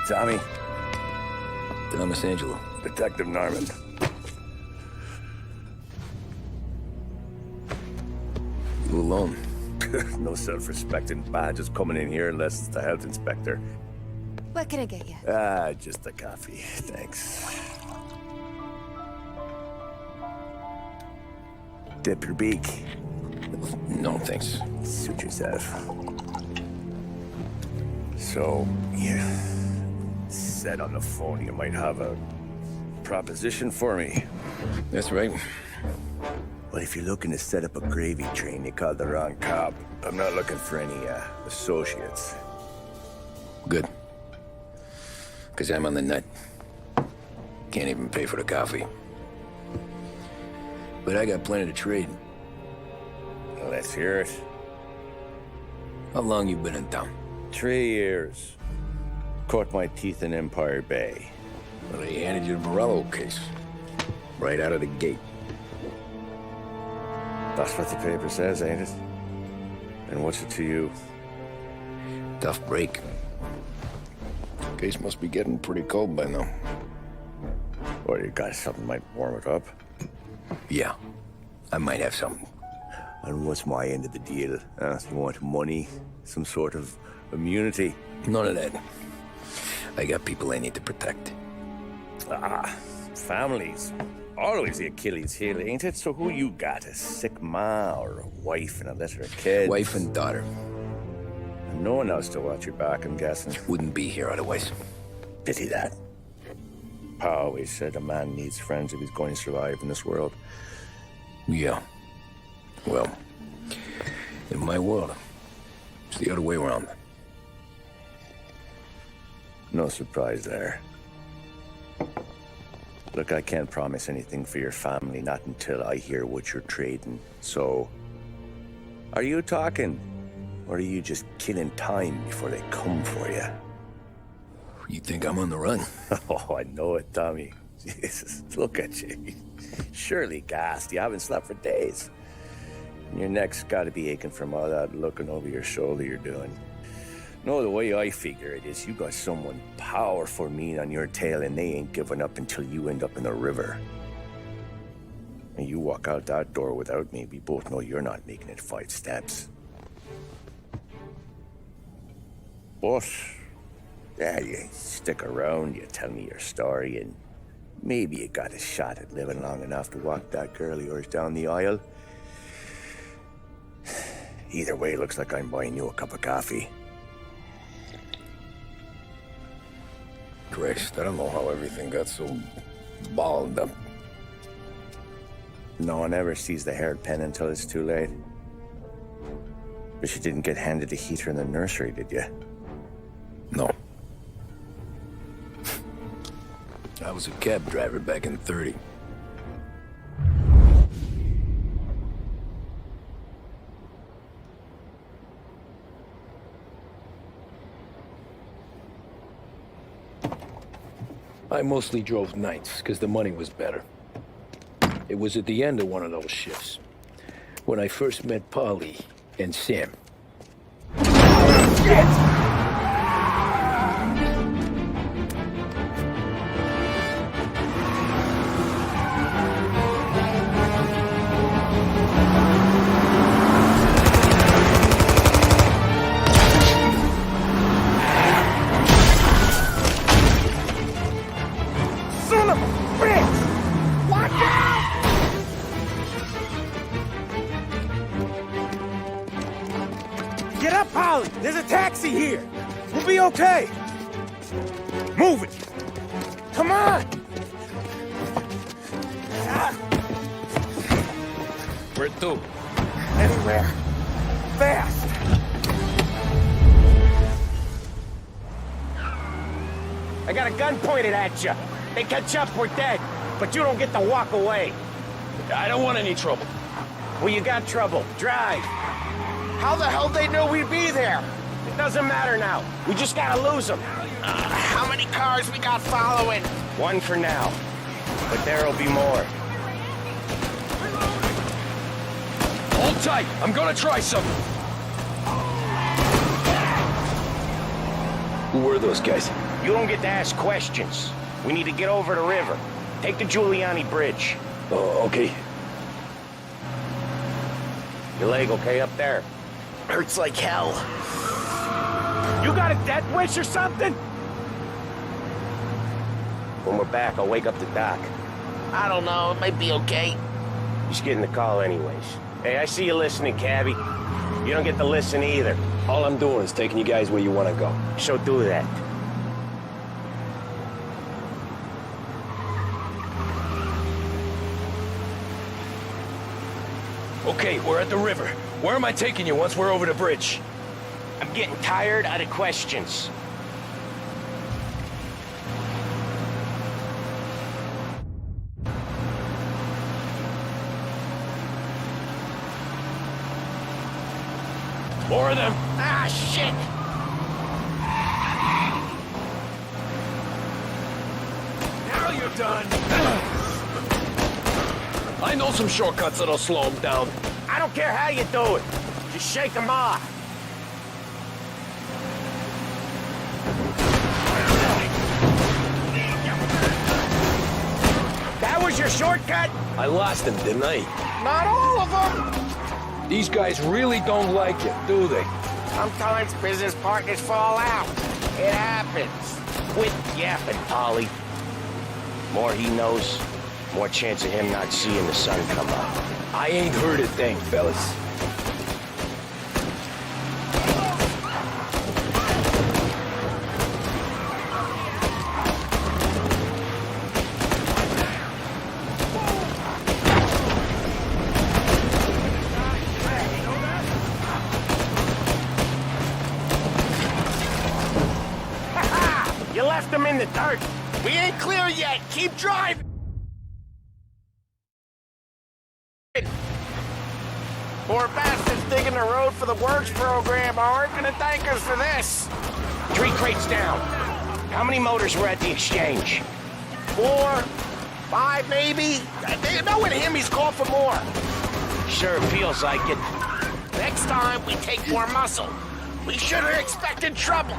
Tommy. Thomas Angelo. Detective Norman. You alone? No self-respecting badges coming in here unless it's the health inspector. What can I get you? Just a coffee. Thanks. Dip your beak. No, thanks. Suit yourself. So, you said on the phone you might have a proposition for me. That's right. Well, if you're looking to set up a gravy train, you called the wrong cop. I'm not looking for any, associates. Good. Because I'm on the nut. Can't even pay for the coffee. But I got plenty to trade. Let's hear it. How long you been in town? 3 years. Caught my teeth in Empire Bay. Well, they handed you the Morello case. Right out of the gate. That's what the paper says, ain't it? And what's it to you? Tough break. Case must be getting pretty cold by now. Or you got something might warm it up? Yeah, I might have something. And what's my end of the deal? You want money? Some sort of immunity? None of that. I got people I need to protect. Families. Always the Achilles heel, ain't it? So who you got? A sick ma or a wife and a litter of kids? Wife and daughter. And no one else to watch your back, I'm guessing. Wouldn't be here otherwise. Pity that. Pa always said a man needs friends if he's going to survive in this world. Yeah. Well, in my world, it's the other way around. No surprise there. Look, I can't promise anything for your family, not until I hear what you're trading. So, are you talking? Or are you just killing time before they come for you? You think I'm on the run? Oh, I know it, Tommy. Jesus, look at you. Surely gassed. You haven't slept for days. And your neck's got to be aching from all that looking over your shoulder you're doing. No, the way I figure it is you got someone powerful mean on your tail and they ain't giving up until you end up in the river. And you walk out that door without me, we both know you're not making it 5 steps. But, yeah, you stick around, you tell me your story, and maybe you got a shot at living long enough to walk that girl of yours down the aisle. Either way, looks like I'm buying you a cup of coffee. Christ, I don't know how everything got so balled up. No one ever sees the hairpin until it's too late. But you didn't get handed a heater in the nursery, did you? No. I was a cab driver back in '30. I mostly drove nights, because the money was better. It was at the end of one of those shifts, when I first met Polly and Sam. Shit! Get up, Polly! There's a taxi here! We'll be okay! Move it! Come on! Where to? Anywhere. Fast! I got a gun pointed at you. They catch up, we're dead. But you don't get to walk away. I don't want any trouble. Well, you got trouble. Drive. How the hell they knew we'd be there? It doesn't matter now. We just gotta lose them. How many cars we got following? One for now. But there'll be more. Hold tight. I'm gonna try something. Who were those guys? You don't get to ask questions. We need to get over the river. Take the Giuliani Bridge. Oh, okay. Your leg okay up there? Hurts like hell. You got a death wish or something? When we're back, I'll wake up the doc. I don't know, it might be okay. Just getting the call anyways. Hey, I see you listening, cabbie. You don't get to listen either. All I'm doing is taking you guys where you want to go. So do that. Okay, we're at the river. Where am I taking you once we're over the bridge? I'm getting tired of the questions. More of them. Ah, shit! Now you're done. I know some shortcuts that'll slow them down. I don't care how you do it. Just shake them off. That was your shortcut? I lost them, didn't I? Not all of them! These guys really don't like you, do they? Sometimes business partners fall out. It happens. Quit yapping, Polly. More he knows, more chance of him not seeing the sun come up. I ain't heard a thing, fellas. You left them in the dirt. We ain't clear yet. Keep driving. Poor bastards digging the road for the works program aren't gonna thank us for this. 3 crates down. How many motors were at the exchange? 4, 5 maybe. They know with him he's called for more. Sure feels like it. Next time we take more muscle. We should have expected trouble.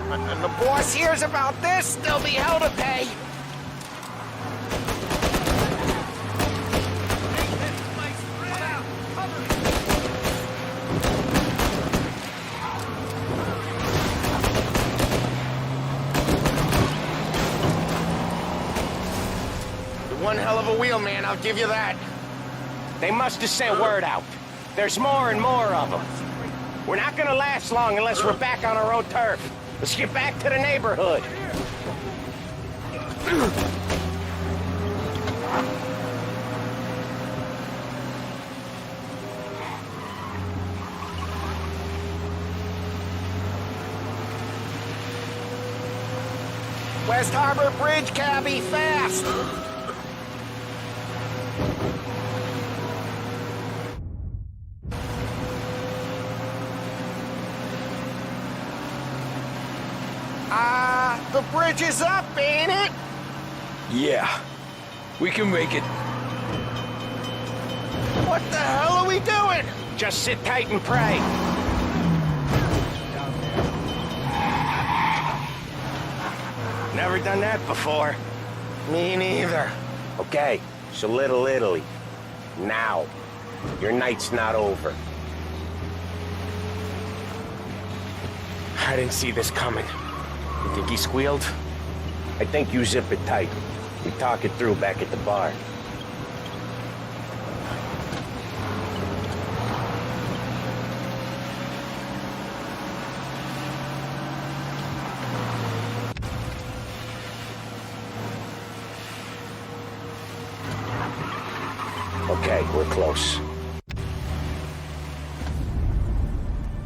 When the boss hears about this, there'll be hell to pay. One hell of a wheel, man, I'll give you that. They must have sent word out. There's more and more of them. We're not gonna last long unless we're back on our own turf. Let's get back to the neighborhood. West Harbor Bridge, cabbie, fast! The bridge is up, ain't it? Yeah. We can make it. What the hell are we doing? Just sit tight and pray. Never done that before. Me neither. Okay, so Little Italy. Now. Your night's not over. I didn't see this coming. You think he squealed? I think you zip it tight. We talk it through back at the bar. Okay, we're close.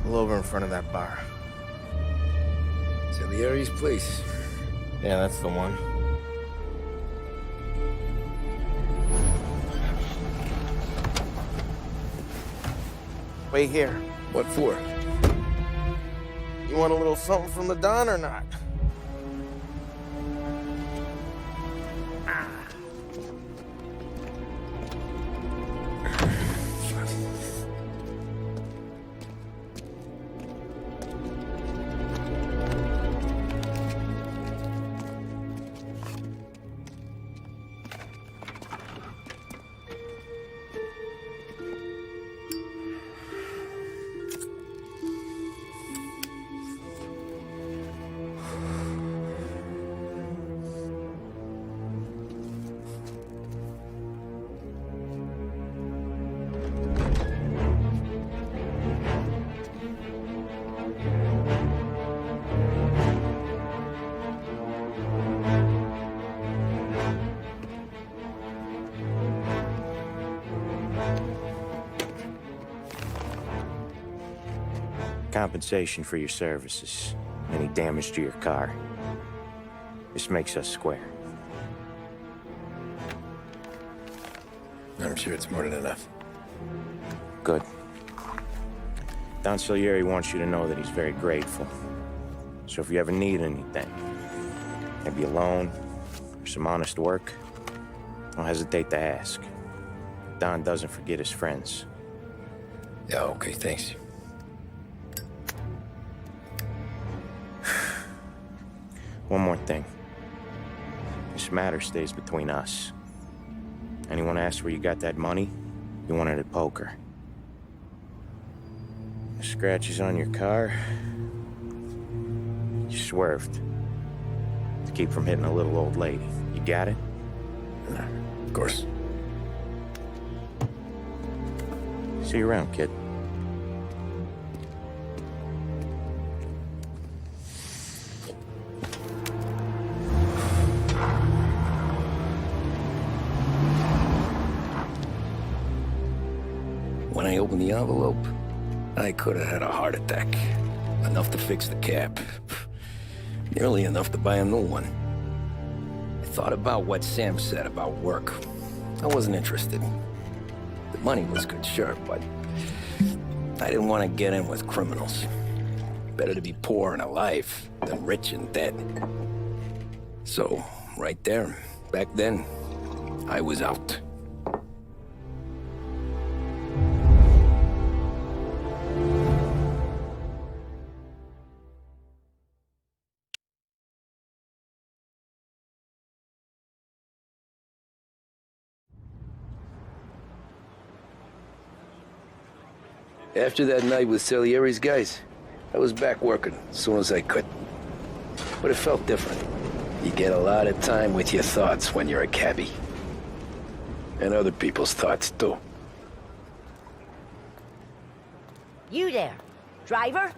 Pull over in front of that bar. Salieri's place. Yeah, that's the one. Wait here. What for? You want a little something from the Don or not? Compensation for your services. Any damage to your car. This makes us square. I'm sure it's more than enough. Good. Don Salieri wants you to know that he's very grateful. So if you ever need anything, maybe a loan or some honest work, don't hesitate to ask. Don doesn't forget his friends. Yeah, okay, thanks. One more thing. This matter stays between us. Anyone asks where you got that money, you won it at poker. The scratches on your car, you swerved to keep from hitting a little old lady. You got it? Of course. See you around, kid. When I opened the envelope, I could have had a heart attack. Enough to fix the cap. Nearly enough to buy a new one. I thought about what Sam said about work. I wasn't interested. The money was good, sure, but I didn't want to get in with criminals. Better to be poor and alive than rich and dead. So, right there, back then, I was out. After that night with Salieri's guys, I was back working as soon as I could. But it felt different. You get a lot of time with your thoughts when you're a cabbie. And other people's thoughts, too. You there, driver?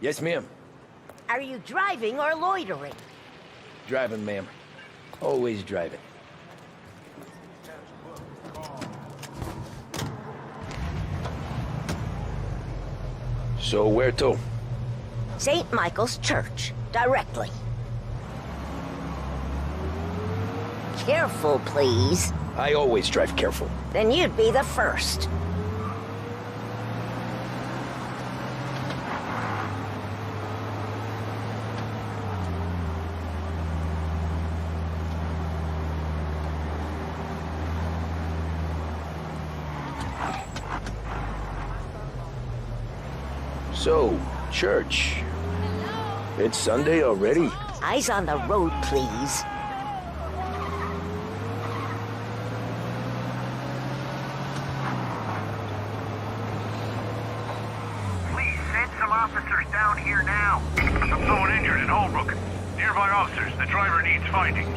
Yes, ma'am. Are you driving or loitering? Driving, ma'am. Always driving. So where to? St. Michael's Church, directly. Careful, please. I always drive careful. Then you'd be the first. So, church. It's Sunday already? Eyes on the road, please. Please send some officers down here now. Someone injured in Holbrook. Nearby officers. The driver needs finding.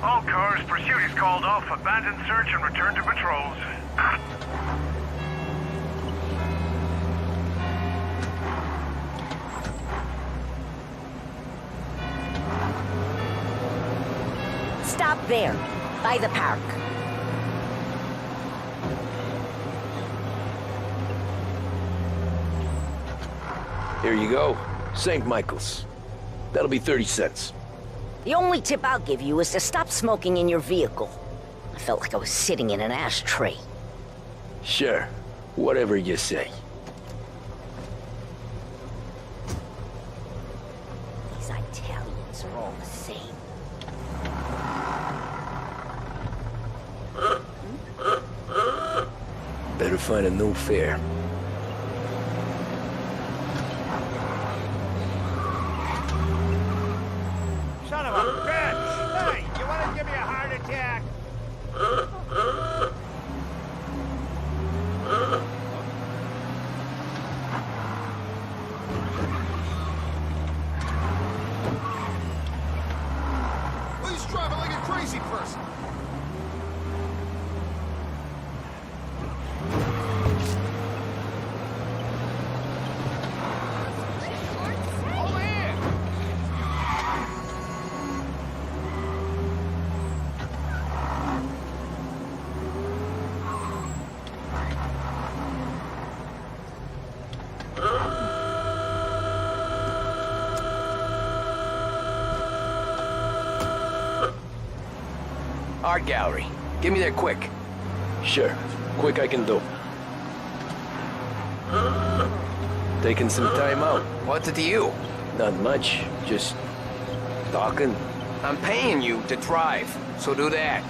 All cars, pursuit is called off. Abandon search and return to patrols. Stop there, by the park. Here you go. St. Michael's. That'll be 30 cents. The only tip I'll give you is to stop smoking in your vehicle. I felt like I was sitting in an ashtray. Sure. Whatever you say. These Italians are all the same. Better find a new fare. Son of a bitch! Hey, you want to give me a heart attack? Art gallery. Get me there quick. Sure. Quick I can do. Taking some time out. What's it to you? Not much. Just talking. I'm paying you to drive, so do that.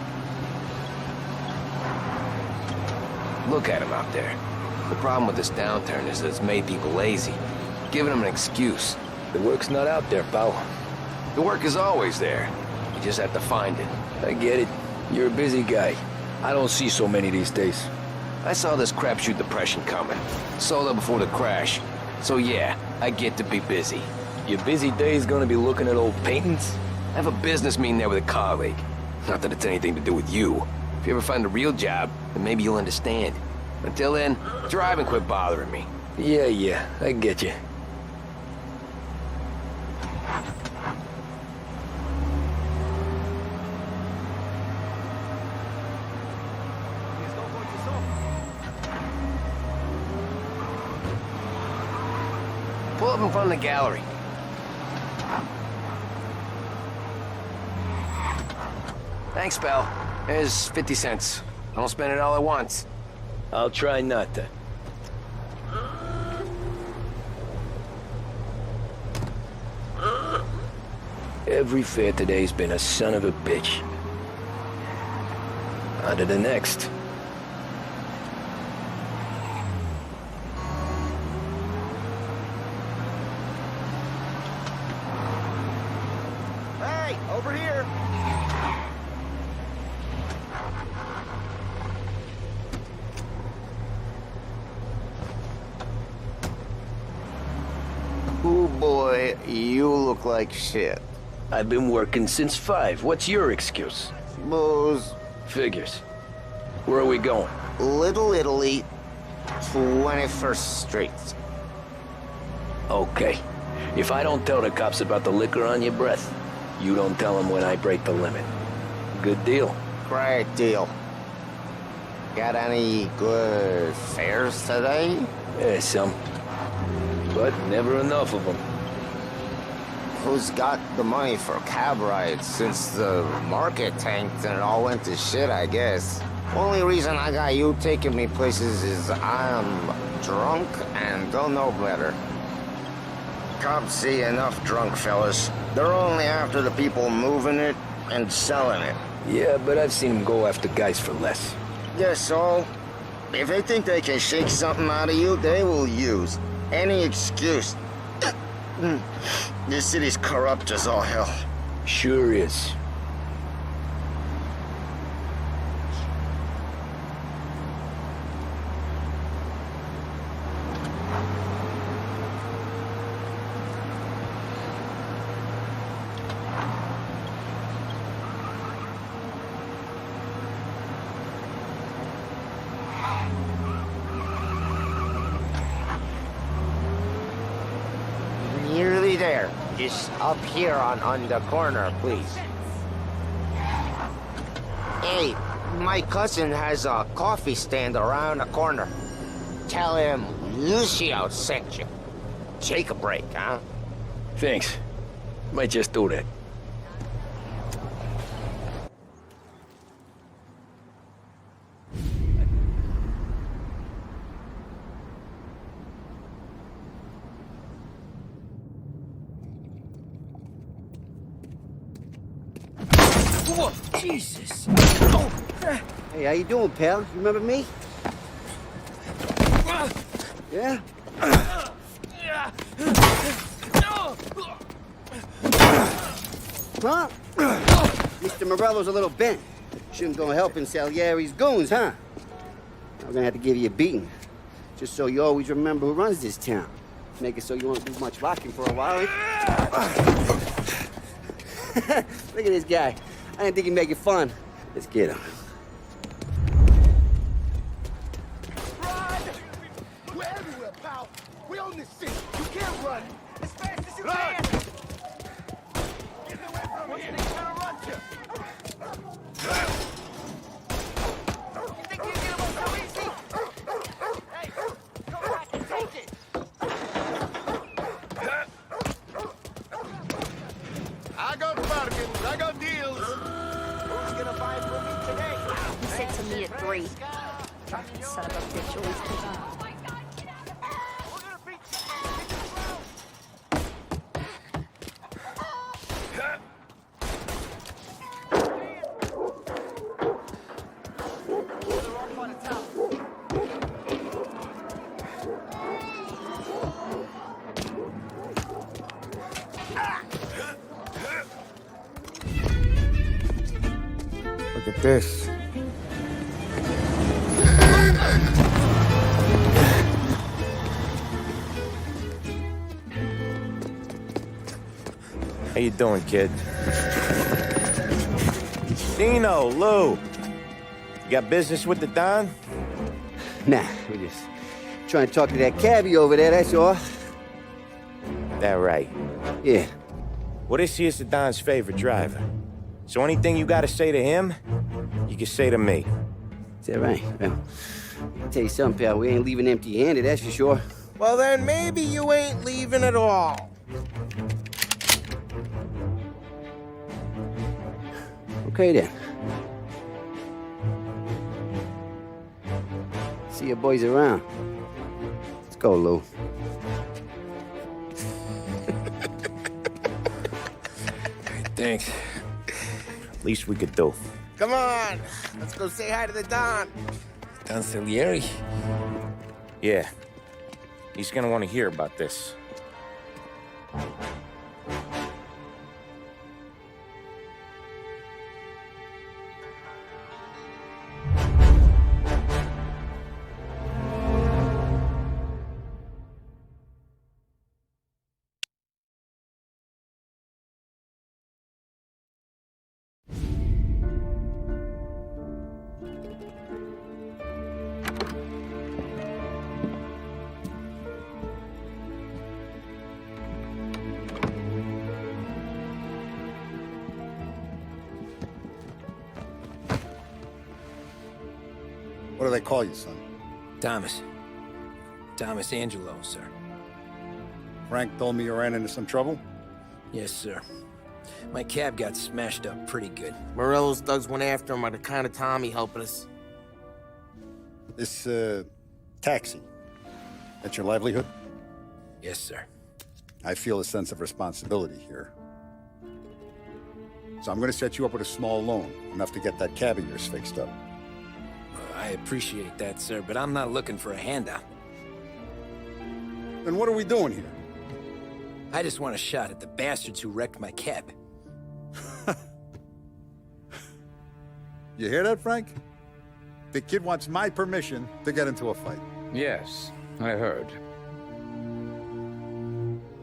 Look at him out there. The problem with this downturn is that it's made people lazy, giving them an excuse. The work's not out there, pal. The work is always there. You just have to find it. I get it. You're a busy guy. I don't see so many these days. I saw this crapshoot depression coming. Sold out before the crash. So yeah, I get to be busy. Your busy day's gonna be looking at old paintings? I have a business meeting there with a colleague. Not that it's anything to do with you. If you ever find a real job, then maybe you'll understand. Until then, drive and quit bothering me. Yeah, I get you. Pull up in front of the gallery. Thanks, pal. There's 50 cents. I don't spend it all at once. I'll try not to. Every fair today's been a son of a bitch. On to the next. Hey, over here. Ooh boy, you look like shit. I've been working since 5. What's your excuse? Booze. Figures. Where are we going? Little Italy, 21st Street. Okay. If I don't tell the cops about the liquor on your breath, you don't tell them when I break the limit. Good deal. Great deal. Got any good fares today? Yeah, some. But never enough of them. Who's got the money for cab rides since the market tanked and it all went to shit, I guess? Only reason I got you taking me places is I'm drunk and don't know better. Cops see enough drunk fellas. They're only after the people moving it and selling it. Yeah, but I've seen them go after guys for less. Yes, so if they think they can shake something out of you, they will use any excuse. This city's corrupt as all hell. Sure is. Nearly there. Just up here on the corner, please. Hey, my cousin has a coffee stand around the corner. Tell him Lucio sent you. Take a break, huh? Thanks. Might just do that. Whoa, Jesus! Hey, how you doing, pal? You remember me? Yeah? Huh? Mr. Morello's a little bent. Shouldn't go helping Salieri's goons, huh? I'm gonna have to give you a beating. Just so you always remember who runs this town. Make it so you won't do much rocking for a while. Look at this guy. I didn't think he'd make it fun. Let's get him. Run! We're everywhere, pal. We own this city. You can't run. As fast as you can. Get away from me. What's gonna run to? You think you get away so easy? Hey, come back and take it. I got bargains. I got deals. Who's gonna buy from me? son of a bitch always put on. Look at this. How you doing, kid? Dino, Lou. You got business with the Don? Nah, we just trying to talk to that cabbie over there, that's all. That right. Yeah. Well, this here's the Don's favorite driver. So anything you gotta say to him, you can say to me. Is that right? Well, I'll tell you something, pal. We ain't leaving empty-handed, that's for sure. Well, then maybe you ain't leaving at all. Okay, then. See your boys around. Let's go, Lou. Thanks. Least we could do. Come on, let's go say hi to the Don. Don Salieri? Yeah. He's gonna want to hear about this. What do they call you, son? Thomas. Thomas Angelo, sir. Frank told me you ran into some trouble? Yes, sir. My cab got smashed up pretty good. Morello's thugs went after him on account of Tommy helping us. This, taxi. That's your livelihood? Yes, sir. I feel a sense of responsibility here. So I'm gonna set you up with a small loan, enough to get that cab of yours fixed up. I appreciate that, sir, but I'm not looking for a handout. Then what are we doing here? I just want a shot at the bastards who wrecked my cab. You hear that, Frank? The kid wants my permission to get into a fight. Yes, I heard.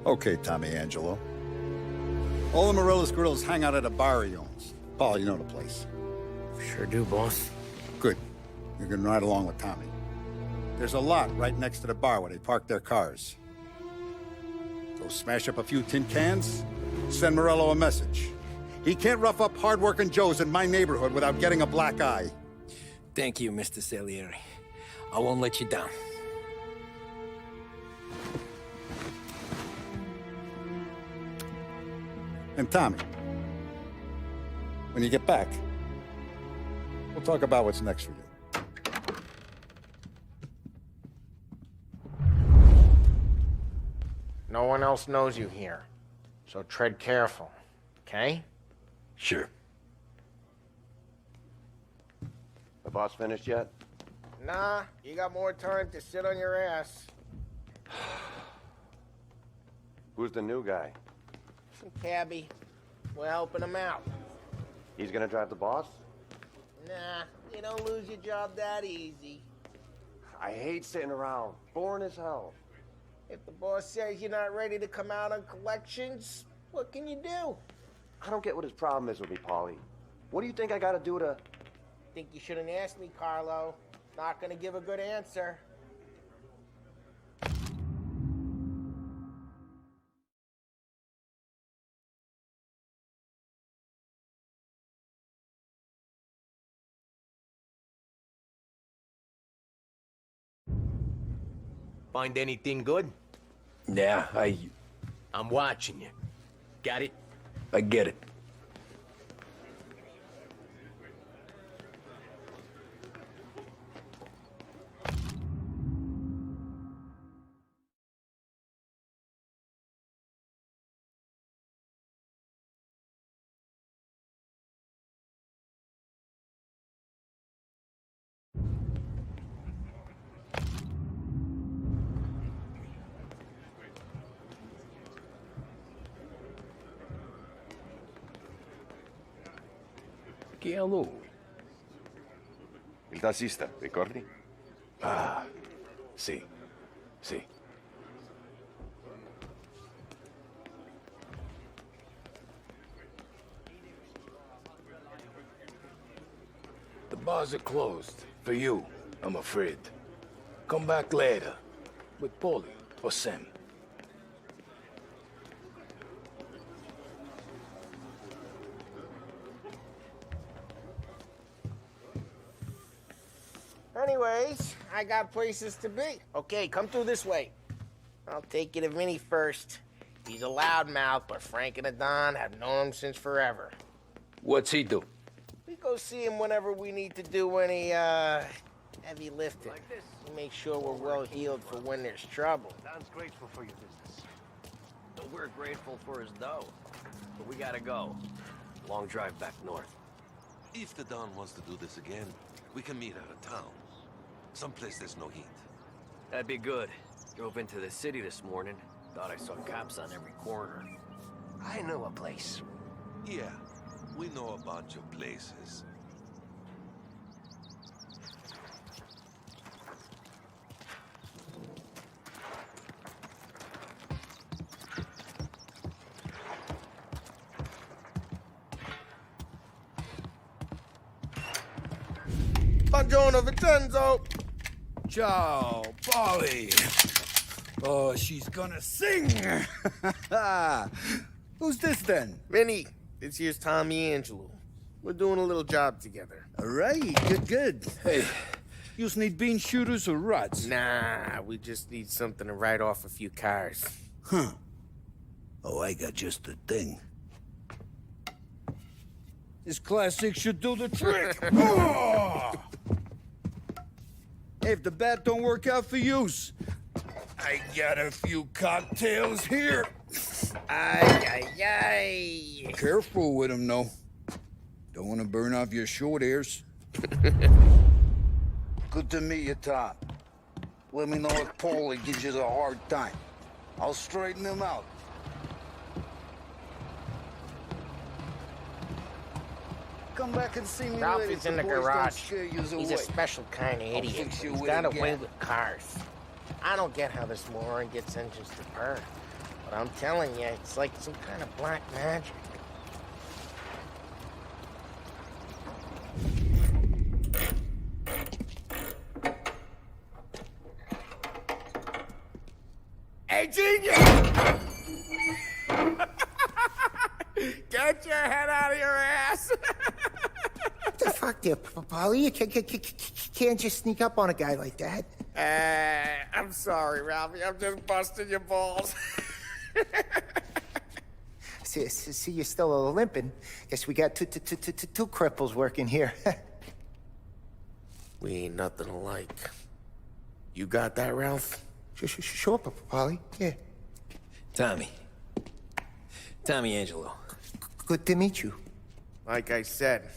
Okay, Tommy Angelo. All the Morello's girls hang out at a bar he owns. Paul, you know the place. Sure do, boss. Good. You can ride along with Tommy. There's a lot right next to the bar where they park their cars. Go smash up a few tin cans, send Morello a message. He can't rough up hard-working Joes in my neighborhood without getting a black eye. Thank you, Mr. Salieri. I won't let you down. And Tommy, when you get back, we'll talk about what's next for you. No one else knows you here, so tread careful, okay? Sure. The boss finished yet? Nah, you got more time to sit on your ass. Who's the new guy? Some cabbie. We're helping him out. He's gonna drive the boss? Nah, you don't lose your job that easy. I hate sitting around. Boring as hell. If the boss says you're not ready to come out on collections, what can you do? I don't get what his problem is with me, Paulie. What do you think I gotta do to... Think you shouldn't ask me, Carlo. Not gonna give a good answer. Find anything good? Yeah, I'm watching you. Got it? I get it. Che a lui? Il tassista, ricordi? Ah, sì, sì. The bars are closed. For you, I'm afraid. Come back later. With Paulie or Sam. Anyways, I got places to be. Okay, come through this way. I'll take you to Vinny first. He's a loudmouth, but Frank and the Don have known him since forever. What's he do? We go see him whenever we need to do any, heavy lifting. Like this? We make sure we're well healed for when there's trouble. Don's grateful for your business. We're grateful for his dough, but we gotta go. Long drive back north. If the Don wants to do this again, we can meet out of town. Someplace there's no heat. That'd be good. Drove into the city this morning. Thought I saw cops on every corner. I know a place. Yeah, we know a bunch of places. Buongiorno, Vincenzo! Ciao, Polly. Oh, she's gonna sing. Who's this then? Vinny, this here's Tommy Angelo. We're doing a little job together. All right, good. Hey, you need bean shooters or rods? Nah, we just need something to write off a few cars. Huh. Oh, I got just the thing. This classic should do the trick. Oh! Hey, if the bat don't work out for yous, I got a few cocktails here. Ay. Careful with them, though. Don't want to burn off your short hairs. Good to meet you, Tom. Let me know if Paulie gives you the hard time. I'll straighten him out. Come back and see me later. Ralphie's in the boys don't garage. scare yous He's away. a special kind of idiot. fix you He's with got a a way gap. with cars. I don't get how this moron gets engines to purr. But I'm telling you, it's like some kind of black magic. Hey, genius! Get your head out of your ass! What the fuck there, Polly? You can't just sneak up on a guy like that. I'm sorry, Ralphie. I'm just busting your balls. See, you're still limping. Guess we got two cripples working here. We ain't nothing alike. You got that, Ralph? Sure, Polly. Yeah. Tommy Angelo. Good to meet you. Like I said,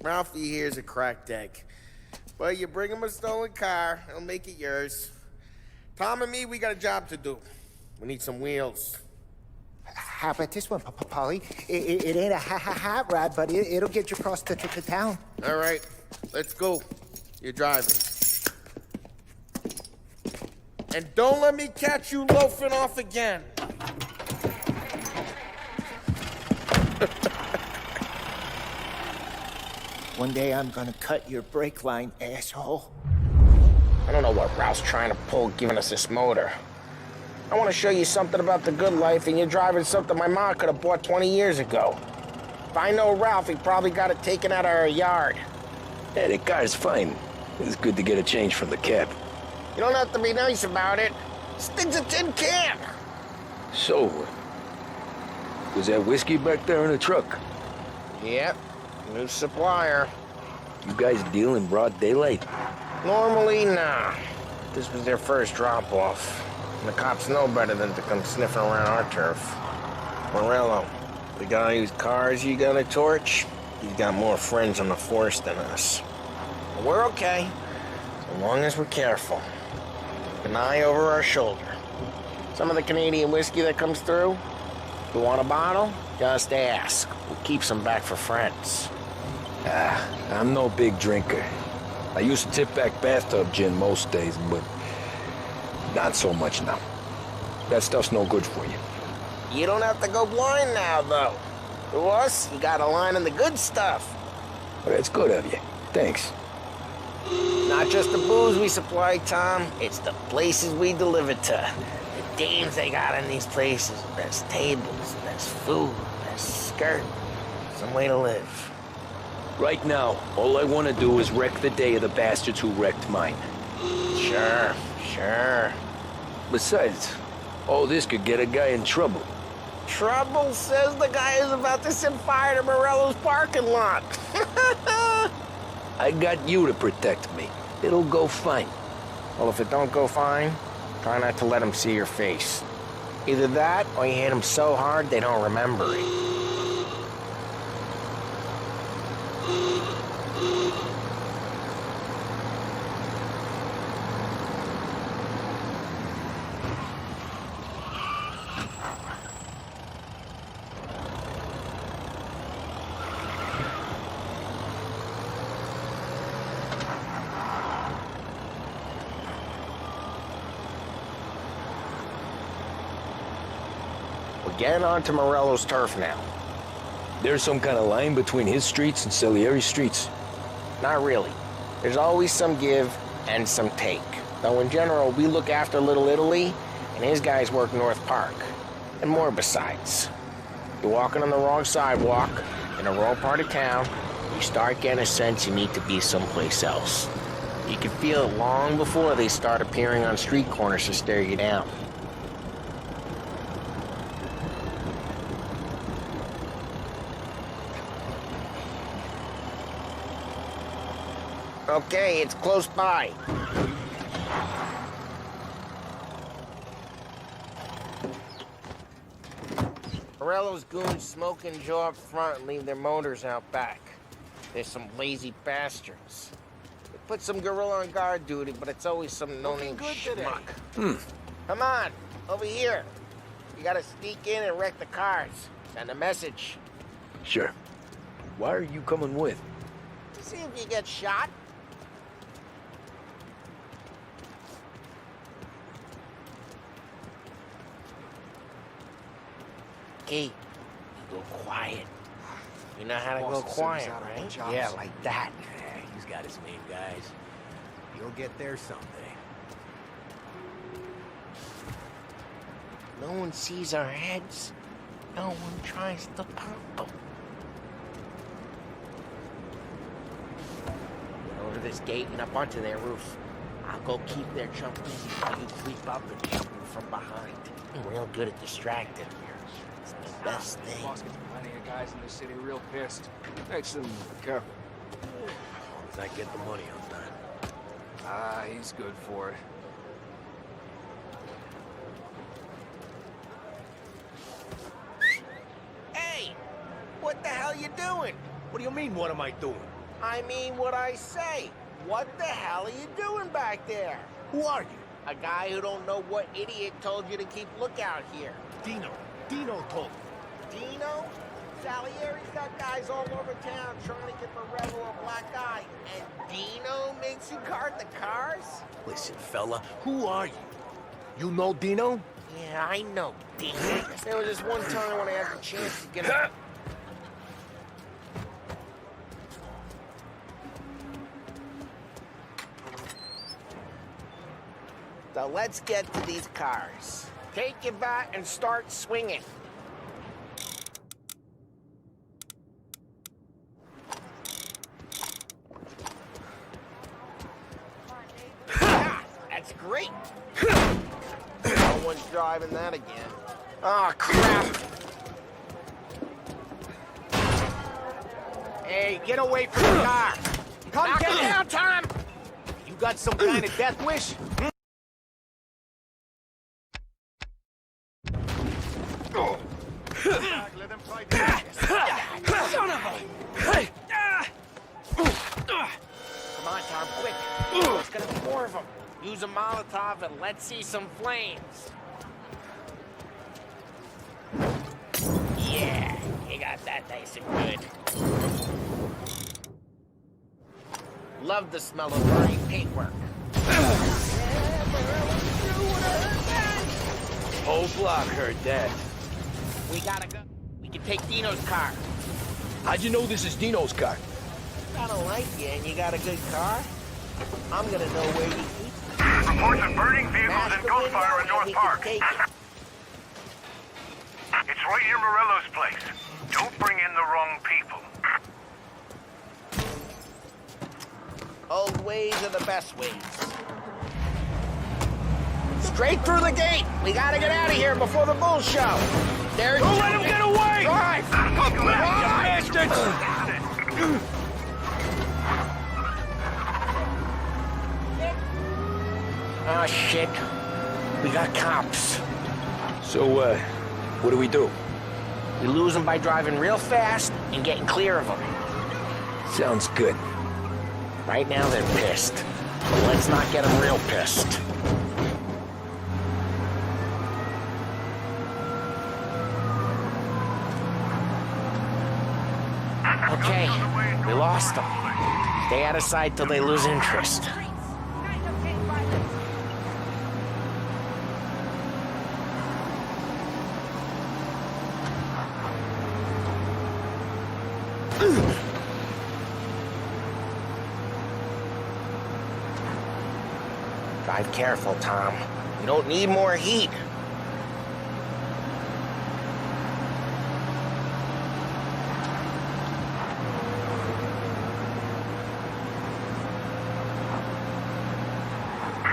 Ralphie here's a cracked egg. Well, you bring him a stolen car, he'll make it yours. Tom and me, we got a job to do. We need some wheels. How about this one, Polly? It ain't a hot rod, but it'll get you across to town. All right, let's go. You're driving. And don't let me catch you loafing off again. One day I'm gonna cut your brake line, asshole. I don't know what Ralph's trying to pull giving us this motor. I want to show you something about the good life, and you're driving something my mom could have bought 20 years ago. If I know Ralph, he probably got it taken out of our yard. Yeah, the car's fine. It's good to get a change from the cab. You don't have to be nice about it. This thing's a tin can. So, was that whiskey back there in the truck? Yep, new supplier. You guys deal in broad daylight? Normally, nah. This was their first drop-off. And the cops know better than to come sniffing around our turf. Morello, the guy whose cars you got a torch, he's got more friends on the force than us. But we're okay, as long as we're careful. An eye over our shoulder. Some of the Canadian whiskey that comes through, if you want a bottle, just ask. We'll keep some back for friends. I'm no big drinker. I used to tip back bathtub gin most days, but not so much now. That stuff's no good for you. You don't have to go blind now, though. To us, you got a line on the good stuff. Well, that's good of you. Thanks. Not just the booze we supply, Tom. It's the places we deliver to. The dames they got in these places. Best tables, best food, best skirt. Some way to live. Right now, all I want to do is wreck the day of the bastards who wrecked mine. Sure. Besides, all this could get a guy in trouble. Trouble, says the guy who's about to set fire to Morello's parking lot. I got you to protect me. It'll go fine. Well, if it don't go fine, try not to let him see your face. Either that, or you hit him so hard they don't remember it. We're getting onto Morello's turf now. There's some kind of line between his streets and Salieri's streets. Not really. There's always some give and some take. Though in general, we look after Little Italy, and his guys work North Park. And more besides. You're walking on the wrong sidewalk, in a wrong part of town, you start getting a sense you need to be someplace else. You can feel it long before they start appearing on street corners to stare you down. Okay, it's close by. Morello's goons smoke and jaw up front and leave their motors out back. They're some lazy bastards. They put some gorilla on guard duty, but it's always some no-name schmuck. Come on, over here. You gotta sneak in and wreck the cars. Send a message. Sure. Why are you coming with? To see if you get shot. Hey, you go quiet. You know how to go quiet, right? Yeah, like that. Yeah, he's got his main guys. You'll get there someday. No one sees our heads. No one tries to pop them. Get over this gate and up onto their roof. I'll go keep their chump busy while you creep up and shoot them from behind. I'm real good at distracting. It's the best thing. Boss gets plenty of guys in the city real pissed. Makes them careful. As long as I get the money on time. Ah, he's good for it. Hey! What the hell you doing? What do you mean, what am I doing? I mean what I say. What the hell are you doing back there? Who are you? A guy who don't know what idiot told you to keep lookout here. Dino. Dino told me. Dino? Salieri's got guys all over town trying to get Morello a black eye. And Dino makes you guard the cars? Listen, fella, who are you? You know Dino? Yeah, I know Dino. There was this one time when I had the chance to get him. So let's get to these cars. Take your bat and start swinging. That's great. No one's driving that again. Oh, crap. Hey, get away from the car. Come get down, Tom. You got some kind of death wish? Son of a... Come on, Tom, quick. There's gonna be more of them. Use a Molotov and let's see some flames. Yeah, you got that nice and good. Love the smell of burning paintwork. Whole block heard that. We gotta go. We can take Dino's car. How'd you know this is Dino's car? I don't like you and you got a good car. I'm gonna know where you keep it. Reports of burning vehicles and gunfire in North Park. Take it. It's right near Morello's place. Don't bring in the wrong people. Old ways are the best ways. Straight through the gate. We gotta get out of here before the bull show. There's Don't let him get away! Drive! Come back, you bastards! Oh, shit. We got cops. So, what do we do? We lose them by driving real fast and getting clear of them. Sounds good. Right now, they're pissed. But let's not get them real pissed. Okay, we lost them. Stay out of sight till they lose interest. Drive careful, Tom. You don't need more heat.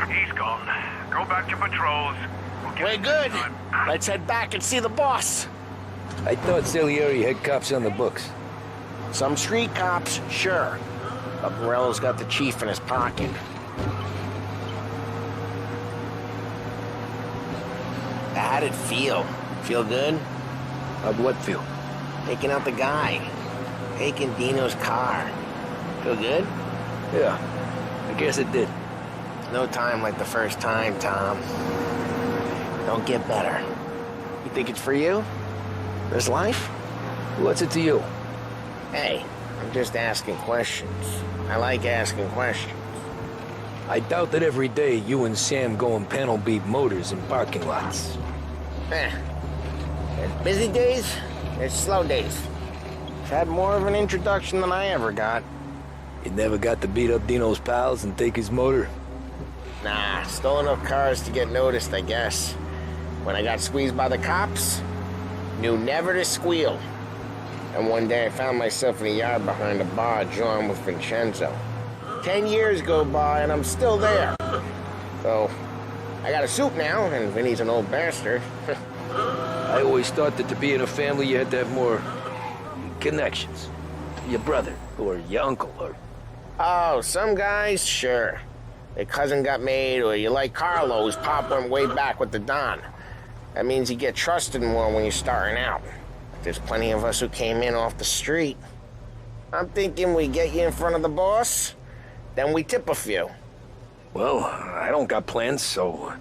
He's gone. Go back to patrols. We're good. Let's head back and see the boss. I thought Salieri had cops on the books. Some street cops, sure. But Morello's got the chief in his pocket. How'd it feel? Feel good? How'd what feel? Taking out the guy. Taking Dino's car. Feel good? Yeah, I guess it did. No time like the first time, Tom. Don't get better. You think it's for you? This life? What's it to you? Hey, I'm just asking questions. I like asking questions. I doubt that every day you and Sam go and panel beat motors in parking lots. There's busy days, there's slow days. I've had more of an introduction than I ever got. You never got to beat up Dino's pals and take his motor? Nah, stole enough cars to get noticed, I guess. When I got squeezed by the cops, knew never to squeal. And one day I found myself in a yard behind a bar drawn with Vincenzo. 10 years go by and I'm still there. So, I got a suit now, and Vinny's an old bastard. I always thought that to be in a family you had to have more connections. Your brother, or your uncle, or... Oh, some guys, sure. Their cousin got made, or you like Carlo, whose pop went way back with the Don. That means you get trusted more when you're starting out. There's plenty of us who came in off the street. I'm thinking we get you in front of the boss, then we tip a few. Well, I don't got plans, so...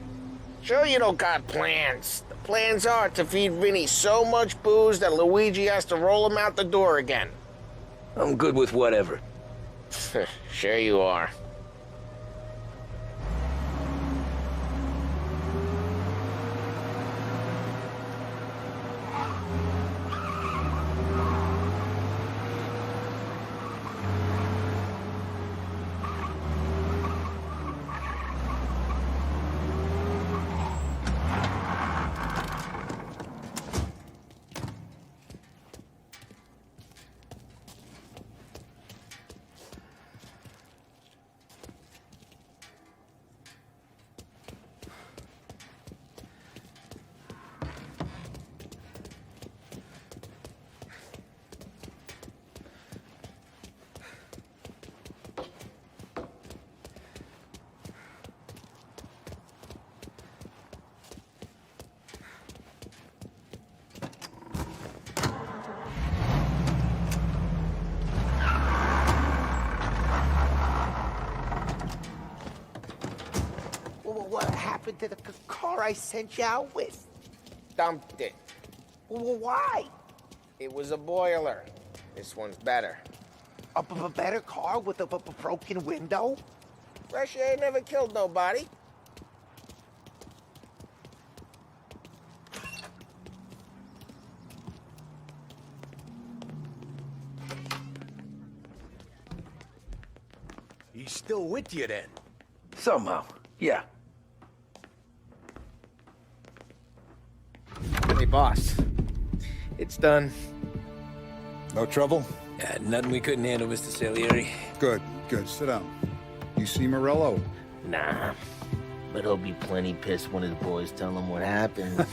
Sure you don't got plans. The plans are to feed Vinny so much booze that Luigi has to roll him out the door again. I'm good with whatever. Sure you are. What happened to the car I sent you out with? Dumped it. Well, why? It was a boiler. This one's better. A better car with a broken window? Fresh air ain't never killed nobody. He's still with you then? Somehow, yeah. Hey, boss. It's done. No trouble? Yeah, nothing we couldn't handle, Mr. Salieri. Good, good. Sit down. You see Morello? Nah. But he'll be plenty pissed when his boys tell him what happened.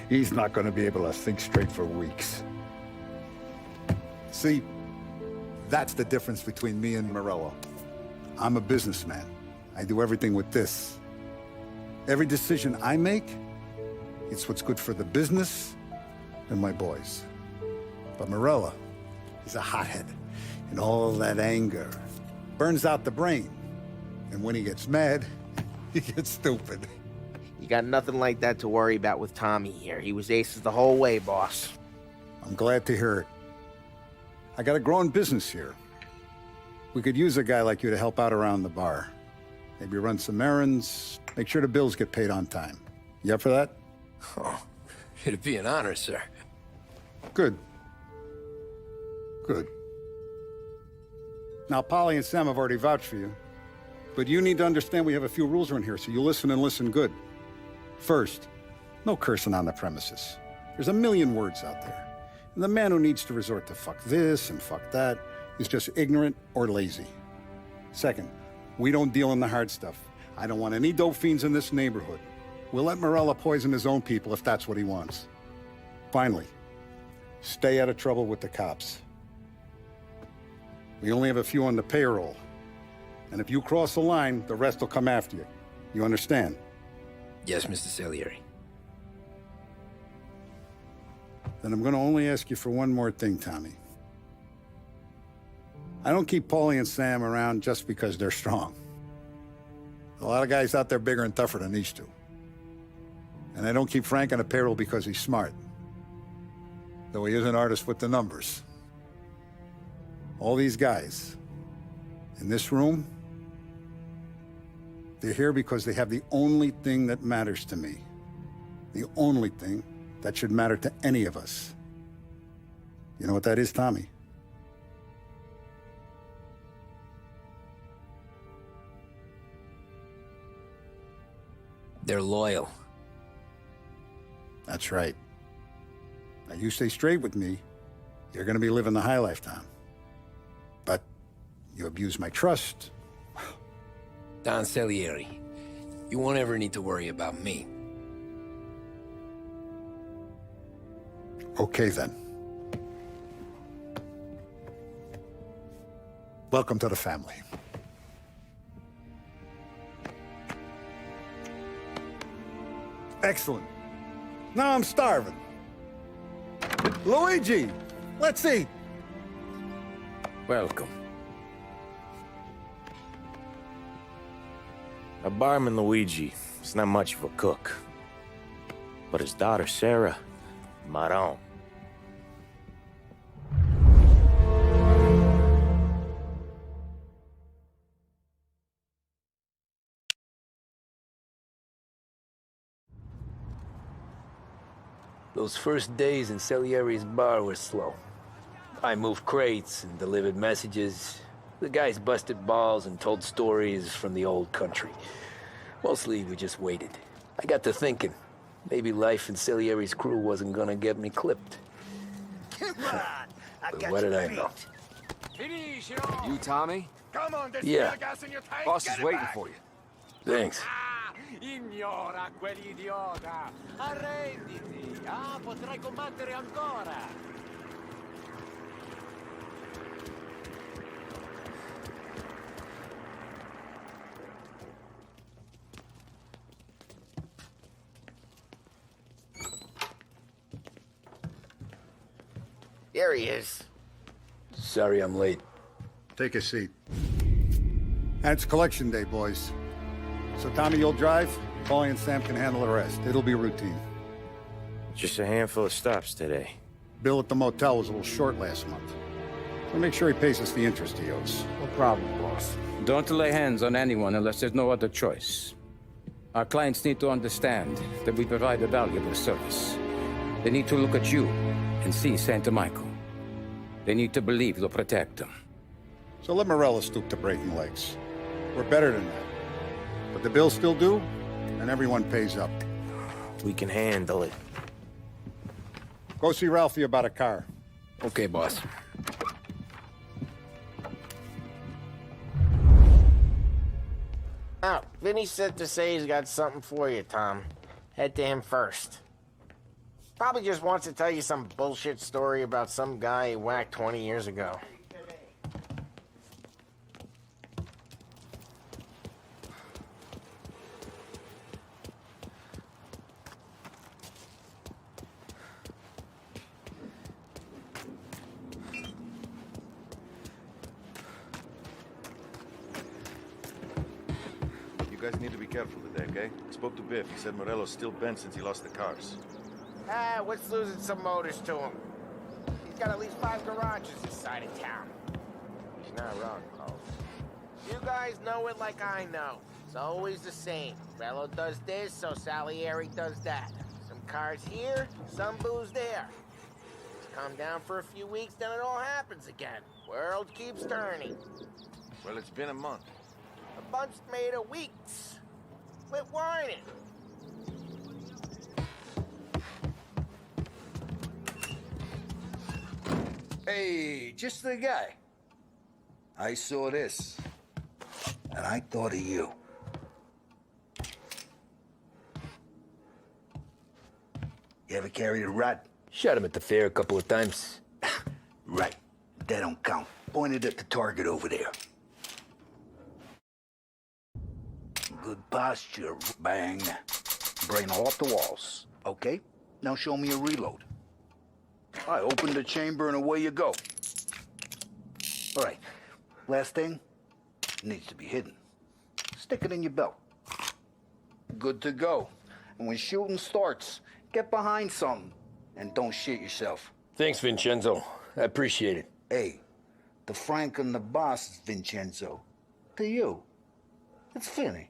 He's not going to be able to think straight for weeks. See, that's the difference between me and Morello. I'm a businessman. I do everything with this. Every decision I make, it's what's good for the business and my boys. But Morello, he's a hothead. And all that anger burns out the brain. And when he gets mad, he gets stupid. You got nothing like that to worry about with Tommy here. He was aces the whole way, boss. I'm glad to hear it. I got a growing business here. We could use a guy like you to help out around the bar. Maybe run some errands, make sure the bills get paid on time. You up for that? Oh, it'd be an honor, sir. Good. Good. Now, Polly and Sam have already vouched for you. But you need to understand we have a few rules around here, so you listen and listen good. First, no cursing on the premises. There's a million words out there. And the man who needs to resort to fuck this and fuck that is just ignorant or lazy. Second, we don't deal in the hard stuff. I don't want any dope fiends in this neighborhood. We'll let Morella poison his own people if that's what he wants. Finally, stay out of trouble with the cops. We only have a few on the payroll. And if you cross the line, the rest will come after you. You understand? Yes, Mr. Salieri. Then I'm going to only ask you for one more thing, Tommy. I don't keep Paulie and Sam around just because they're strong. A lot of guys out there bigger and tougher than these two. And I don't keep Frank on a payroll because he's smart. Though he is an artist with the numbers. All these guys in this room, they're here because they have the only thing that matters to me. The only thing that should matter to any of us. You know what that is, Tommy? They're loyal. That's right. Now, you stay straight with me, you're gonna be living the high life, Tom. But you abuse my trust. Don Salieri, you won't ever need to worry about me. Okay, then. Welcome to the family. Excellent. Now I'm starving. Luigi, let's eat. Welcome. Our barman Luigi is not much of a cook. But his daughter Sarah, Maron. Those first days in Salieri's bar were slow. I moved crates and delivered messages. The guys busted balls and told stories from the old country. Mostly, we just waited. I got to thinking, maybe life in Salieri's crew wasn't gonna get me clipped. Come on! But what did I know? You Tommy? Come on, there's Yeah. gas in your tank. Boss Get is it waiting back. for you. Thanks. Ignora quell'idiota. Arrenditi. Potrai combattere ancora. There he is. Sorry I'm late. Take a seat. And it's collection day, boys. So Tommy, you'll drive. Paulie and Sam can handle the rest. It'll be routine. Just a handful of stops today. Bill at the motel was a little short last month. So make sure he pays us the interest he owes. No problem, boss. Don't lay hands on anyone unless there's no other choice. Our clients need to understand that we provide a valuable service. They need to look at you and see Santa Michael. They need to believe you'll protect them. So let Morello stoop to breaking legs. We're better than that. But the bill's still due, and everyone pays up. We can handle it. Go see Ralphie about a car. Okay, boss. Oh, Vinny said to say he's got something for you, Tom. Head to him first. Probably just wants to tell you some bullshit story about some guy he whacked 20 years ago. You guys need to be careful today, okay? I spoke to Biff. He said Morello's still bent since he lost the cars. Ah, what's losing some motors to him? He's got at least 5 garages this side of town. He's not wrong, Paul. You guys know it like I know. It's always the same. Morello does this, so Salieri does that. Some cars here, some booze there. Just calm down for a few weeks, then it all happens again. World keeps turning. Well, it's been a month. A bunch made of weeks. Quit whining. Hey, just the guy. I saw this, and I thought of you. You ever carried a rat? Shot him at the fair a couple of times. Right. That don't count. Pointed at the target over there. Good posture. Bang. Brain off the walls. Okay? Now show me a reload. I open the chamber and away you go. All right. Last thing. Needs to be hidden. Stick it in your belt. Good to go. And when shooting starts, get behind something. And don't shit yourself. Thanks, Vincenzo. I appreciate it. Hey, the Frank and the boss is Vincenzo. To you, it's Finny.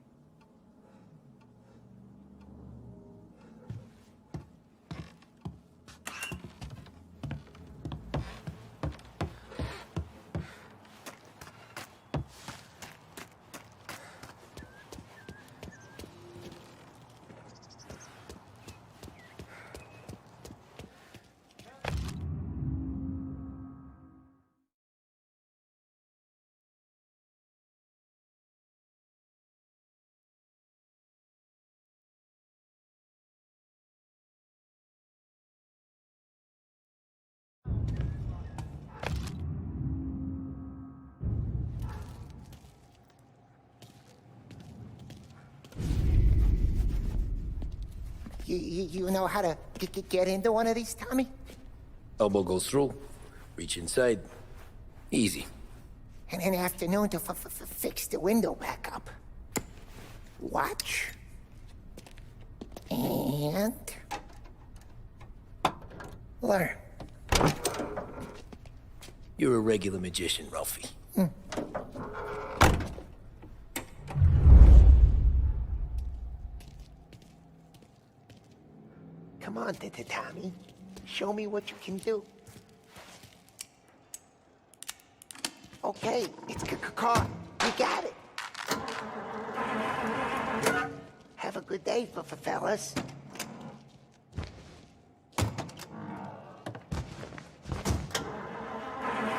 You know how to get into one of these, Tommy? Elbow goes through. Reach inside. Easy. And an afternoon to fix the window back up. Watch. And... learn. You're a regular magician, Ralphie. Come on, Tommy. Show me what you can do. Okay, it's caught. You got it. Have a good day, fellas.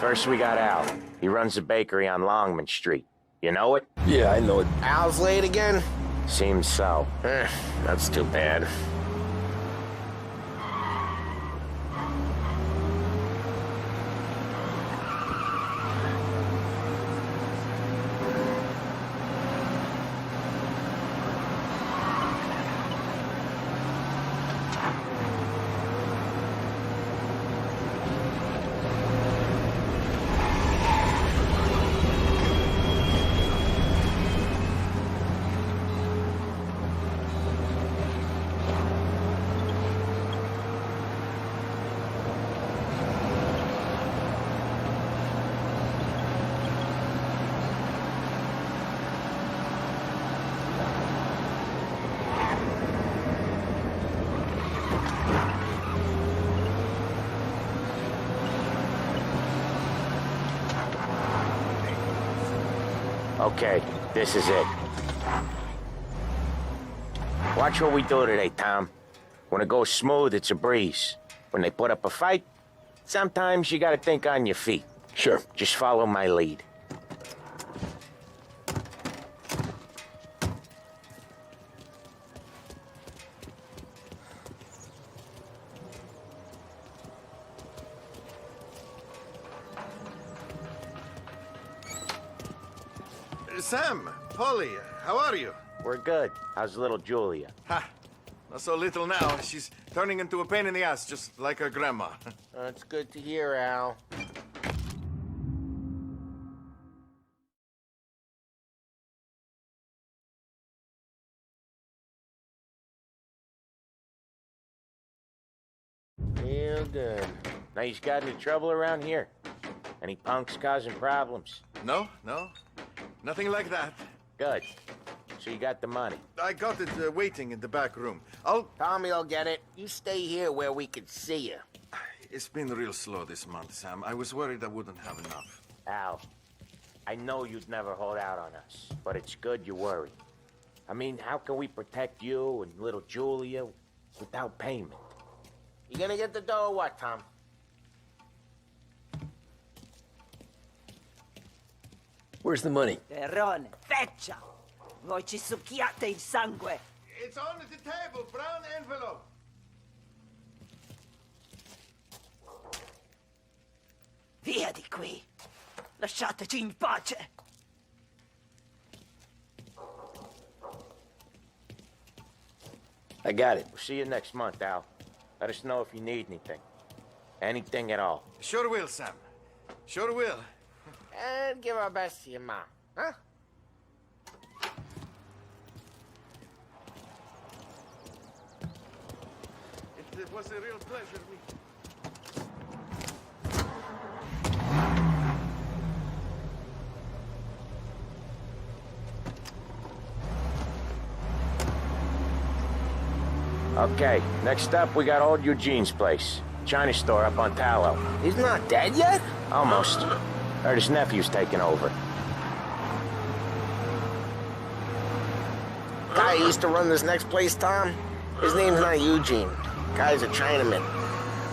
First we got Al. He runs a bakery on Longman Street. You know it? Yeah, I know it. Al's late again? Seems so. That's too bad. Okay, this is it. Watch what we do today, Tom. When it goes smooth, it's a breeze. When they put up a fight, sometimes you gotta think on your feet. Sure. Just follow my lead. Sam, Polly, how are you? We're good. How's little Julia? Ha! Not so little now. She's turning into a pain in the ass, just like her grandma. That's good to hear, Al. Real good. Now, he's got into trouble around here? Any punks causing problems? No. Nothing like that. Good. So you got the money? I got it waiting in the back room. Tommy will get it. You stay here where we can see you. It's been real slow this month, Sam. I was worried I wouldn't have enough. Al, I know you'd never hold out on us, but it's good you worry. I mean, how can we protect you and little Julia without payment? You gonna get the dough or what, Tom? Where's the money? Terrone, feccia! Voi ci succhiate il sangue! It's on the table, brown envelope. Via di qui! Lasciateci in pace! I got it. We'll see you next month, Al. Let us know if you need anything. Anything at all. Sure will, Sam. Sure will. And give our best to your mom, huh? It was a real pleasure meeting. Okay, next up, we got old Eugene's place. China store up on Tallow. He's not dead yet? Almost. Heard his nephew's taking over. Guy who used to run this next place, Tom? His name's not Eugene. Guy's a Chinaman.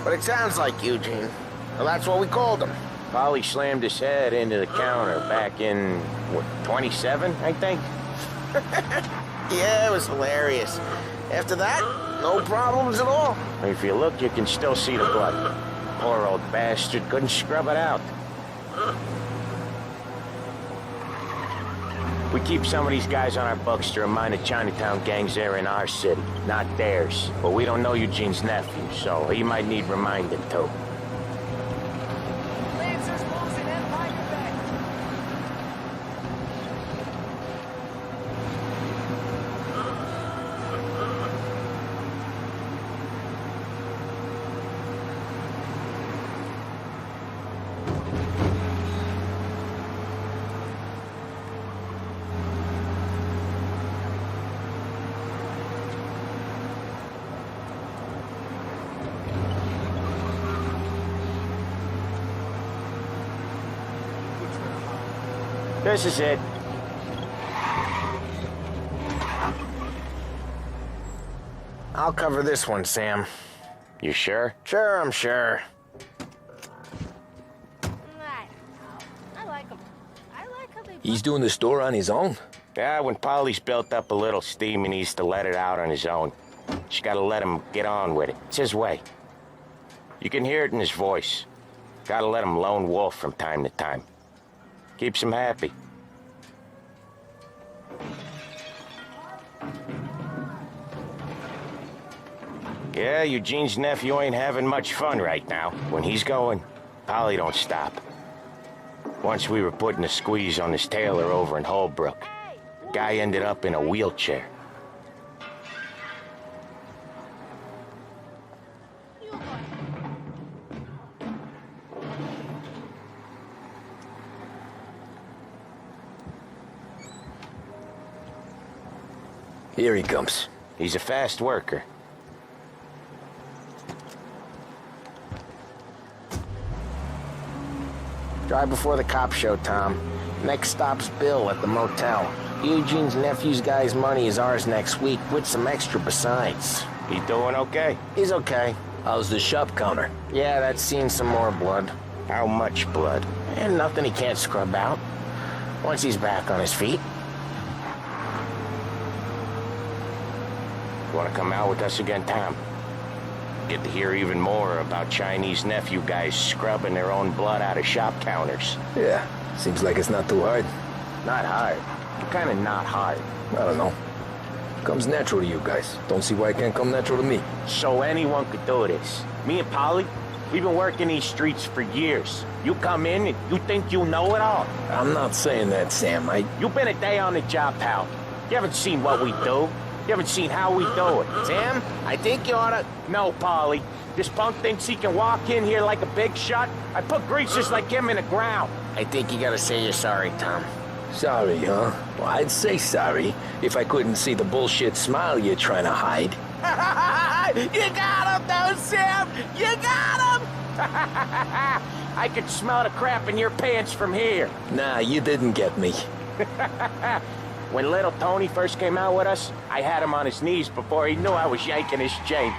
But it sounds like Eugene. Well, that's what we called him. Polly slammed his head into the counter back in, what, 27, I think? Yeah, it was hilarious. After that, no problems at all. If you look, you can still see the blood. Poor old bastard couldn't scrub it out. We keep some of these guys on our books to remind the Chinatown gangs they're in our city, not theirs. But we don't know Eugene's nephew, so he might need reminding too. Lancers losing Empire Bay! This is it. I'll cover this one, Sam. You sure? Sure, I'm sure. I like him. I like how they... He's doing the store on his own? Yeah, when Polly's built up a little steam, he needs to let it out on his own. Just gotta let him get on with it. It's his way. You can hear it in his voice. Gotta let him lone wolf from time to time. Keeps him happy. Yeah, Eugene's nephew ain't having much fun right now. When he's going, Polly don't stop. Once we were putting a squeeze on this tailor over in Holbrook. Guy ended up in a wheelchair. Here he comes. He's a fast worker. Drive before the cops show, Tom. Next stop's Bill at the motel. Eugene's nephew's guy's money is ours next week, with some extra besides. He doing okay? He's okay. How's the shop counter? Yeah, that's seen some more blood. How much blood? And nothing he can't scrub out. Once he's back on his feet. You wanna come out with us again, Tom? Get to hear even more about Chinese nephew guys scrubbing their own blood out of shop counters. Yeah, seems like it's not too hard. Not hard. Kinda not hard. I don't know. Comes natural to you guys. Don't see why it can't come natural to me. So anyone could do this. Me and Polly, we've been working these streets for years. You come in and you think you know it all. I'm not saying that, Sam. You've been a day on the job, pal. You haven't seen what we do. You haven't seen how we do it. Sam, I think you oughta... No, Polly. This punk thinks he can walk in here like a big shot. I put greasers like him in the ground. I think you gotta say you're sorry, Tom. Sorry, huh? Well, I'd say sorry if I couldn't see the bullshit smile you're trying to hide. You got him, though, Sam! You got him! I could smell the crap in your pants from here. Nah, you didn't get me. When little Tony first came out with us, I had him on his knees before he knew I was yanking his chain.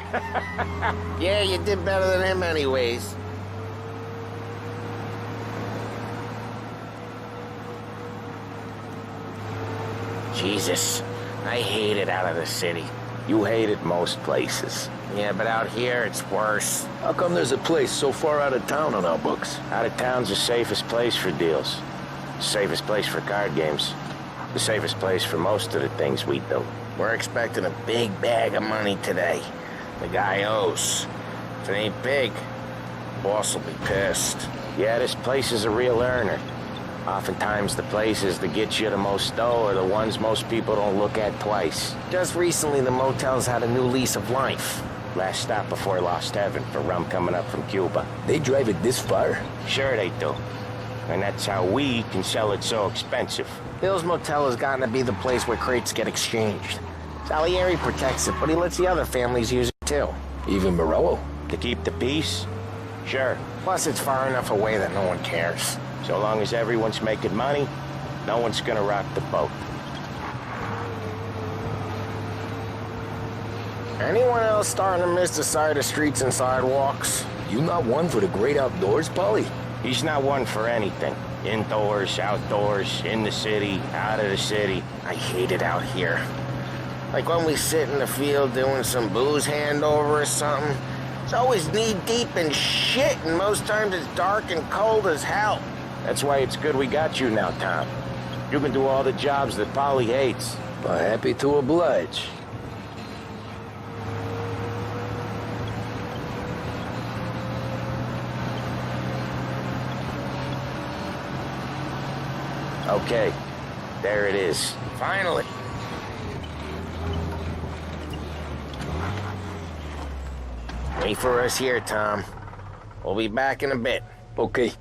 Yeah, you did better than him anyways. Jesus, I hate it out of the city. You hate it most places. Yeah, but out here, it's worse. How come there's a place so far out of town on our books? Out of town's the safest place for deals. The safest place for card games. The safest place for most of the things we do. We're expecting a big bag of money today. The guy owes. If it ain't big, boss will be pissed. Yeah, this place is a real earner. Oftentimes the places that get you the most dough are the ones most people don't look at twice. Just recently, the motel's had a new lease of life. Last stop before Lost Heaven for rum coming up from Cuba. They drive it this far? Sure they do. And that's how we can sell it so expensive. Bill's Motel has gotten to be the place where crates get exchanged. Salieri protects it, but he lets the other families use it too. Even Morello? To keep the peace? Sure. Plus, it's far enough away that no one cares. So long as everyone's making money, no one's gonna rock the boat. Anyone else starting to miss the sight of streets and sidewalks? You not one for the great outdoors, Polly? He's not one for anything. Indoors, outdoors, in the city, out of the city. I hate it out here. Like when we sit in the field doing some booze handover or something. It's always knee-deep in shit, and most times it's dark and cold as hell. That's why it's good we got you now, Tom. You can do all the jobs that Polly hates. Happy to oblige. Okay, there it is. Finally. Wait for us here, Tom. We'll be back in a bit. Okay.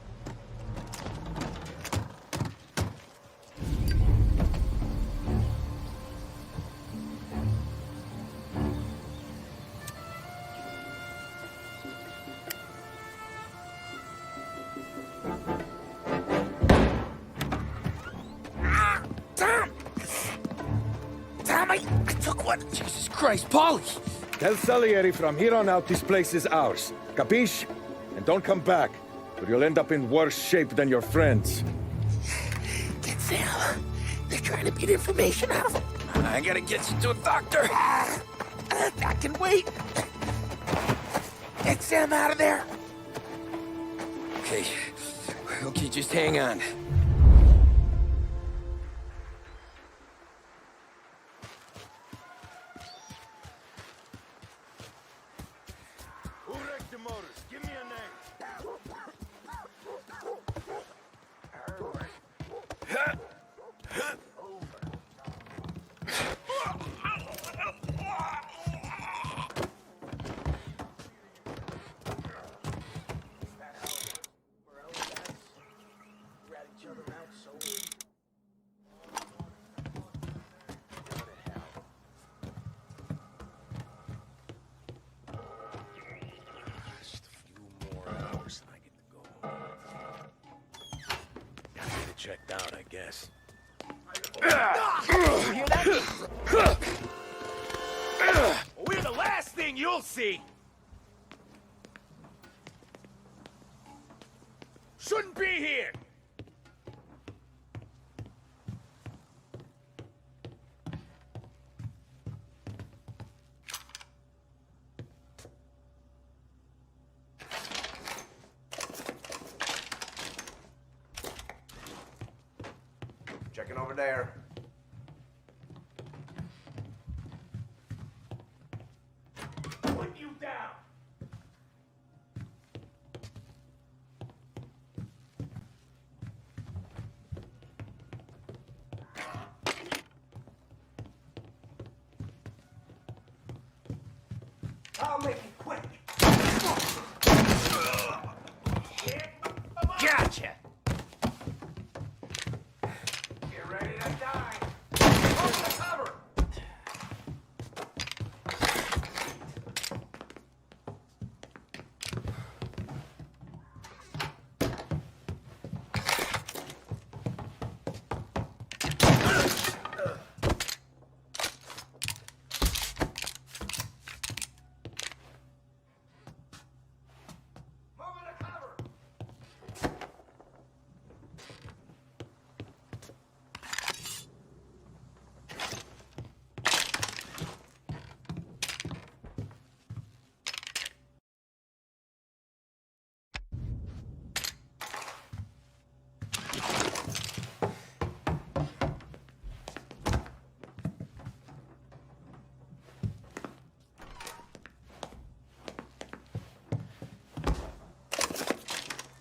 Jesus Christ, Polly! Tell Salieri from here on out this place is ours. Capiche? And don't come back, or you'll end up in worse shape than your friends. Get Sam. They're trying to beat information out of him. I gotta get you to a doctor. I can wait. Get Sam out of there. Okay. Okay, just hang on. checked out, I guess. You hear that? We're the last thing you'll see! Shouldn't be here! Checking over there. Put you down! I'll make it quick. Gotcha! Get ready to die. Open the cover.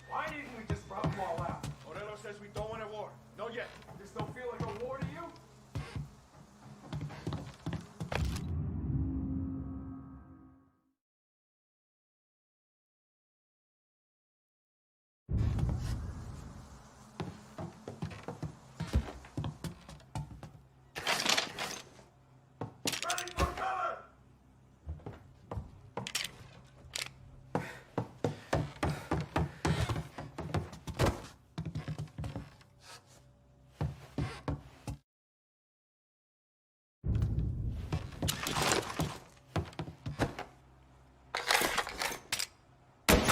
Why didn't we just rob them all out? Morello says we don't want a war. Not yet. This don't feel like a war to you?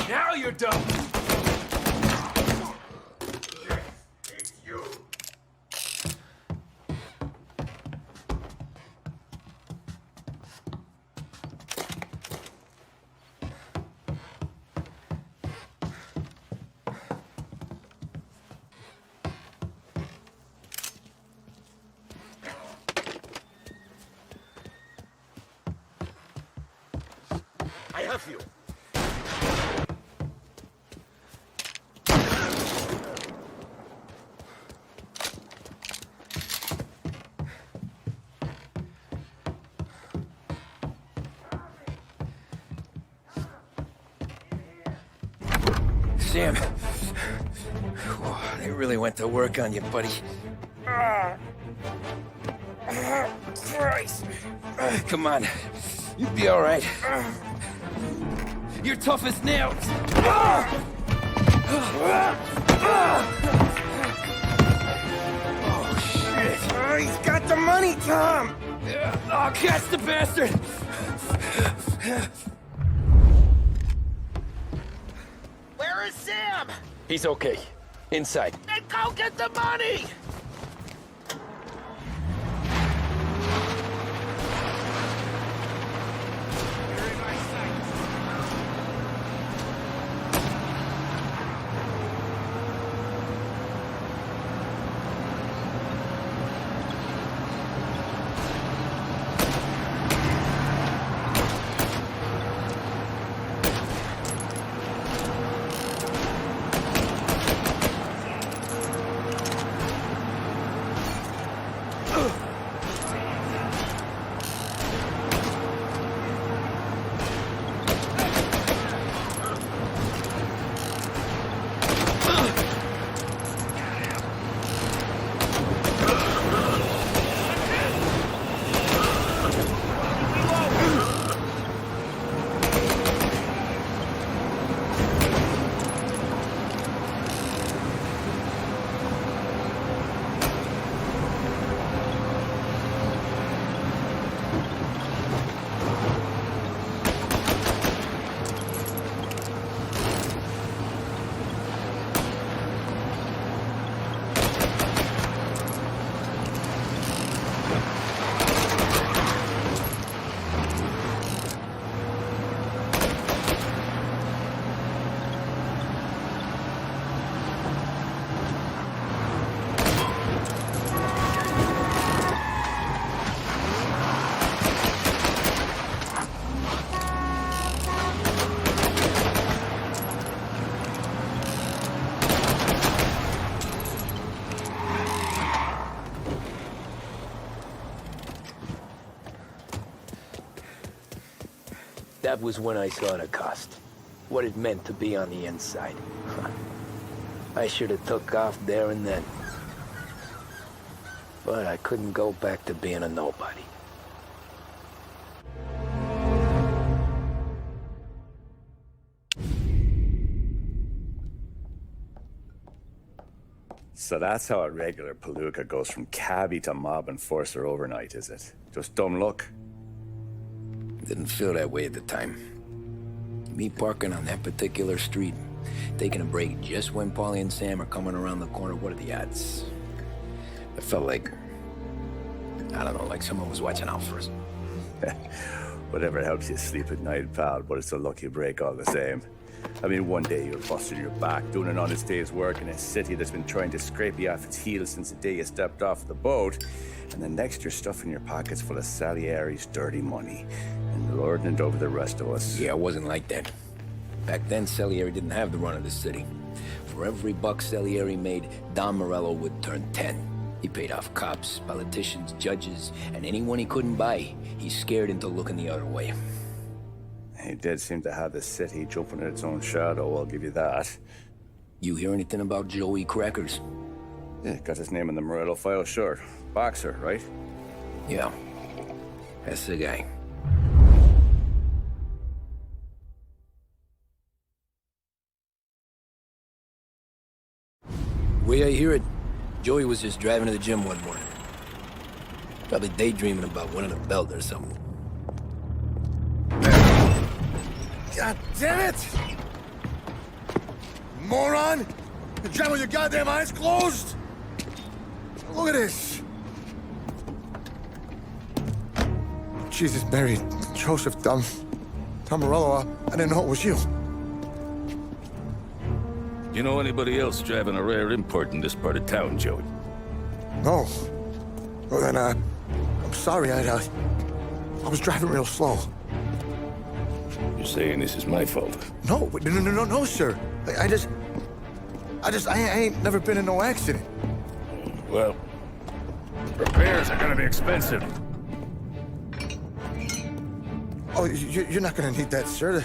Now you're done! Yes, it's you! I have you! Sam. Oh, they really went to work on you, buddy. Christ. Come on. You'll be all right. You're tough as nails. Oh, shit. Oh, he's got the money, Tom! Oh, catch the bastard! Where is Sam? He's okay. Inside. Then go get the money! That was when I saw the cost. What it meant to be on the inside. I should have took off there and then. But I couldn't go back to being a nobody. So that's how a regular palooka goes from cabbie to mob enforcer overnight, is it? Just dumb luck? Didn't feel that way at the time. Me parking on that particular street, taking a break just when Paulie and Sam are coming around the corner, what are the odds? I felt like, I don't know, like someone was watching out for us. Whatever helps you sleep at night, pal, but it's a lucky break all the same. I mean, one day you're busting your back, doing an honest day's work in a city that's been trying to scrape you off its heels since the day you stepped off the boat, and the next you're stuffing your pockets full of Salieri's dirty money and lording it over the rest of us. Yeah, it wasn't like that. Back then, Salieri didn't have the run of the city. For every buck Salieri made, Don Morello would turn 10. He paid off cops, politicians, judges, and anyone he couldn't buy, he scared into looking the other way. He did seem to have the city jumping at its own shadow, I'll give you that. You hear anything about Joey Crackers? Yeah, got his name in the Morello file, sure. Boxer, right? Yeah, that's the guy. Way I hear it, Joey was just driving to the gym one morning. Probably daydreaming about winning a belt or something. God damn it! Moron! You driving with your goddamn eyes closed? Look at this! Jesus, Mary, Joseph, Tom Morello, I didn't know it was you. You know anybody else driving a rare import in this part of town, Joey? No. Well then, I'm sorry, I was driving real slow. You're saying this is my fault? No, sir. I ain't never been in no accident. Well, repairs are gonna be expensive. Oh, you're not gonna need that, sir. The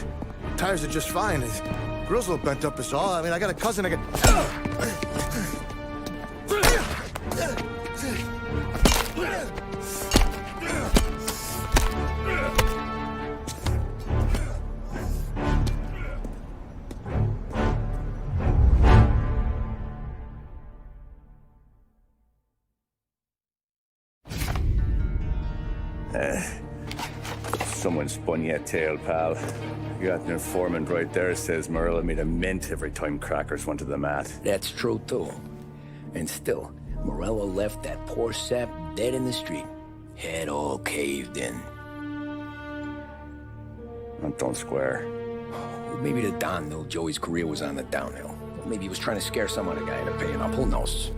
tires are just fine. The grill's a little bent up is all. I mean, I got a cousin I Someone spun you a tale, pal. You got an informant right there says Morello made a mint every time Crackers went to the mat. That's true, too. And still, Morello left that poor sap dead in the street. Head all caved in. Don't square. Maybe the Don knew Joey's career was on the downhill. Maybe he was trying to scare some other guy into paying up. Who knows?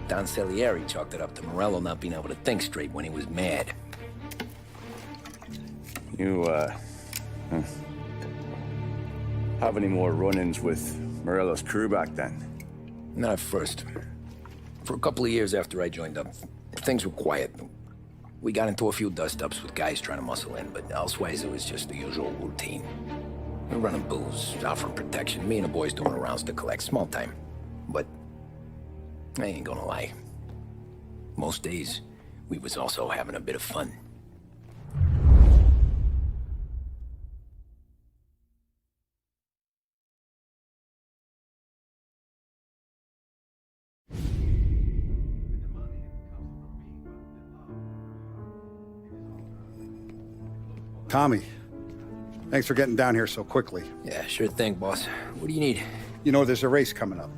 Don Salieri chalked it up to Morello not being able to think straight when he was mad. You, have any more run-ins with Morello's crew back then? Not at first. For a couple of years after I joined up, things were quiet. We got into a few dust-ups with guys trying to muscle in, but elsewise it was just the usual routine. We're running booze, offering protection, me and the boys doing rounds to collect, small time. But I ain't gonna lie. Most days, we was also having a bit of fun. Tommy, thanks for getting down here so quickly. Yeah, sure thing, boss. What do you need? You know, there's a race coming up.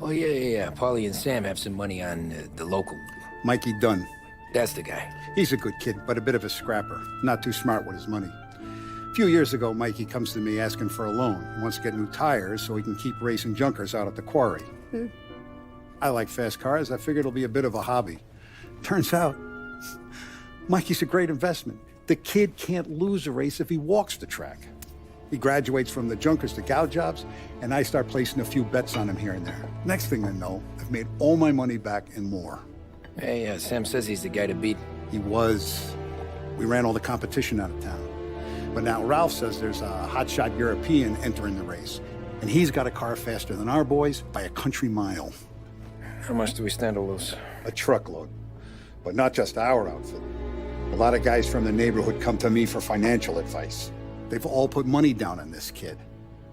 Oh, yeah. Paulie and Sam have some money on the local. Mikey Dunn. That's the guy. He's a good kid, but a bit of a scrapper. Not too smart with his money. A few years ago, Mikey comes to me asking for a loan. He wants to get new tires so he can keep racing junkers out at the quarry. I like fast cars. I figured it'll be a bit of a hobby. Turns out, Mikey's a great investment. The kid can't lose a race if he walks the track. He graduates from the junkers to gal jobs, and I start placing a few bets on him here and there. Next thing I know, I've made all my money back and more. Hey, Sam says he's the guy to beat. He was. We ran all the competition out of town. But now Ralph says there's a hotshot European entering the race. And he's got a car faster than our boys by a country mile. How much do we stand to lose? A truckload. But not just our outfit. A lot of guys from the neighborhood come to me for financial advice. They've all put money down on this kid.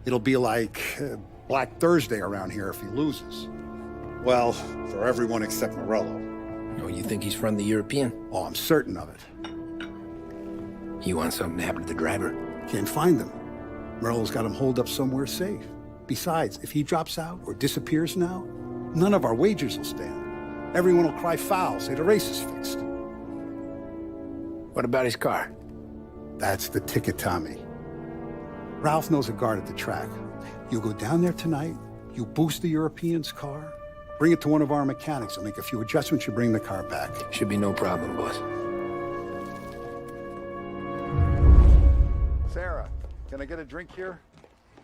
It'll be like Black Thursday around here if he loses. Well, for everyone except Morello. Oh, you think he's from the European? Oh, I'm certain of it. You want something to happen to the driver? Can't find him. Morello's got him holed up somewhere safe. Besides, if he drops out or disappears now, none of our wagers will stand. Everyone will cry foul, say the race is fixed. What about his car? That's the ticket, Tommy. Ralph knows a guard at the track. You go down there tonight, you boost the European's car, bring it to one of our mechanics, and make a few adjustments, you bring the car back. Should be no problem, boss. Sarah, can I get a drink here?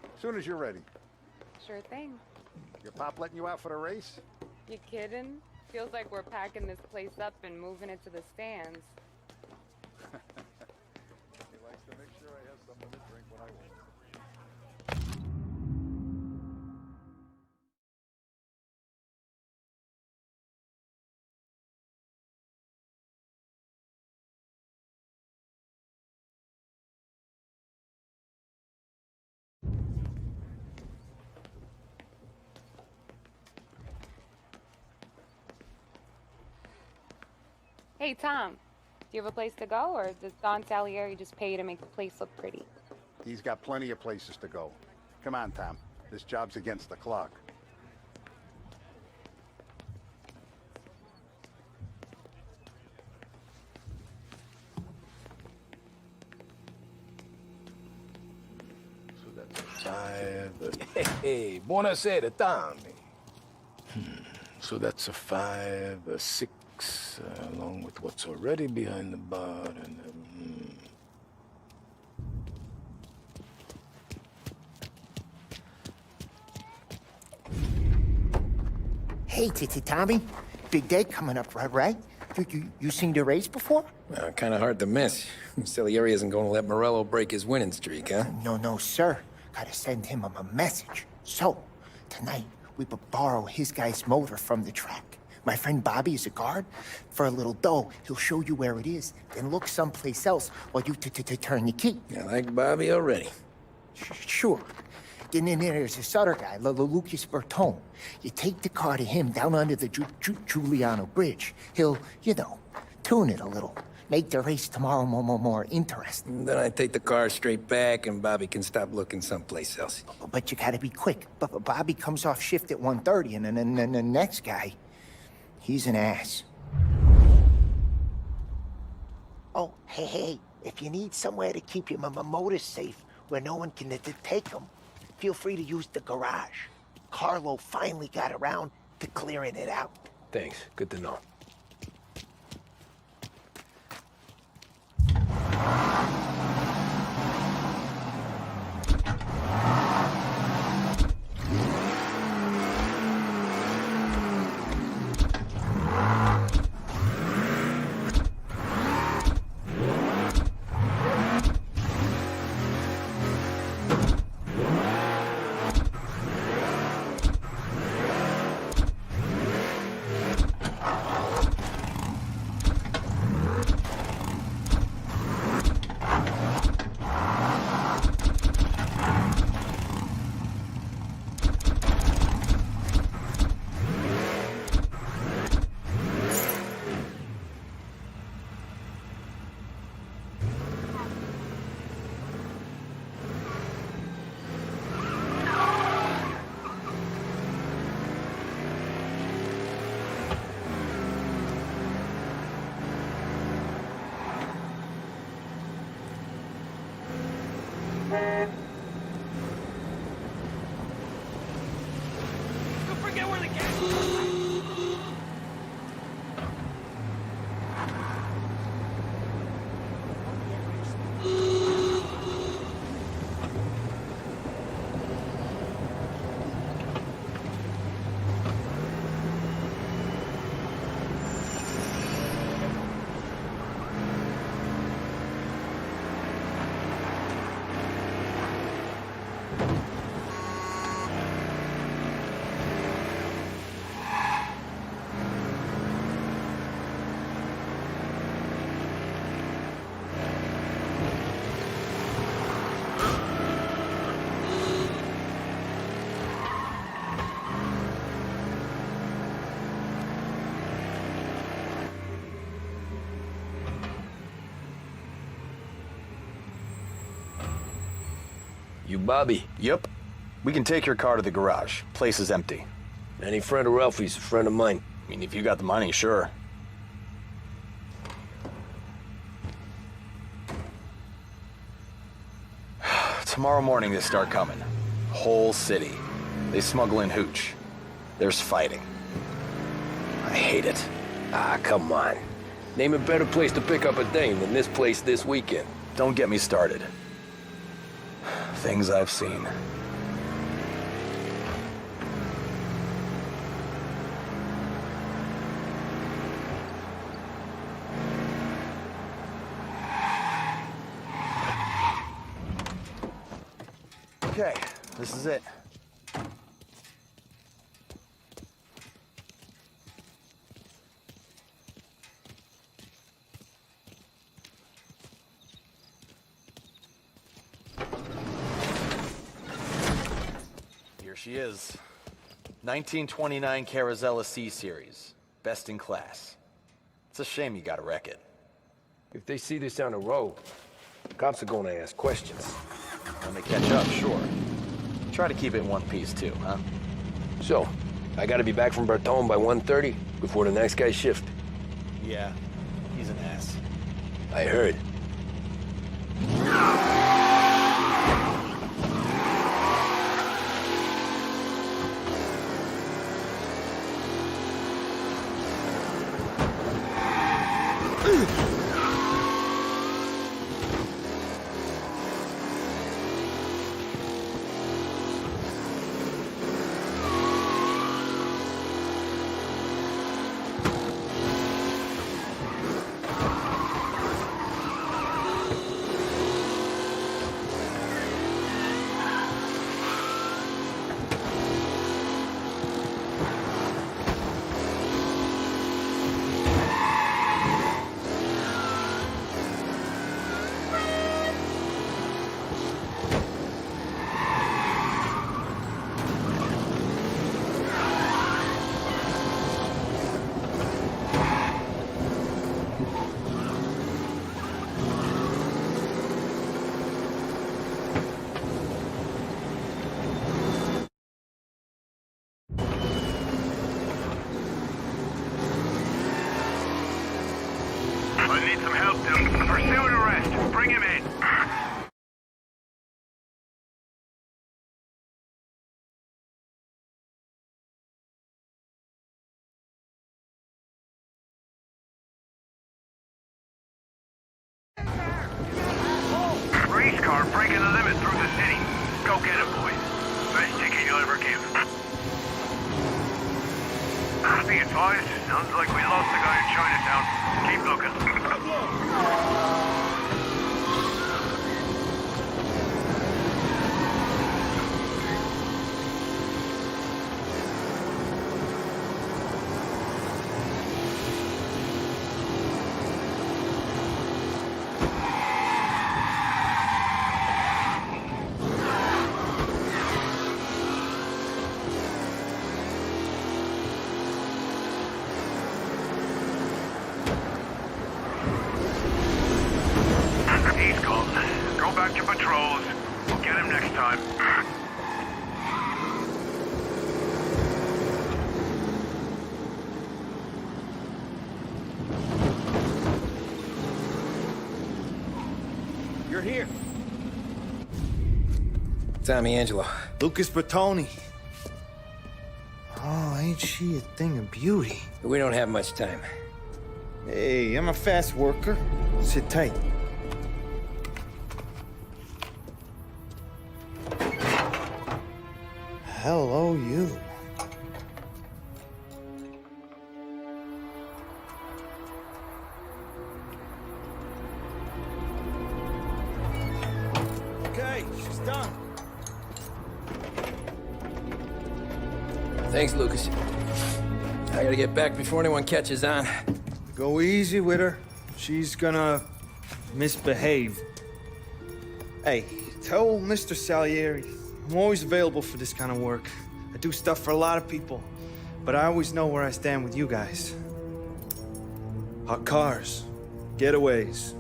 As soon as you're ready. Sure thing. Your pop letting you out for the race? You kidding? Feels like we're packing this place up and moving it to the stands. He likes to make sure I have something to drink when I want. Hey, Tom. Do you have a place to go, or does Don Salieri just pay you to make the place look pretty? He's got plenty of places to go. Come on, Tom. This job's against the clock. So that's a 5. Hey, buonasera, Tommy. So that's a 5, a 6, along with what's already behind the bar, and Hey, Tommy. Big day coming up, right? You seen the race before? Kind of hard to miss. Salieri isn't going to let Morello break his winning streak, huh? No, sir. Gotta send him a message. So, tonight, we will borrow his guy's motor from the track. My friend Bobby is a guard. For a little dough, he'll show you where it is, then look someplace else while you turn the key. I like Bobby already. Sure. Then there's this other guy, Lucas Bertone. You take the car to him down under the Giuliano Bridge. He'll, tune it a little. Make the race tomorrow more interesting. Then I take the car straight back, and Bobby can stop looking someplace else. But you gotta be quick. But Bobby comes off shift at 1:30, and then the next guy, he's an ass. Oh, hey, if you need somewhere to keep your motor safe where no one can take them, feel free to use the garage. Carlo finally got around to clearing it out. thanks. Good to know. You Bobby? Yep. We can take your car to the garage. Place is empty. Any friend of Ralphie's a friend of mine. I mean, if you got the money, sure. Tomorrow morning they start coming. Whole city. They smuggle in hooch. There's fighting. I hate it. Ah, come on. Name a better place to pick up a dame than this place this weekend. Don't get me started. Things I've seen. Okay, this is it. Here she is. 1929 Carazella C Series. Best in class. It's a shame you gotta wreck it. If they see this on the road, cops are gonna ask questions. When they catch up, sure. Try to keep it in one piece too, huh? So, I gotta be back from Bertone by 1:30 before the next guy's shift. Yeah, he's an ass. I heard. I need some help, dude. Pursue an arrest. Bring him in. Race car breaking the limit through the city. Go get him, boys. Best ticket you'll ever give. Be advised, sounds like we lost the guy in Chinatown. Keep looking. He's gone. Go back to patrols. We'll get him next time. You're here. Tommy Angelo. Lucas Bertoni. Oh, ain't she a thing of beauty? We don't have much time. Hey, I'm a fast worker. Sit tight. Hello, you. Okay, she's done. Thanks, Lucas. I gotta get back before anyone catches on. Go easy with her. She's gonna misbehave. Hey, tell Mr. Salieri I'm always available for this kind of work. I do stuff for a lot of people, but I always know where I stand with you guys. Hot cars, getaways,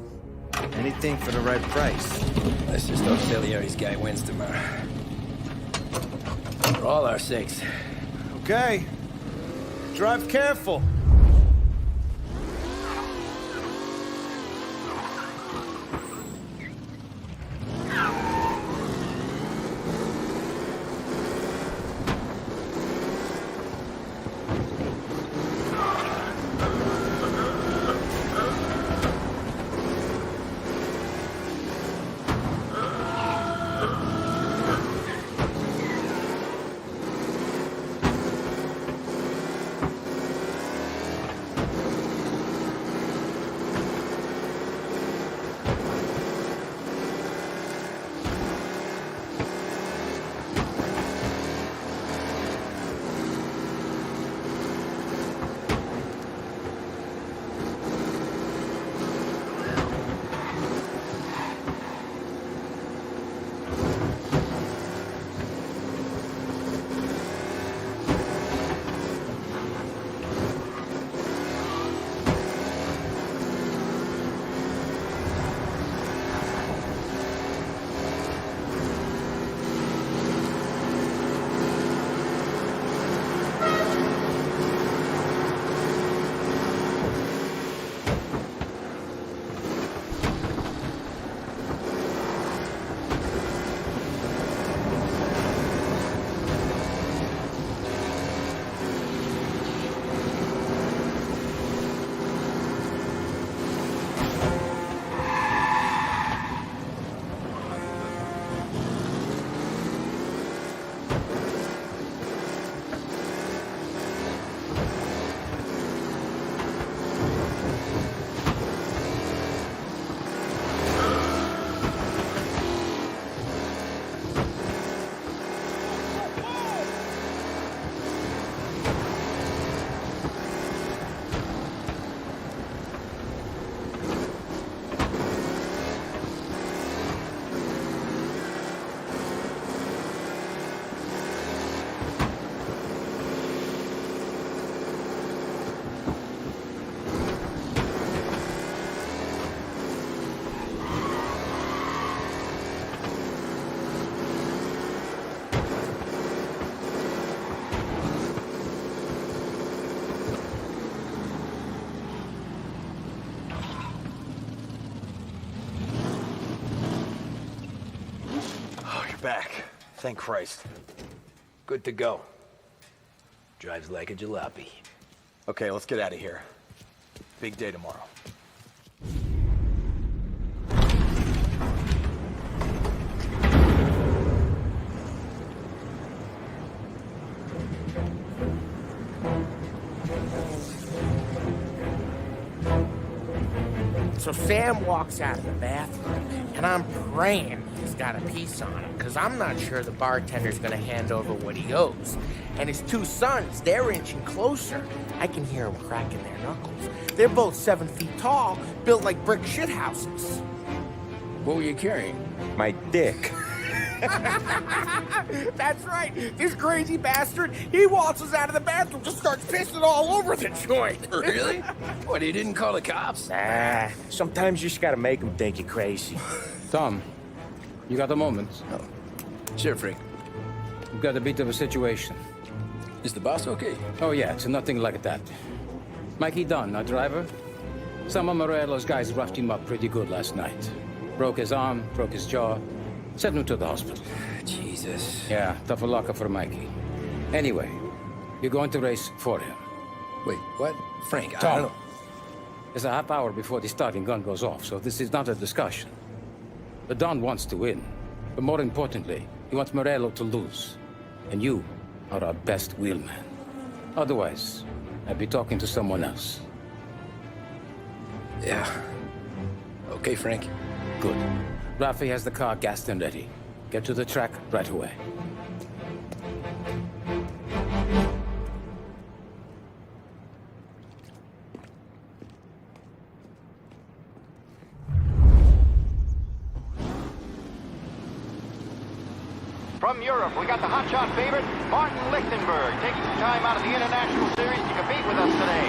Anything for the right price. Let's just hope Salieri's guy wins tomorrow. For all our sakes. Okay. Drive careful. Back. Thank Christ. Good to go. Drives like a jalopy. Okay, let's get out of here. Big day tomorrow. So Sam walks out of the bathroom, and I'm praying he's got a piece on him, because I'm not sure the bartender's going to hand over what he owes. And his two sons, they're inching closer. I can hear them cracking their knuckles. They're both 7 feet tall, built like brick shithouses. What were you carrying? My dick. That's right. This crazy bastard, he waltzes out of the bathroom, just starts pissing all over the joint. Really? What, he didn't call the cops? Nah, sometimes you just gotta make them think you're crazy. Tom, you got a moment? Oh. Sure, Frank. We've got a bit of a situation. Is the boss okay? Oh, yeah, it's nothing like that. Mikey Dunn, our driver. Some of Morello's guys roughed him up pretty good last night. Broke his arm, broke his jaw. Sent him to the hospital. Jesus. Yeah, tough luck for Mikey. Anyway, you're going to race for him. Wait, what? Frank, Tom, I don't know. It's a half hour before the starting gun goes off, so this is not a discussion. The Don wants to win, but more importantly, he wants Morello to lose. And you are our best wheelman. Otherwise, I'd be talking to someone else. Yeah. Okay, Frank. Good. Rafi has the car gassed and ready. Get to the track right away. From Europe, we got the hotshot favorite, Martin Lichtenberg, taking some time out of the International Series to compete with us today.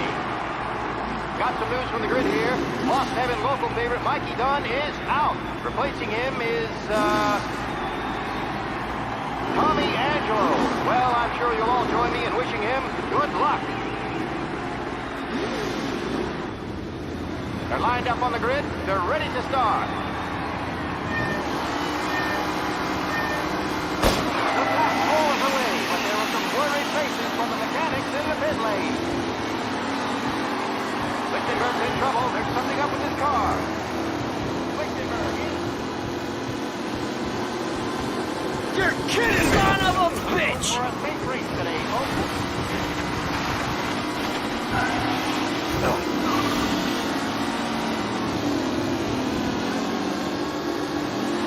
got some news from the grid here. Lost Heaven local favorite Mikey Dunn is out. Replacing him is, Tommy Angelo. Well, I'm sure you'll all join me in wishing him good luck. They're lined up on the grid. They're ready to start. The pack rolls away, but there are some worried faces from the mechanics in the pit lane. Lichtenberg's in trouble. There's something up with his car. Lichtenberg is... You're kidding me! Son of a bitch! For a safe race today, folks.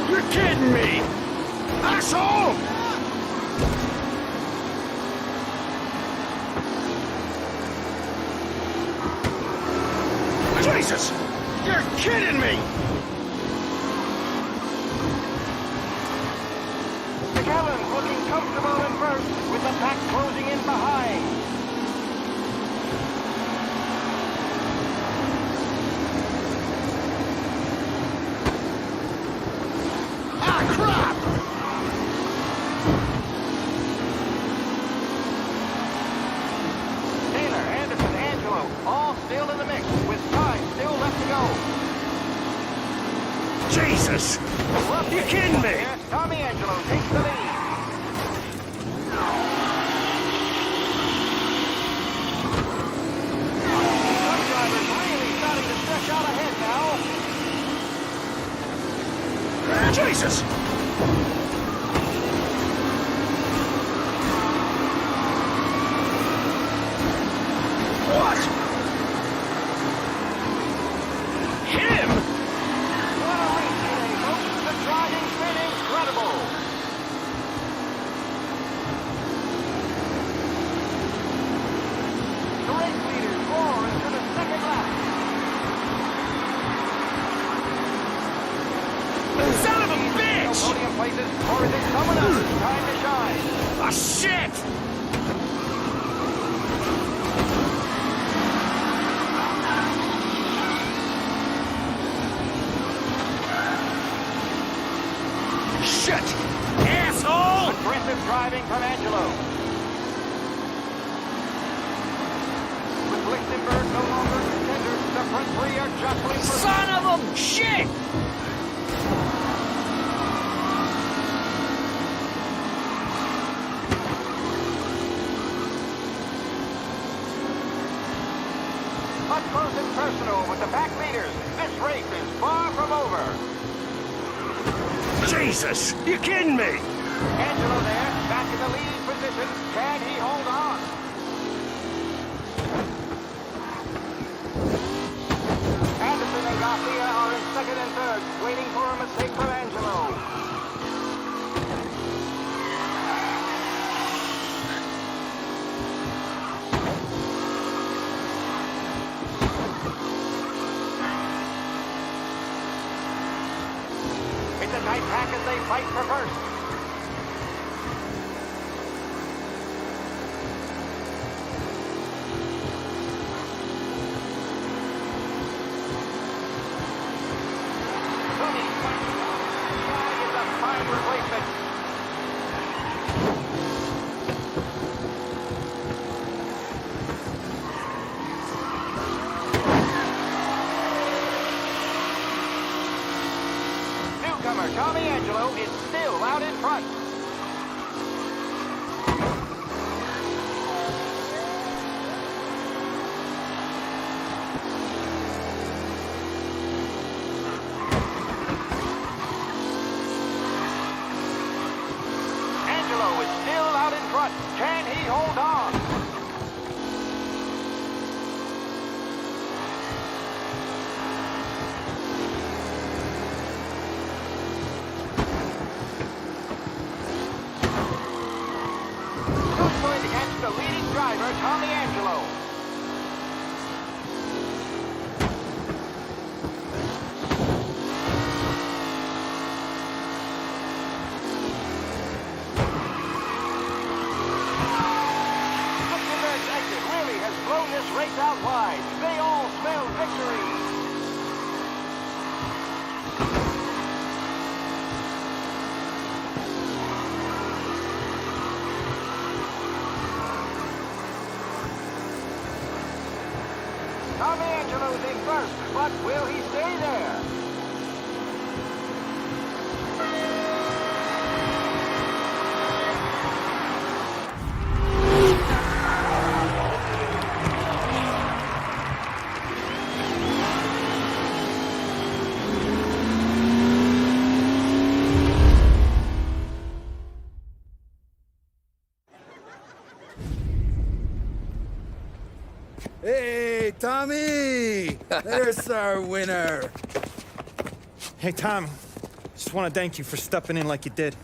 You're kidding me! Asshole! Jesus! You're kidding me! McAllen's looking comfortable in first, with the pack closing in behind. Ah, crap! Taylor, Anderson, Angelo, all still in the mix, with time still left to go. Jesus! You kidding me? Tommy Angelo takes the lead. Some drivers really starting to stretch out ahead now. Jesus! What? Him? What a race today, folks. The driving's been incredible. The race leaders roar into the second lap. Son of a bitch! No podium places, or is it someone else's time to shine? Ah, shit! Shit! Asshole! Aggressive driving from Angelo. With Lichtenberg no longer contenders, the front three are jostling for... Son of a shit! Up close and personal with the back leaders. This race is far from over. Jesus! You kidding me? Angelo there, back in the lead position. Can he hold on? Anderson and Garcia are in second and third, waiting for a mistake from Angelo. It's a tight pack as they fight for first. Is a fine replacement. Newcomer Tommy Angelo is still out in front. Angelo is still out in front. Can he hold on? Who's going to catch the leading driver, Tommy Angelo? Lichtenberg's exit really has blown this race out wide. They all smell victory! Tommy Angelo's in first, but will he stay there? Hey, Tommy! There's our winner. Hey, Tom. Just want to thank you for stepping in like you did.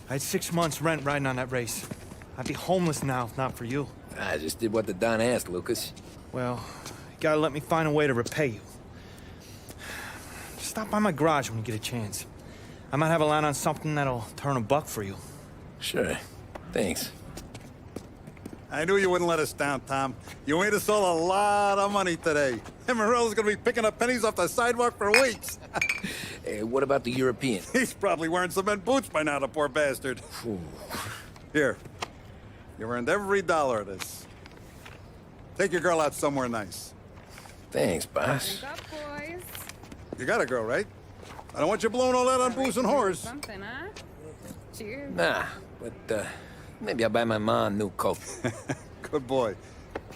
I had 6 months rent riding on that race. I'd be homeless now if not for you. I just did what the Don asked, Lucas. Well, you gotta let me find a way to repay you. Stop by my garage when you get a chance. I might have a line on something that'll turn $1 for you. Sure. Thanks. I knew you wouldn't let us down, Tom. You made us all a lot of money today. And Morello's gonna be picking up pennies off the sidewalk for weeks. Hey, what about the European? He's probably wearing cement boots by now, the poor bastard. Here. You earned every dollar of this. Take your girl out somewhere nice. Thanks, boss. Drink up, boys. You got a girl, right? I don't want you blowing all that on booze and whores. Something, huh? Cheers. Nah, but, maybe I'll buy my mom a new coat. Good boy.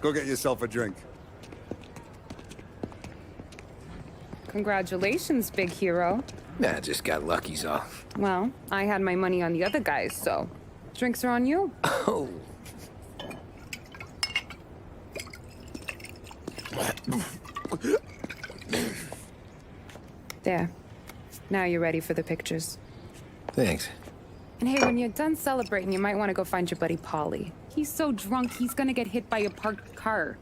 Go get yourself a drink. Congratulations, big hero. Nah, just got lucky's all. Well, I had my money on the other guys, so drinks are on you. Oh. There. Now you're ready for the pictures. Thanks. And hey, when you're done celebrating, you might want to go find your buddy Paulie. He's so drunk, he's gonna get hit by a parked car.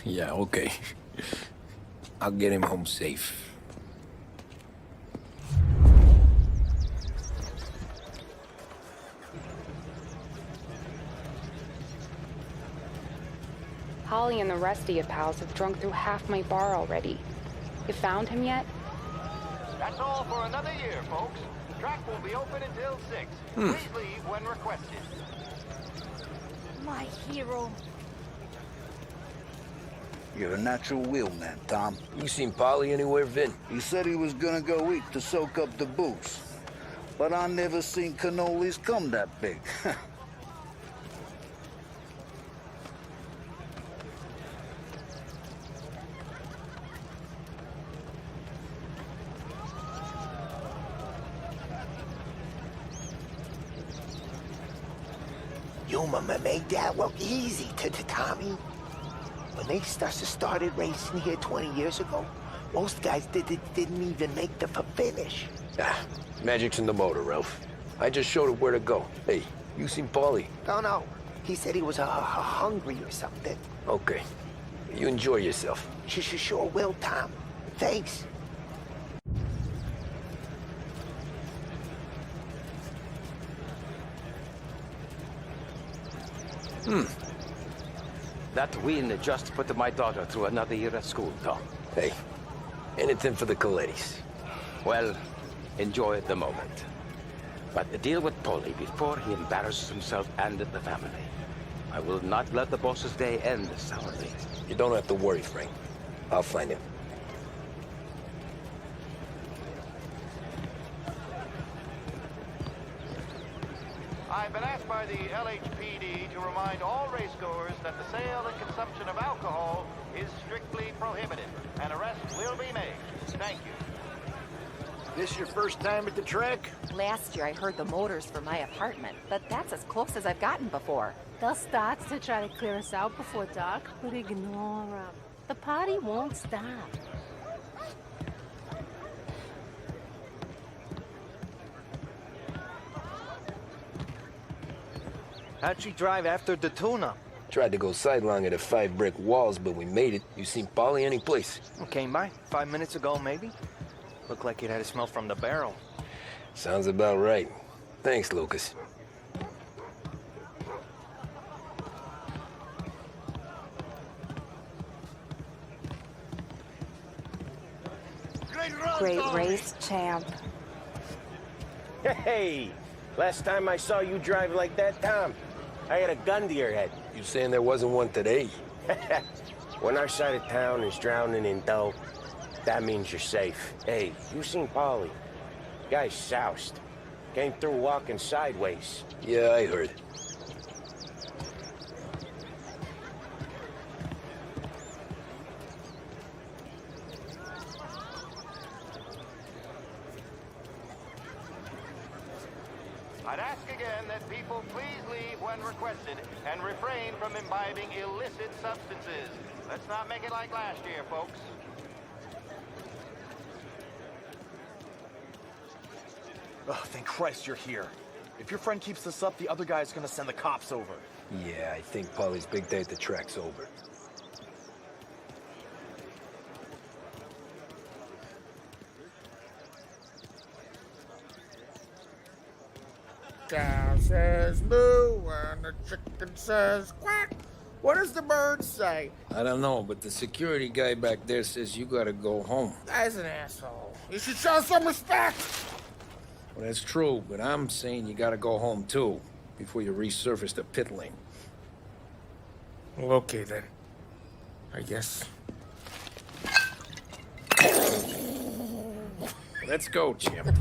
Yeah, okay. I'll get him home safe. Holly and the rest of your pals have drunk through half my bar already. You found him yet? That's all for another year, folks. The track will be open until 6. Please leave when requested. My hero. You're a natural wheel man, Tom. You seen Polly anywhere, Vin? He said he was gonna go eat to soak up the booze. But I never seen cannolis come that big. Your mama made that look easy to Tommy. When they started racing here 20 years ago, most guys didn't even make the finish. Ah, magic's in the motor, Ralph. I just showed her where to go. Hey, you seen Paulie? No. He said he was hungry or something. Okay. You enjoy yourself. Sure will, Tom. Thanks. That win just put my daughter through another year at school, Tom. Hey, anything for the Colettis. Well, enjoy the moment. But deal with Paulie before he embarrasses himself and the family. I will not let the boss's day end sourly. You don't have to worry, Frank. I'll find him. I've been asked by the LHPD to remind all racegoers that the sale and consumption of alcohol is strictly prohibited. An arrest will be made. Thank you. This your first time at the track? Last year I heard the motors for my apartment, but that's as close as I've gotten before. They'll start to try to clear us out before dark, but ignore them. The party won't stop. How'd she drive after the tune-up? Tried to go sidelong at the 5 brick walls, but we made it. You seen Polly any place? Came by 5 minutes ago, maybe. Looked like it had a smell from the barrel. Sounds about right. Thanks, Lucas. great race champ. Hey! Last time I saw you drive like that, Tom, I had a gun to your head. You saying there wasn't one today? When our side of town is drowning in dough, that means you're safe. Hey, you seen Paulie? Guy's soused. Came through walking sideways. Yeah, I heard. I'd ask again that people please leave when requested and refrain from imbibing illicit substances. Let's not make it like last year, folks. Oh, thank Christ you're here. If your friend keeps this up, the other guy's gonna send the cops over. Yeah, I think Paulie's big day at the track's over. Cow says moo and the chicken says quack. What does the bird say? I don't know, but the security guy back there says you gotta go home. Guy's an asshole. You should show some respect. Well, that's true, but I'm saying you gotta go home too, before you resurface the pit lane. Well, okay then. I guess. Let's go, champ.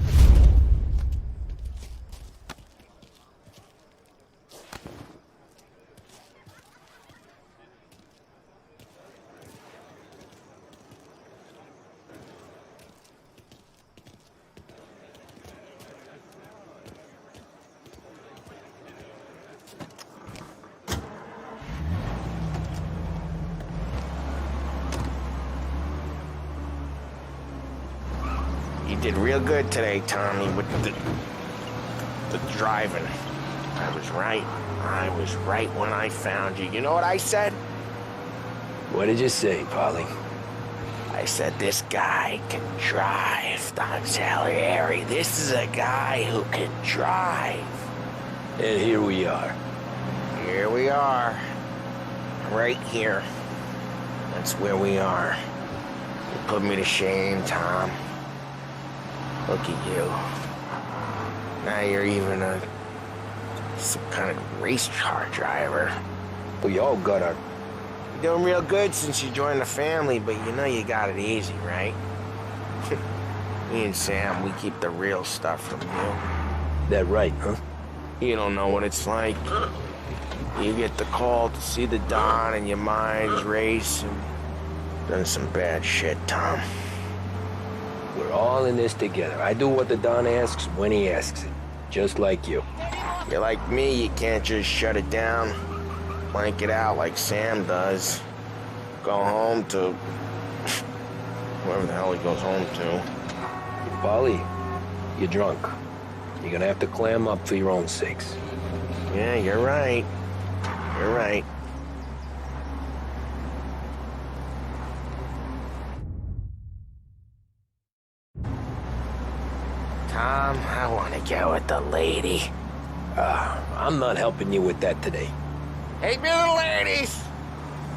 You did real good today, Tommy, with the driving. I was right. I was right when I found you. You know what I said? What did you say, Paulie? I said, this guy can drive, Don Salieri. This is a guy who can drive. And here we are. Here we are. Right here. That's where we are. You put me to shame, Tom. Look at you. Now you're even some kind of race car driver. We all got our... You're doing real good since you joined the family, but you know you got it easy, right? Me and Sam, we keep the real stuff from you. That right, huh? You don't know what it's like. You get the call to see the Don and your mind's racing. Done some bad shit, Tom. We're all in this together. I do what the Don asks when he asks it. Just like you. You're like me, you can't just shut it down. Blank it out like Sam does. Go home to... whoever the hell he goes home to. Paulie, you're drunk. You're gonna have to clam up for your own sakes. Yeah, you're right. You're right. Tom, I want to go with the lady. I'm not helping you with that today. Take me to the ladies!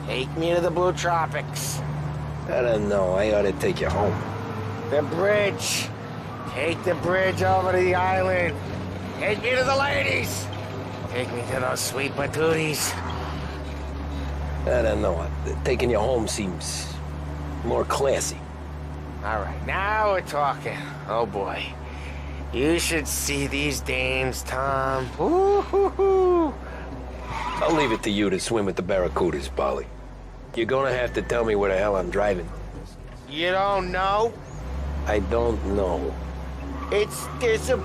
Take me to the Blue Tropics. I don't know. I ought to take you home. The bridge. Take the bridge over to the island. Take me to the ladies. Take me to those sweet patooties. I don't know. Taking you home seems more classy. All right, now we're talking. Oh, boy. You should see these dames, Tom. Ooh-hoo-hoo. I'll leave it to you to swim with the barracudas, Paulie. You're gonna have to tell me where the hell I'm driving. You don't know? I don't know. There's a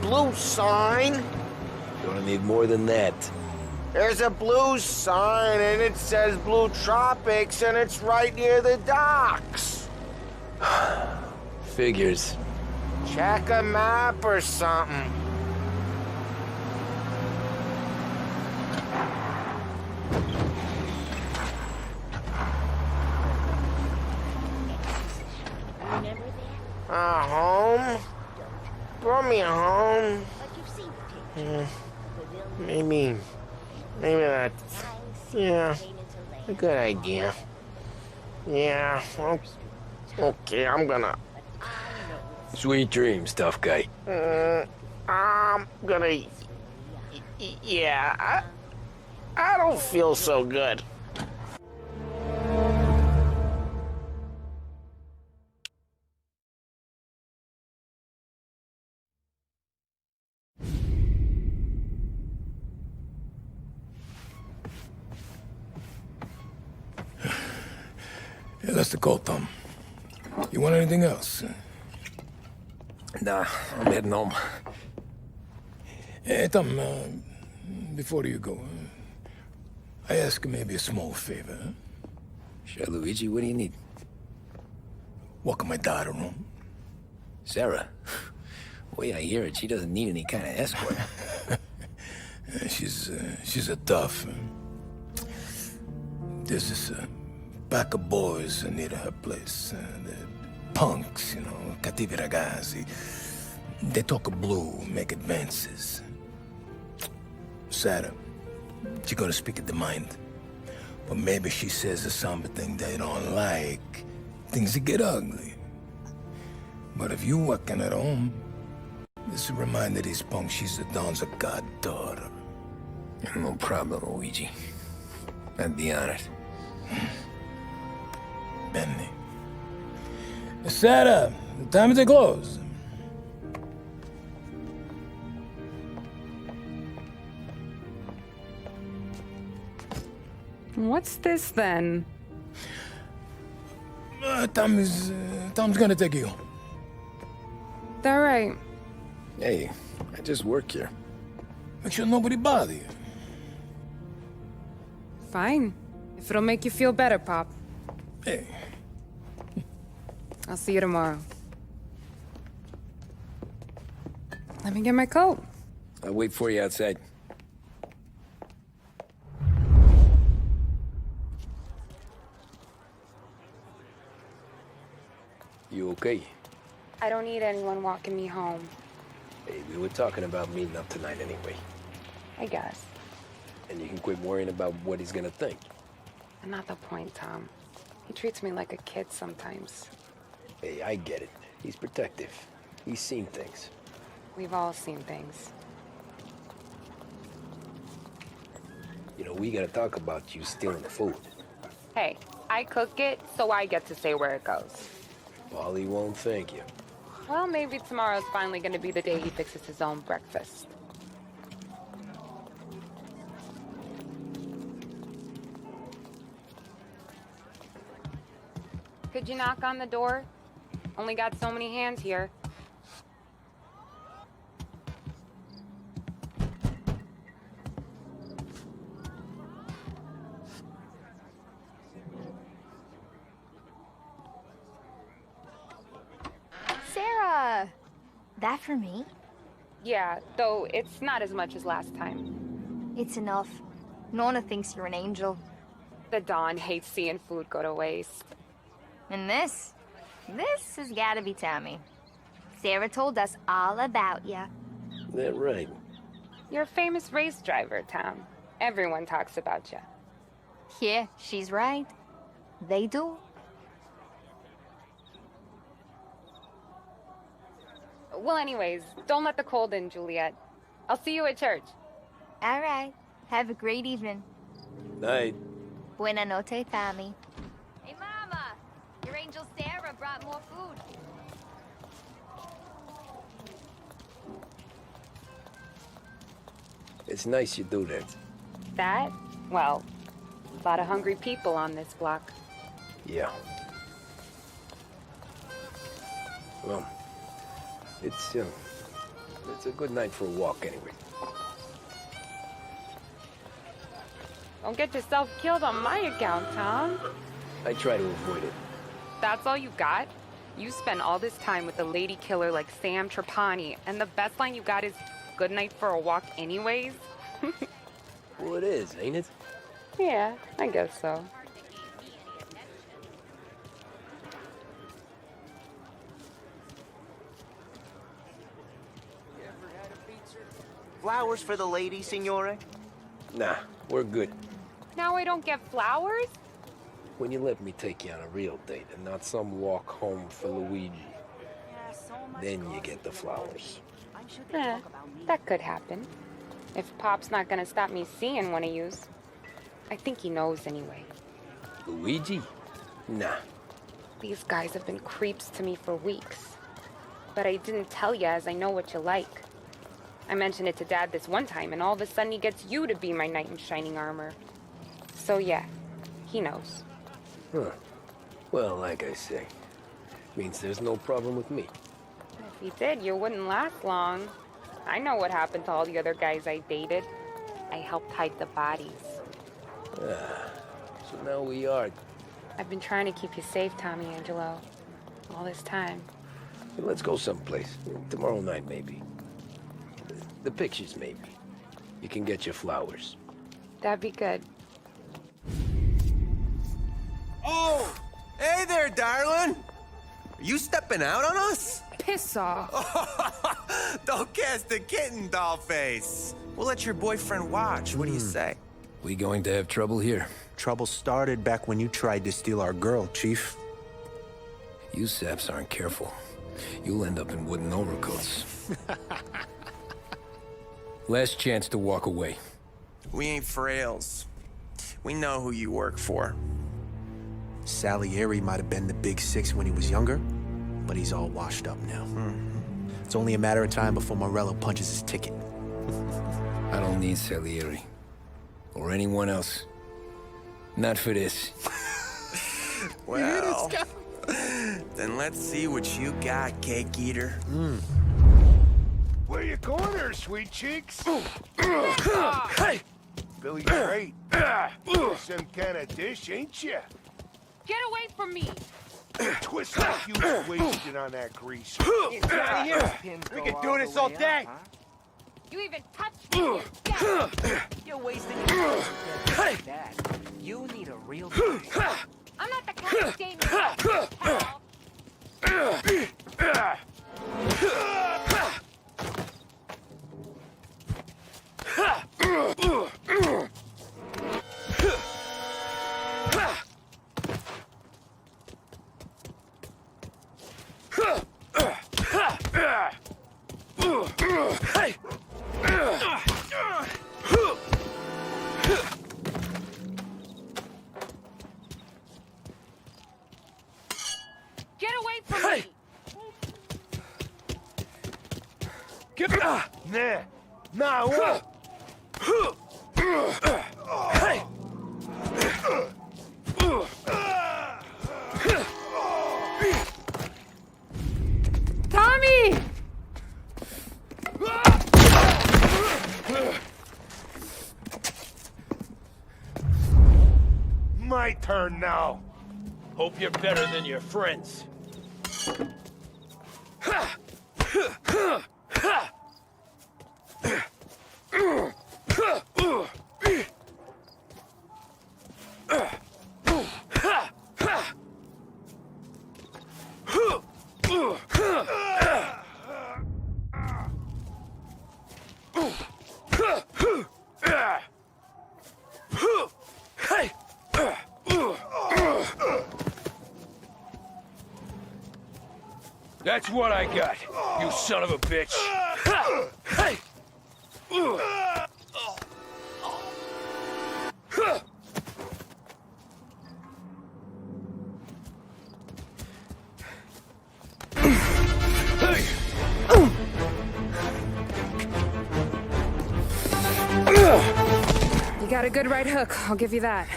blue sign. Gonna need more than that. There's a blue sign, and it says Blue Tropics, and it's right near the docks. Figures. Check a map or something. Home? Brought me home. Maybe that's, yeah, a good idea. Yeah, well, okay, I'm gonna Sweet dreams, tough guy. I'm gonna... Yeah, I don't feel so good. Yeah, that's the call, Tom. You want anything else? Nah, I'm heading home. Hey, Tom, before you go, I ask maybe a small favor. Sure, Luigi, what do you need? Welcome my daughter home. Sarah? Way I hear it, she doesn't need any kind of escort. She's a tough. There's this pack of boys near her place. They're punks, you know, cattivi ragazzi. They talk blue, make advances. Sarah, she's gonna speak at the mind. But maybe she says something they don't like. Things that get ugly. But if you working at home, this reminder these punks she's the Don's a goddaughter. No problem, Luigi. I'd be honored. Benny. Sarah, time to close. What's this then? Tom's gonna take you home. All right. Hey, I just work here. Make sure nobody bother you. Fine. If it'll make you feel better, Pop. Hey. I'll see you tomorrow. Let me get my coat. I'll wait for you outside. You okay? I don't need anyone walking me home. Hey, we were talking about meeting up tonight anyway. I guess. And you can quit worrying about what he's gonna think. Not the point, Tom. He treats me like a kid sometimes. Hey, I get it. He's protective. He's seen things. We've all seen things. You know, we gotta talk about you stealing the food. Hey, I cook it, so I get to say where it goes. Paulie won't thank you. Well, maybe tomorrow's finally gonna be the day he fixes his own breakfast. Could you knock on the door? Only got so many hands here. Sarah! That for me? Yeah, though it's not as much as last time. It's enough. Nona thinks you're an angel. The Don hates seeing food go to waste. And this has gotta be Tommy. Sarah told us all about ya. That right. You're a famous race driver, Tom. Everyone talks about you. Yeah, she's right. They do. Well, anyways, don't let the cold in, Juliet. I'll see you at church. All right. Have a great evening. Night. Buena noche, Tommy. Hey, Mama! Your angel Sarah brought more food. It's nice you do that. That? Well, a lot of hungry people on this block. Yeah. Well, it's a good night for a walk anyway. Don't get yourself killed on my account, Tom. I try to avoid it. That's all you got? You spend all this time with a lady killer like Sam Trapani, and the best line you got is, "Good night for a walk anyways"? Well, it is, ain't it? Yeah, I guess so. Flowers for the lady, signore? Nah, we're good. Now I don't get flowers? When you let me take you on a real date and not some walk home for Luigi. Yeah, so am then you get the flowers. That could happen. If Pop's not gonna stop me seeing one of yous. I think he knows anyway. Luigi? Nah. These guys have been creeps to me for weeks. But I didn't tell you as I know what you like. I mentioned it to Dad this one time, and all of a sudden he gets you to be my knight in shining armor. So yeah, he knows. Huh. Well, like I say, means there's no problem with me. If he did, you wouldn't last long. I know what happened to all the other guys I dated. I helped hide the bodies. Ah, so now we are. I've been trying to keep you safe, Tommy Angelo. All this time. Let's go someplace. Tomorrow night, maybe. The pictures, maybe. You can get your flowers. That'd be good. Oh! Hey there, darling! Are you stepping out on us? Piss off. Don't cast the kitten, dollface. We'll let your boyfriend watch. What do you say? We going to have trouble here? Trouble started back when you tried to steal our girl, Chief. You saps aren't careful. You'll end up in wooden overcoats. Last chance to walk away. We ain't frails. We know who you work for. Salieri might have been the big six when he was younger, but he's all washed up now. It's only a matter of time before Morello punches his ticket. I don't need Salieri. Or anyone else. Not for this. Well, then let's see what you got, cake eater. Where you going there, sweet cheeks? Hey! Billy great. Some kind of dish, ain't ya? Get away from me! Twist like you was wasted on that grease. We can do this all day. You even touched me! You're wasting your time. That. You need a real I'm not the kind of game pal. Get away from me! Nah, Hey! Tommy! my turn now. Hope you're better than your friends. That's what I got, you son of a bitch. Hey! You got a good right hook, I'll give you that.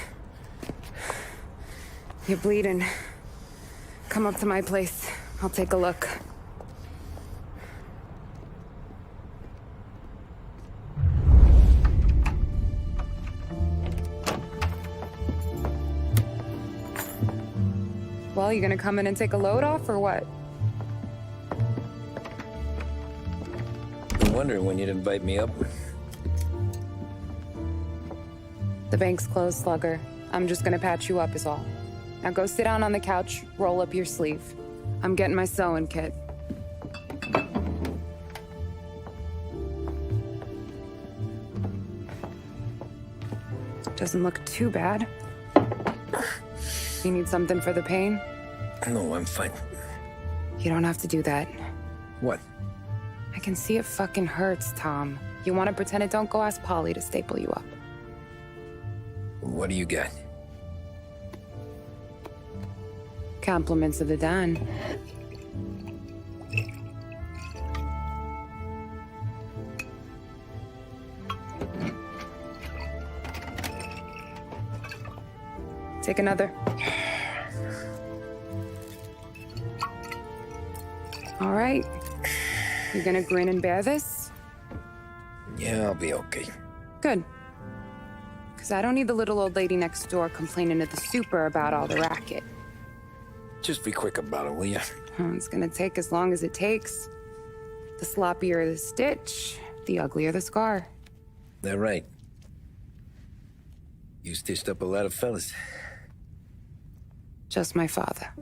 You're bleeding. Come up to my place. I'll take a look. Well, you gonna come in and take a load off, or what? Been wondering when you'd invite me up. The bank's closed, Slugger. I'm just gonna patch you up is all. Now go sit down on the couch, roll up your sleeve. I'm getting my sewing kit. Doesn't look too bad. You need something for the pain? No, I'm fine. You don't have to do that. What? I can see it fucking hurts, Tom. You want to pretend it don't? Go ask Polly to staple you up. What do you got? Compliments of the Don. Take another. All right. You gonna grin and bear this? Yeah, I'll be okay. Good. Because I don't need the little old lady next door complaining to the super about all the racket. Just be quick about it, will ya? It's gonna take as long as it takes. The sloppier the stitch, the uglier the scar. That right. You stitched up a lot of fellas. Just my father.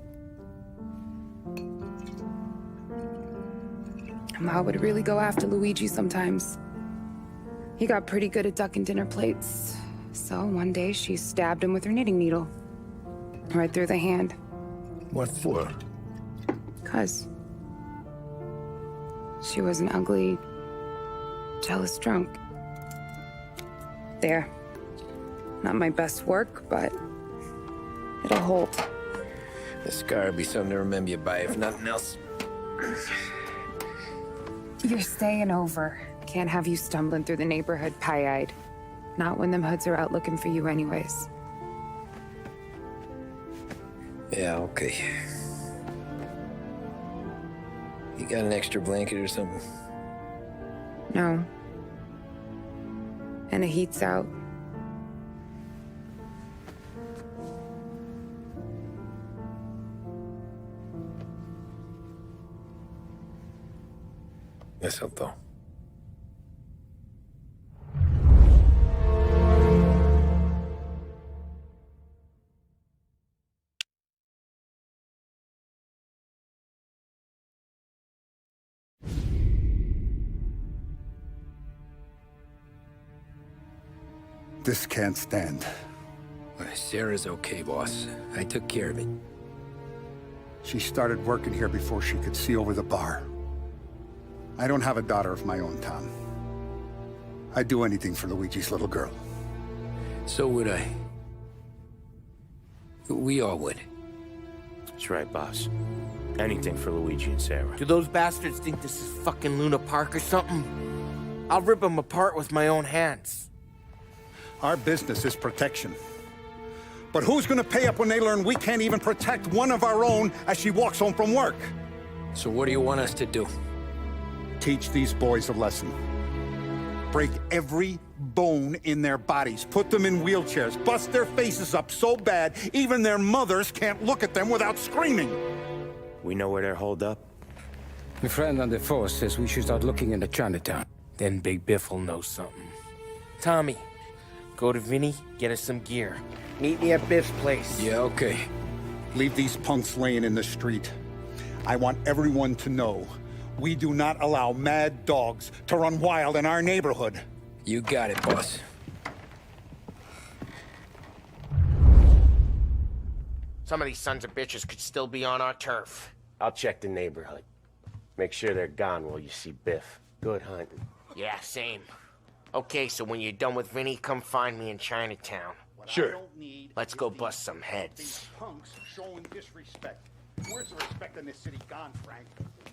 Ma would really go after Luigi sometimes. He got pretty good at ducking dinner plates. So one day she stabbed him with her knitting needle. Right through the hand. What for? 'Cause she was an ugly, jealous drunk. There. Not my best work, but it'll hold. The scar will be something to remember you by, if nothing else. You're staying over. Can't have you stumbling through the neighborhood pie-eyed. Not when them hoods are out looking for you anyways. Yeah, okay. You got an extra blanket or something? No. And the heat's out. Eso todo. This can't stand. Sarah's okay, boss. I took care of it. She started working here before she could see over the bar. I don't have a daughter of my own, Tom. I'd do anything for Luigi's little girl. So would I. We all would. That's right, boss. Anything for Luigi and Sarah. Do those bastards think this is fucking Luna Park or something? I'll rip them apart with my own hands. Our business is protection. But who's gonna pay up when they learn we can't even protect one of our own as she walks home from work? So what do you want us to do? Teach these boys a lesson. Break every bone in their bodies. Put them in wheelchairs. Bust their faces up so bad, even their mothers can't look at them without screaming. We know where they're holed up? My friend on the force says we should start looking into Chinatown. Then Big Biff will know something. Tommy, go to Vinny, get us some gear. Meet me at Biff's place. Yeah, okay. Leave these punks laying in the street. I want everyone to know we do not allow mad dogs to run wild in our neighborhood. You got it, boss. Some of these sons of bitches could still be on our turf. I'll check the neighborhood. Make sure they're gone while you see Biff. Good hunting. Yeah, same. Okay, so when you're done with Vinny, come find me in Chinatown. Sure. Let's go bust some heads. These punks showing disrespect. Where's the respect in this city gone, Frank?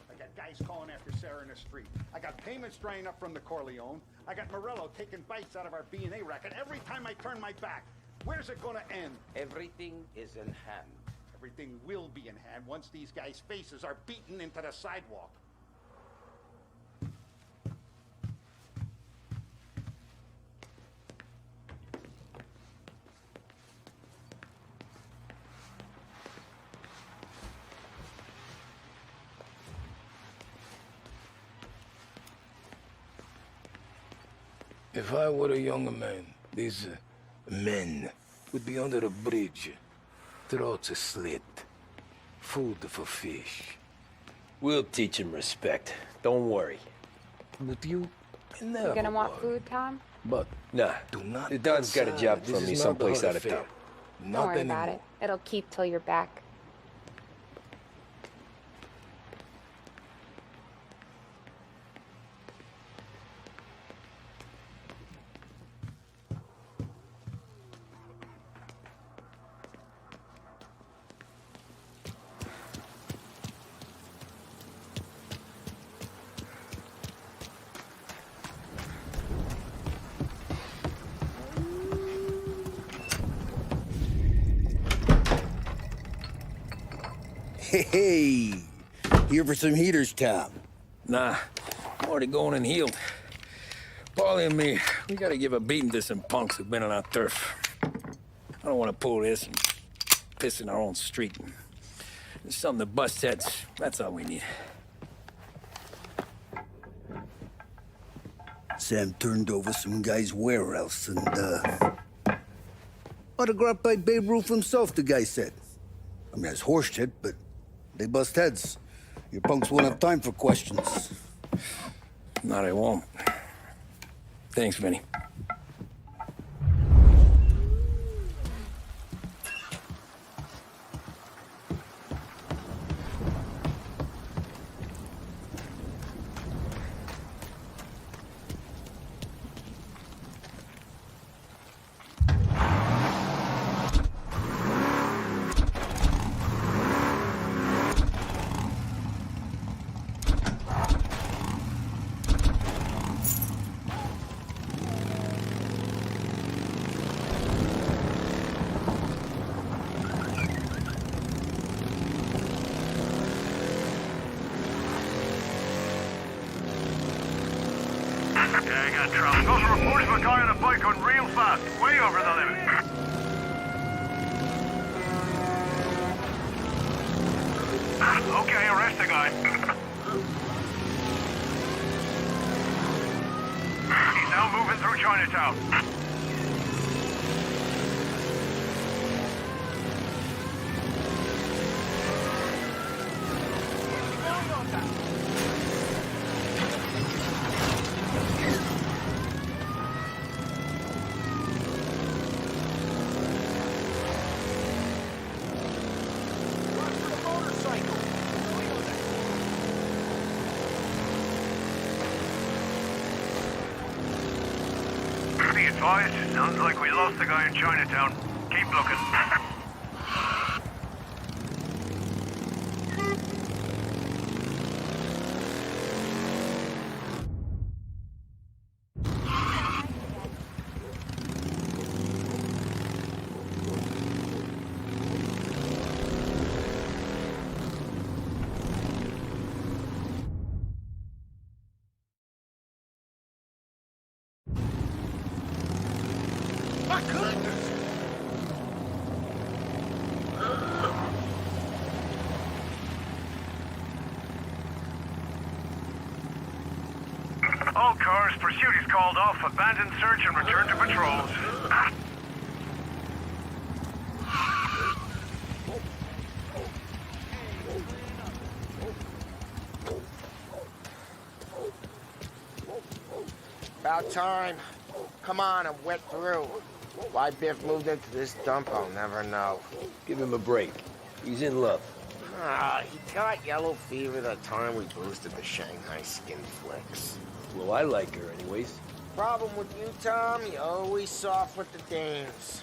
I got guys calling after Sarah in the street. I got payments drying up from the Corleone. I got Morello taking bites out of our B&A racket every time I turn my back. Where's it gonna end? Everything is in hand. Everything will be in hand once these guys' faces are beaten into the sidewalk. If I were a younger man, these men would be under the bridge. Throats slit. Food for fish. We'll teach him respect. Don't worry. But you never You gonna want worry. food, Tom? But, nah. Do not the Don's got a job This from is me not someplace the out of affair. town. Don't Not worry anymore. about it. It'll keep till you're back. Hey, here for some heaters, Tom? Nah, I'm already going and healed. Paulie and me, we gotta give a beating to some punks who've been on our turf. I don't want to pull this and piss in our own street. There's something to bust heads. That's all we need. Sam turned over some guy's warehouse and, autographed by Babe Ruth himself, the guy said. I mean, it's horse shit, but they bust heads. Your punks won't have time for questions. No, they won't. Thanks, Vinny. Yeah, I got trouble. Those are reports of a guy on a bike going real fast, way over the limit. Okay, arrest the guy. He's now moving through Chinatown. Be advised, sounds like we lost the guy in Chinatown. Keep looking. My goodness! All cars, pursuit is called off. Abandon search and return to patrols. About time. Come on, I'm wet through. Why Biff moved into this dump, I'll never know. Give him a break. He's in love. Ah, he got yellow fever the time we boosted the Shanghai skin flicks. Well, I like her anyways. Problem with you, Tom, you always soft with the dames.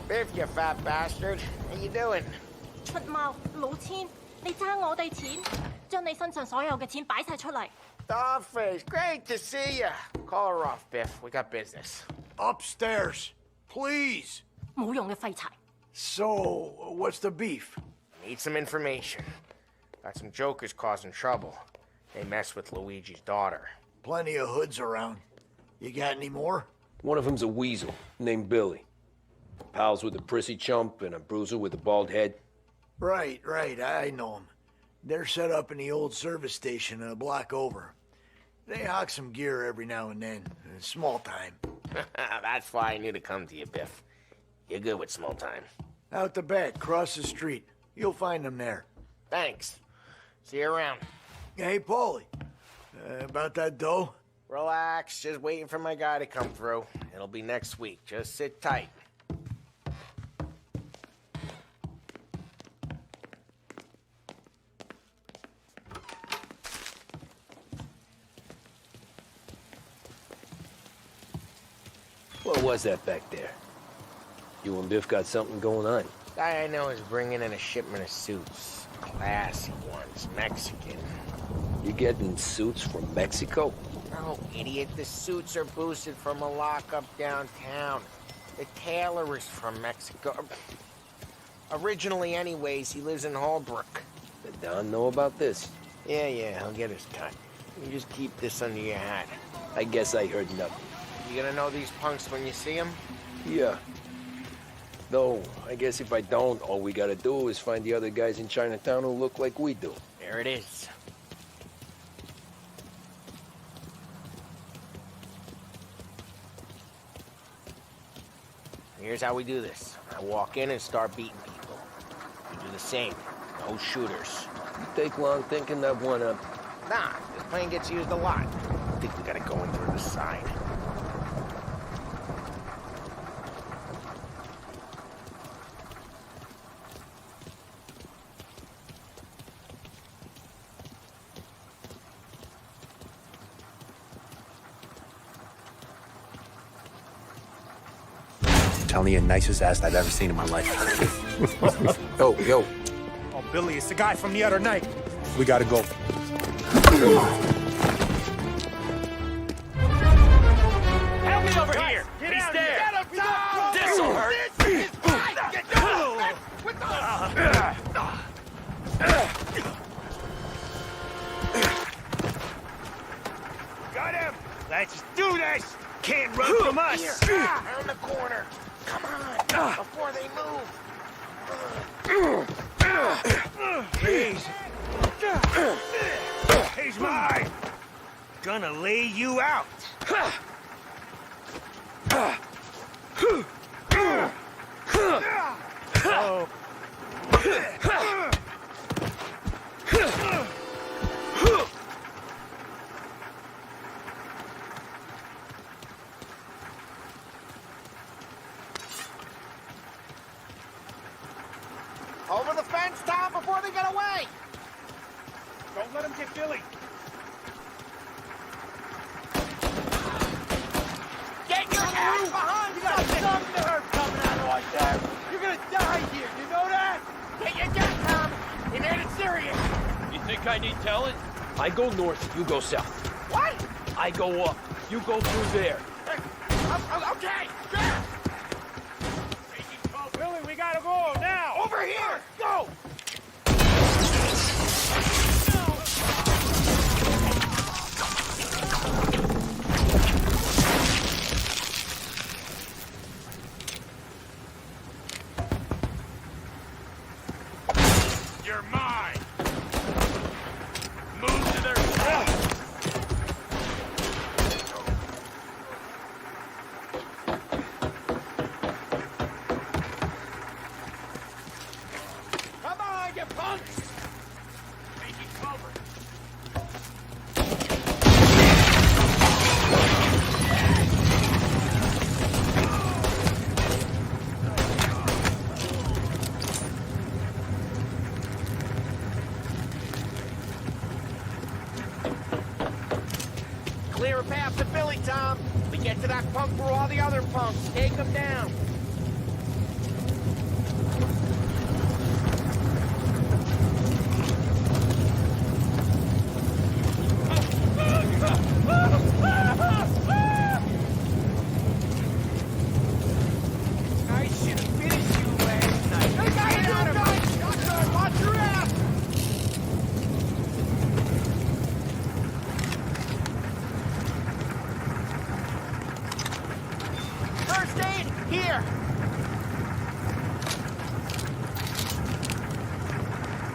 Biff, you fat bastard. How you doing? 出貓老千，你爭我哋錢，將你身上所有嘅錢擺晒出嚟。Dollface, great to see you. Call her off, Biff. We got business. Upstairs, please. 冇用嘅廢柴。So, what's the beef? Need some information. Got some jokers causing trouble. They mess with Luigi's daughter. Plenty of hoods around. You got any more? One of them's a weasel named Billy. Pals with a prissy chump and a bruiser with a bald head. Right, I know them. They're set up in the old service station a block over. They hawk some gear every now and then. Small time. That's why I knew to come to you, Biff. You're good with small time. Out the back, cross the street. You'll find them there. Thanks. See you around. Hey, Paulie. About that dough? Relax. Just waiting for my guy to come through. It'll be next week. Just sit tight. What was that back there? You and Biff got something going on. Guy I know is bringing in a shipment of suits. classy ones, Mexican. You getting suits from Mexico? No, idiot. The suits are boosted from a lockup downtown. The tailor is from Mexico. Originally, anyways, he lives in Holbrook. Did Don know about this? Yeah, he'll get his cut. You just keep this under your hat. I guess I heard nothing. You gonna know these punks when you see them? Yeah. No, I guess if I don't, all we gotta do is find the other guys in Chinatown who look like we do. There it is. Here's how we do this. I walk in and start beating people. You do the same. No shooters. You take long thinking that one up. Nah, this plane gets used a lot. I think we gotta go in through the side. Telling you, nicest ass I've ever seen in my life. Yo. Oh, Billy, it's the guy from the other night. We gotta go. Help me over here! He's there! This'll hurt! Got him! Let's do this! Can't run from us! Here, around the corner. Come on, before they move. He's mine! Gonna lay you out! Oh. Over the fence, Tom, before they get away! Don't let him get Billy! Get your ass behind! You got something to hurt coming out of like that! You're gonna die here, you know that? Get your gun, Tom! He made it serious! You think I need telling? I go north, you go south. What? I go up, you go through there. Okay, sure! Billy, we gotta go now! Over here! Go! You're mine! Move to their side! Come on, you punks! Taking cover! Clear a path to Billy, Tom. We get to that punk through all the other punks. Take them down. I should have finished you last night. Hey, guys, watch your ass! First aid, here!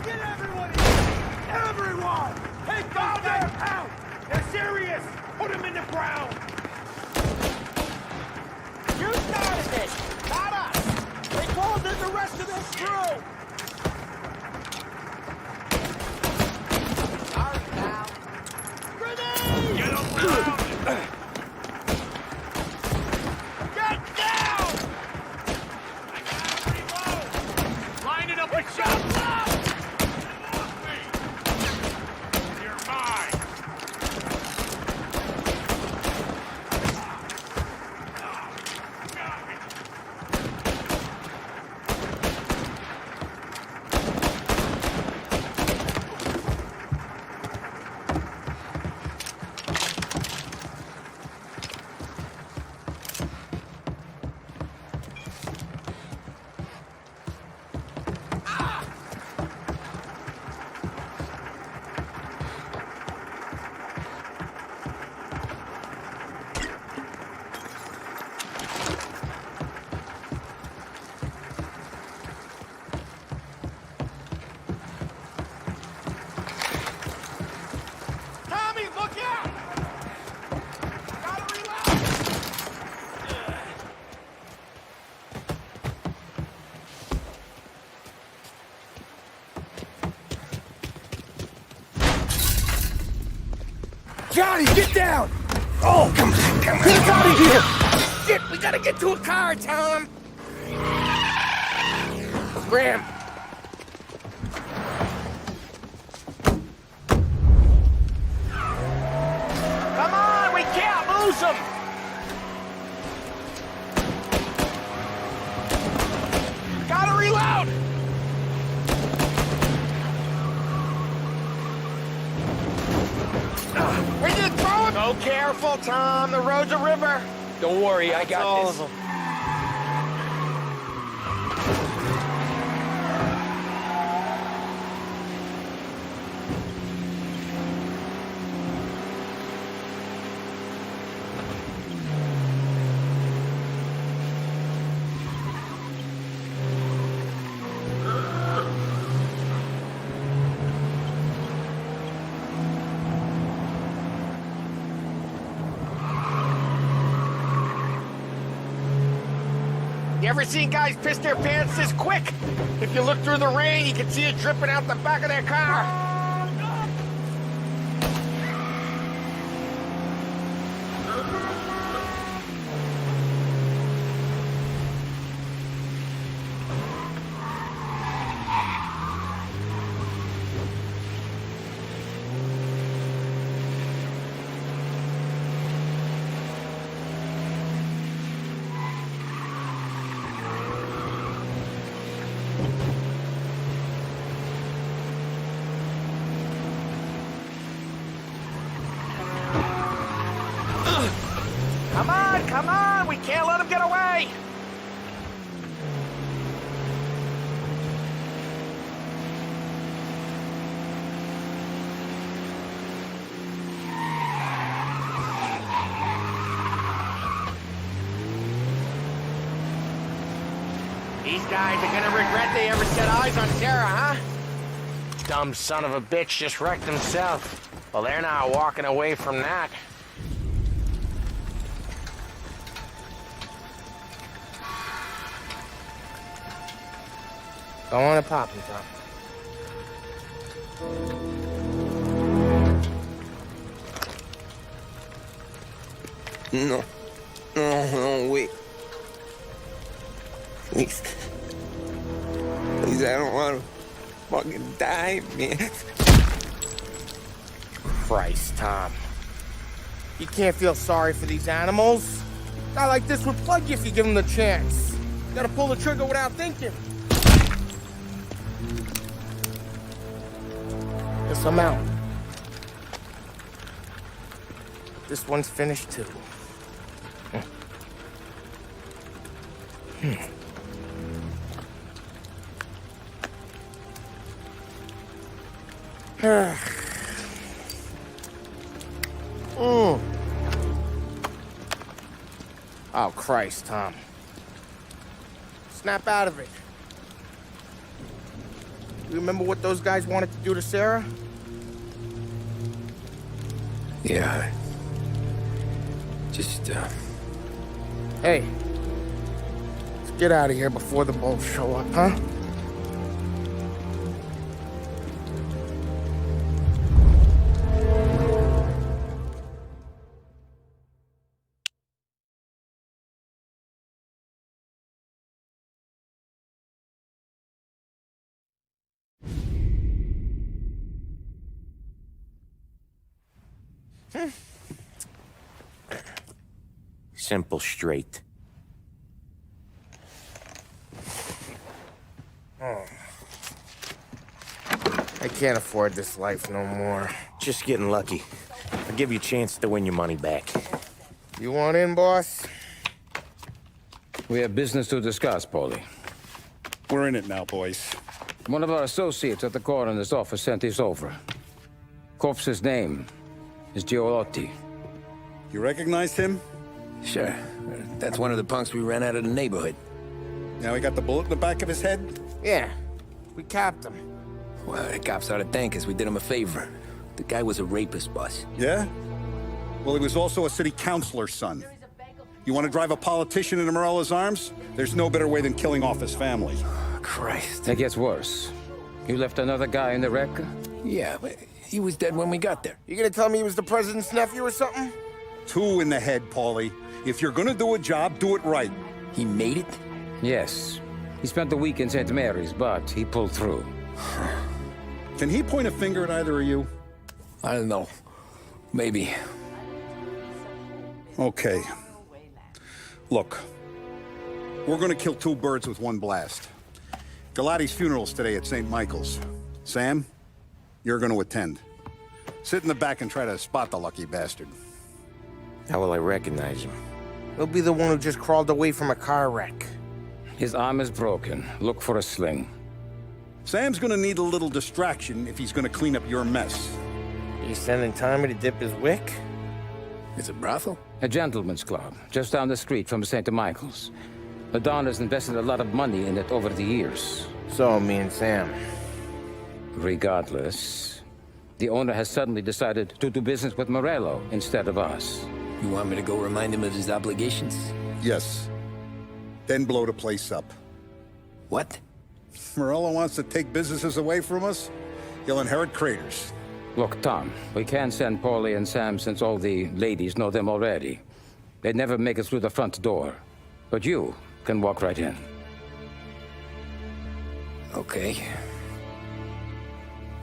Get everyone in here! Everyone! Take them down out! They're serious! Put them in the ground! You started this, not us! They called in the rest of this crew! Sorry, pal. Grenade! Get them down! Get down! I gotta reload! Line it up and shot! You're mine! Johnny, get down! Oh, come on. Get us out of here! Shit, we gotta get to a car, Tom! Graham! Come on, we can't lose him! Gotta reload! Are you throwing? Go careful, Tom. The road's a river. Don't worry, I got all this. of them. You ever seen guys piss their pants this quick? If you look through the rain, you can see it dripping out the back of their car. Come on, we can't let him get away! These guys are gonna regret they ever set eyes on Sarah, huh? Dumb son of a bitch just wrecked himself. Well, they're not walking away from that. Go on and pop him, Tom. No. No, wait. Please. Please, I don't want to fucking die, man. Christ, Tom. You can't feel sorry for these animals. A guy like this would plug you if you give him the chance. You gotta pull the trigger without thinking. Guess I'm out. This one's finished too. Oh, Christ, Tom. Snap out of it. You remember what those guys wanted to do to Sarah? Yeah. Just, Hey. Let's get out of here before the bulls show up, huh? Simple, straight. I can't afford this life no more. Just getting lucky. I'll give you a chance to win your money back. You want in, boss? We have business to discuss, Paulie. We're in it now, boys. One of our associates at the coroner's office sent this over. Corpse's name is Giolotti. You recognize him? Sure. That's one of the punks we ran out of the neighborhood. Now he got the bullet in the back of his head? Yeah. We capped him. Well, the cops ought to thank us. We did him a favor. The guy was a rapist, boss. Yeah? Well, he was also a city councilor's son. You want to drive a politician into Morella's arms? There's no better way than killing off his family. Christ. It gets worse. You left another guy in the wreck? Yeah, but He was dead when we got there. You gonna tell me he was the president's nephew or something? 2 in the head, Paulie. If you're gonna do a job, do it right. He made it? Yes. He spent the week in St. Mary's, but he pulled through. Can he point a finger at either of you? I don't know. Maybe. Okay. Look, we're gonna kill 2 birds with 1 blast. Galati's funeral's today at St. Michael's. Sam, you're gonna attend. Sit in the back and try to spot the lucky bastard. How will I recognize him? He'll be the one who just crawled away from a car wreck. His arm is broken. Look for a sling. Sam's gonna need a little distraction if he's gonna clean up your mess. He's sending Tommy to dip his wick? It's a brothel? A gentleman's club, just down the street from St. Michael's. The Don has invested a lot of money in it over the years. So, me and Sam. Regardless, the owner has suddenly decided to do business with Morello instead of us. You want me to go remind him of his obligations? Yes. Then blow the place up. What? Morello wants to take businesses away from us? He'll inherit craters. Look, Tom, we can't send Paulie and Sam since all the ladies know them already. They'd never make it through the front door. But you can walk right in. Okay.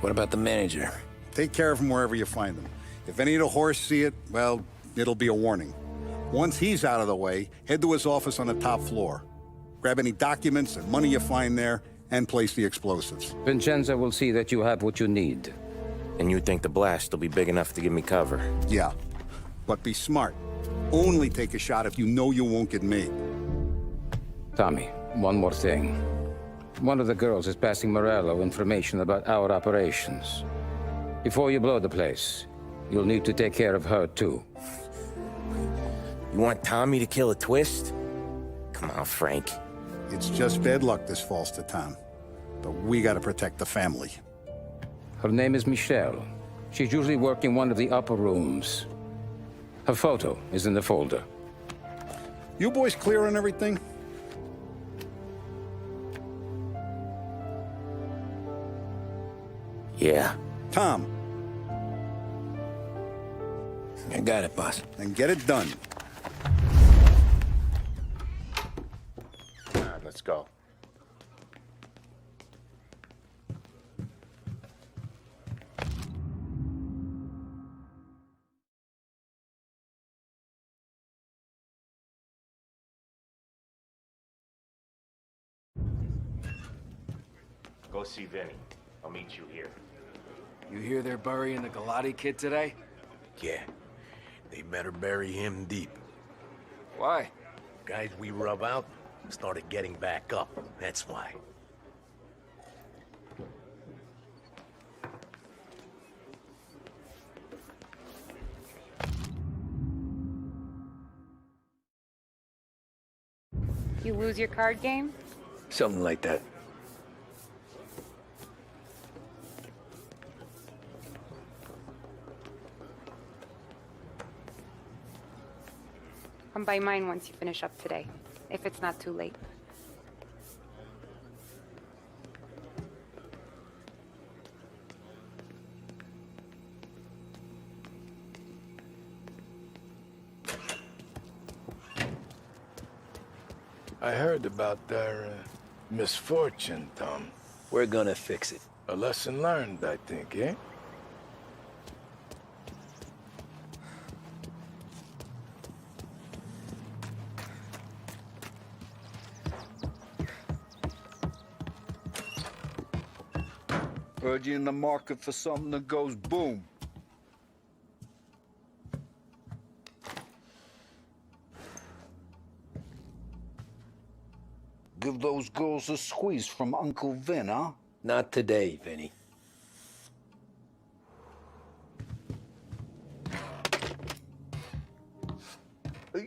What about the manager? Take care of him wherever you find him. If any of the whores see it, well, it'll be a warning. Once he's out of the way, head to his office on the top floor. Grab any documents and money you find there, and place the explosives. Vincenzo will see that you have what you need. And you think the blast will be big enough to give me cover? Yeah, but be smart. Only take a shot if you know you won't get made. Tommy, one more thing. One of the girls is passing Morello information about our operations. Before you blow the place, you'll need to take care of her, too. You want Tommy to kill a twist? Come on, Frank. It's just bad luck this falls to Tom. But we gotta protect the family. Her name is Michelle. She's usually working one of the upper rooms. Her photo is in the folder. You boys clear on everything? Yeah. Tom. I got it, boss. Then get it done. Come on, let's go. Go see Vinny. I'll meet you here. You hear they're burying the Galati kid today? Yeah. They better bury him deep. Why? Guys we rub out started getting back up. That's why. You lose your card game? Something like that. Come by mine once you finish up today, if it's not too late. I heard about their misfortune, Tom. We're gonna fix it. A lesson learned, I think, eh? Heard you in the market for something that goes boom. Give those girls a squeeze from Uncle Vin, huh? Not today, Vinny.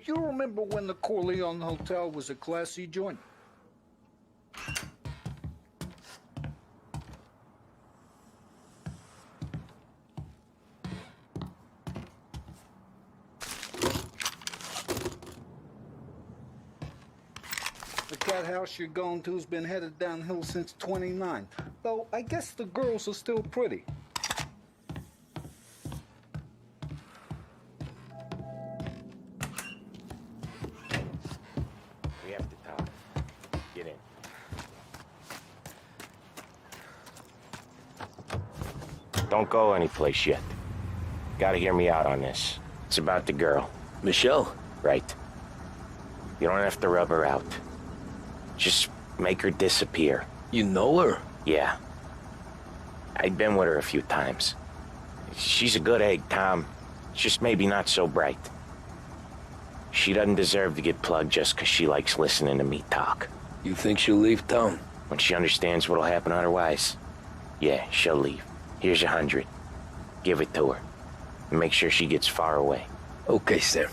You remember when the Corleone Hotel was a classy joint? The cat house you're going to's been headed downhill since '29. Though I guess the girls are still pretty. have to talk. Get in. Don't go anyplace yet. Gotta hear me out on this. It's about the girl. Michelle? Right. You don't have to rub her out. Just make her disappear. You know her? Yeah. I've been with her a few times. She's a good egg, Tom. Just maybe not so bright. She doesn't deserve to get plugged just because she likes listening to me talk. You think she'll leave town? When she understands what'll happen otherwise, yeah, she'll leave. Here's 100. Give it to her. And make sure she gets far away. Okay, Sam.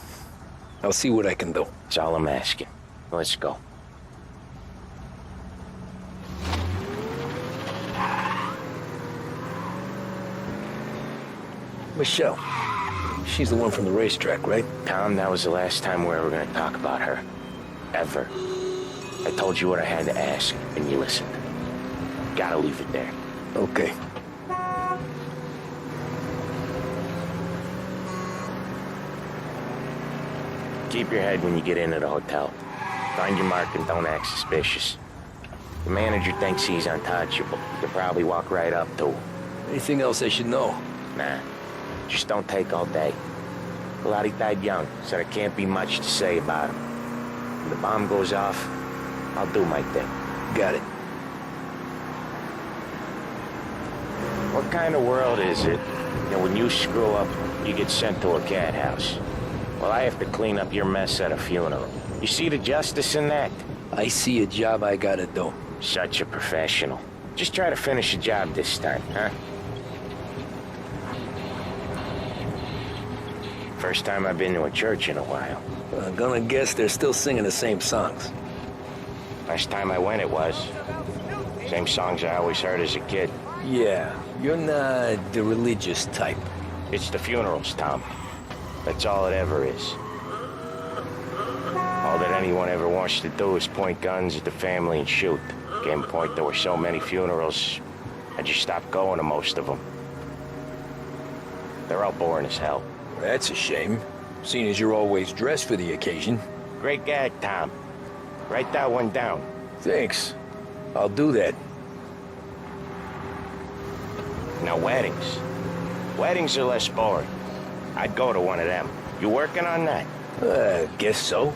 I'll see what I can do. That's all I'm asking. Let's go. Michelle. She's the one from the racetrack, right? Tom, that was the last time we were ever gonna talk about her. Ever. I told you what I had to ask, and you listened. Gotta leave it there. Okay. Keep your head when you get into the hotel. Find your mark and don't act suspicious. The manager thinks he's untouchable. You'll probably walk right up to him. Anything else I should know? Nah. Just don't take all day. Lottie died young, so there can't be much to say about him. When the bomb goes off, I'll do my thing. Got it. What kind of world is it that when you screw up, you get sent to a cat house? Well, I have to clean up your mess at a funeral. You see the justice in that? I see a job I gotta do. Such a professional. Just try to finish the job this time, huh? First time I've been to a church in a while. I'm gonna guess they're still singing the same songs. Last time I went, it was. Same songs I always heard as a kid. Yeah, you're not the religious type. It's the funerals, Tom. That's all it ever is. All that anyone ever wants to do is point guns at the family and shoot. Game point, there were so many funerals, I just stopped going to most of them. They're all boring as hell. That's a shame, seeing as you're always dressed for the occasion. Great gag, Tom. Write that one down. Thanks. I'll do that. Now, weddings. Weddings are less boring. I'd go to one of them. You working on that? Guess so.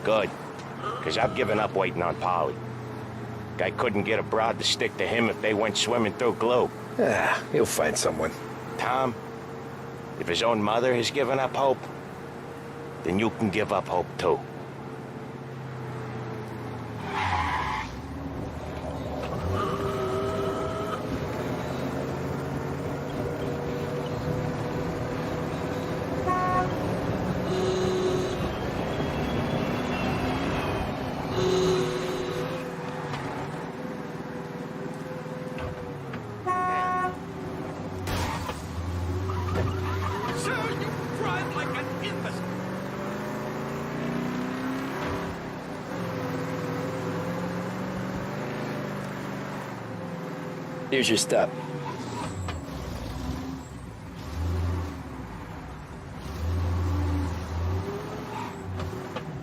Good. Because I've given up waiting on Polly. Guy couldn't get a broad to stick to him if they went swimming through glue. He'll find someone. Tom, if his own mother has given up hope, then you can give up hope too. Here's your stop.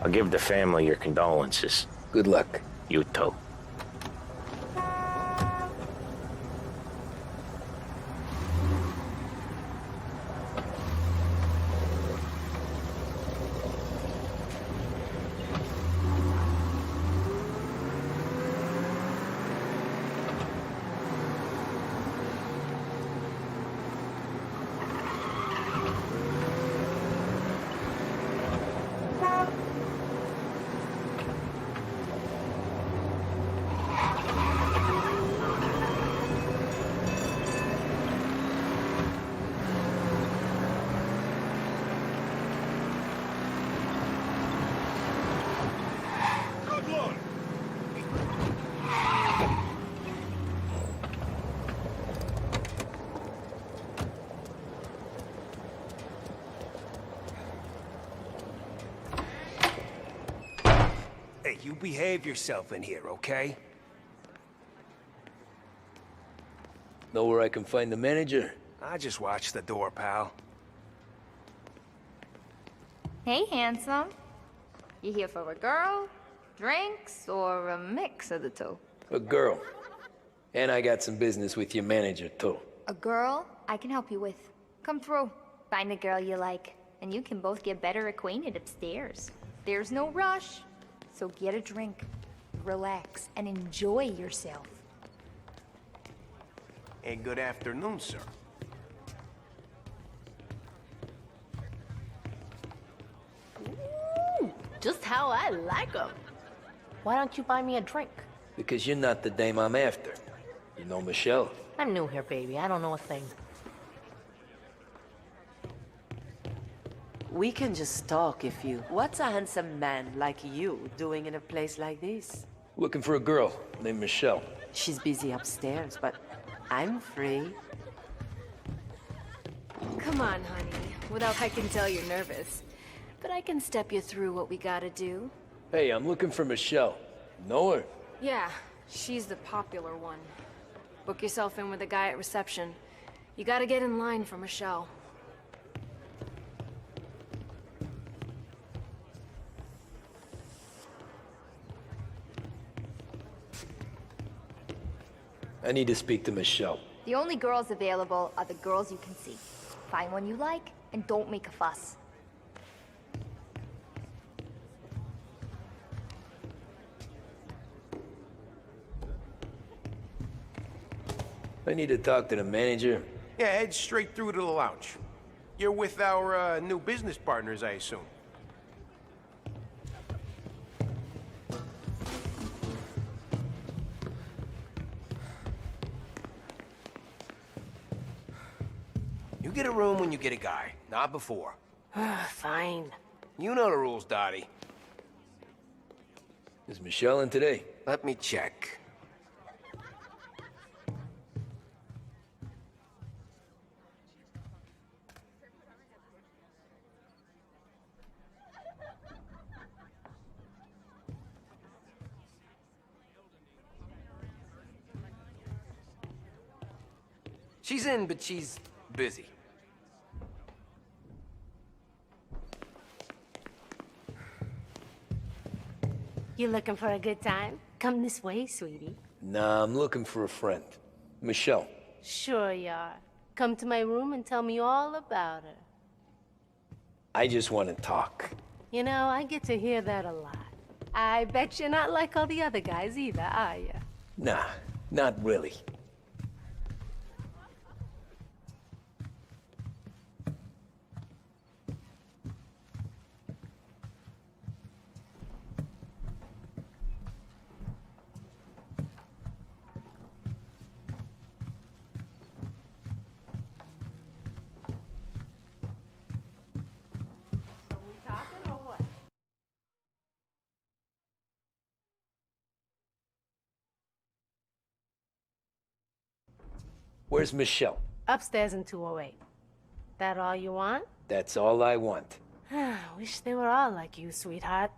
I'll give the family your condolences. Good luck. You too. Hey, you behave yourself in here, okay? Know where I can find the manager? I just watched the door, pal. Hey, handsome. You here for a girl? Drinks or a mix of the two? A girl. And I got some business with your manager, too. A girl I can help you with. Come through. Find a girl you like, and you can both get better acquainted upstairs. There's no rush, so get a drink, relax, and enjoy yourself. Hey, good afternoon, sir. Ooh, just how I like 'em. Why don't you buy me a drink? Because you're not the dame I'm after. You know Michelle? I'm new here, baby. I don't know a thing. We can just talk if you... What's a handsome man like you doing in a place like this? Looking for a girl named Michelle. She's busy upstairs, but I'm free. Come on, honey. Without I can tell you're nervous. But I can step you through what we gotta do. Hey, I'm looking for Michelle. Know her? Yeah, she's the popular one. Book yourself in with a guy at reception. You gotta get in line for Michelle. I need to speak to Michelle. The only girls available are the girls you can see. Find one you like, and don't make a fuss. I need to talk to the manager. Yeah, head straight through to the lounge. You're with our new business partners, I assume. You get a room when you get a guy, not before. Fine. You know the rules, Dottie. Is Michelle in today? Let me check. She's in, but she's busy. You looking for a good time? Come this way, sweetie. Nah, I'm looking for a friend. Michelle. Sure you are. Come to my room and tell me all about her. I just want to talk. You know, I get to hear that a lot. I bet you're not like all the other guys either, are you? Nah, not really. Where's Michelle? Upstairs in 208. That all you want? That's all I want. Wish they were all like you, sweetheart.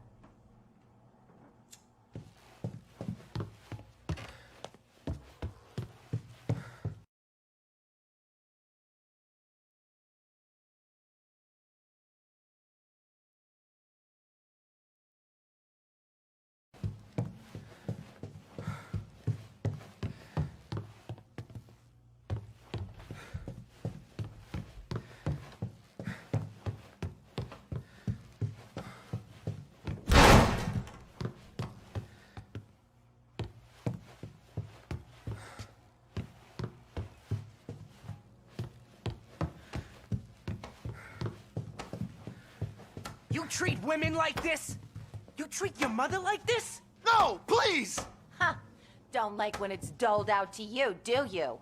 You treat women like this? You treat your mother like this? No, please! Huh. Don't like when it's doled out to you, do you?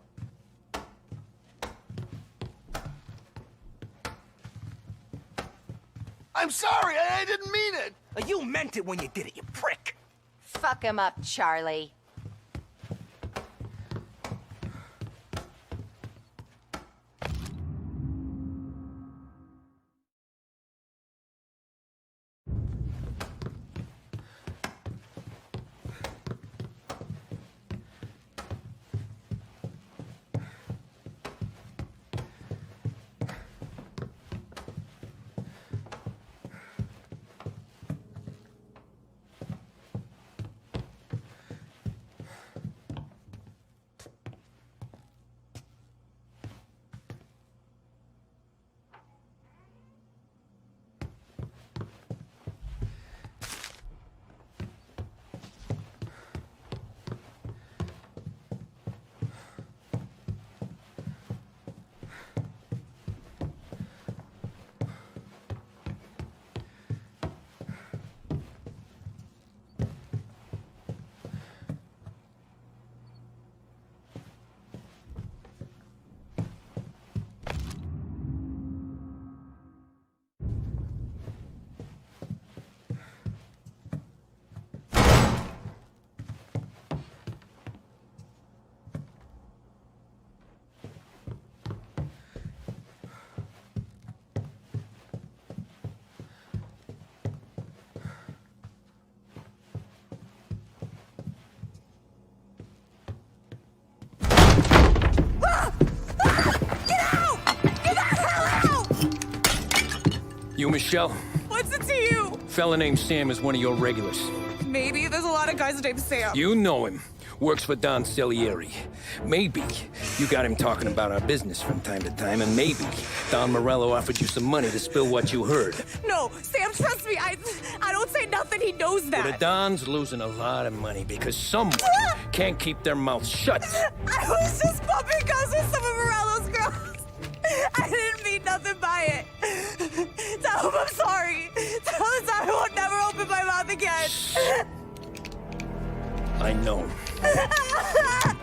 I'm sorry, I didn't mean it! You meant it when you did it, you prick! Fuck him up, Charlie. You Michelle? What's it to you? Fella named Sam is one of your regulars. Maybe there's a lot of guys named Sam. You know him. Works for Don Salieri. Maybe you got him talking about our business from time to time, and maybe Don Morello offered you some money to spill what you heard. No, Sam, trust me. I don't say nothing. He knows that. Well, the Don's losing a lot of money because someone can't keep their mouth shut. I was just bumping guns with some of Morello's girls. I didn't mean nothing by it. Tell him I'm sorry. Tell him I won't never open my mouth again. I know. I'm sorry.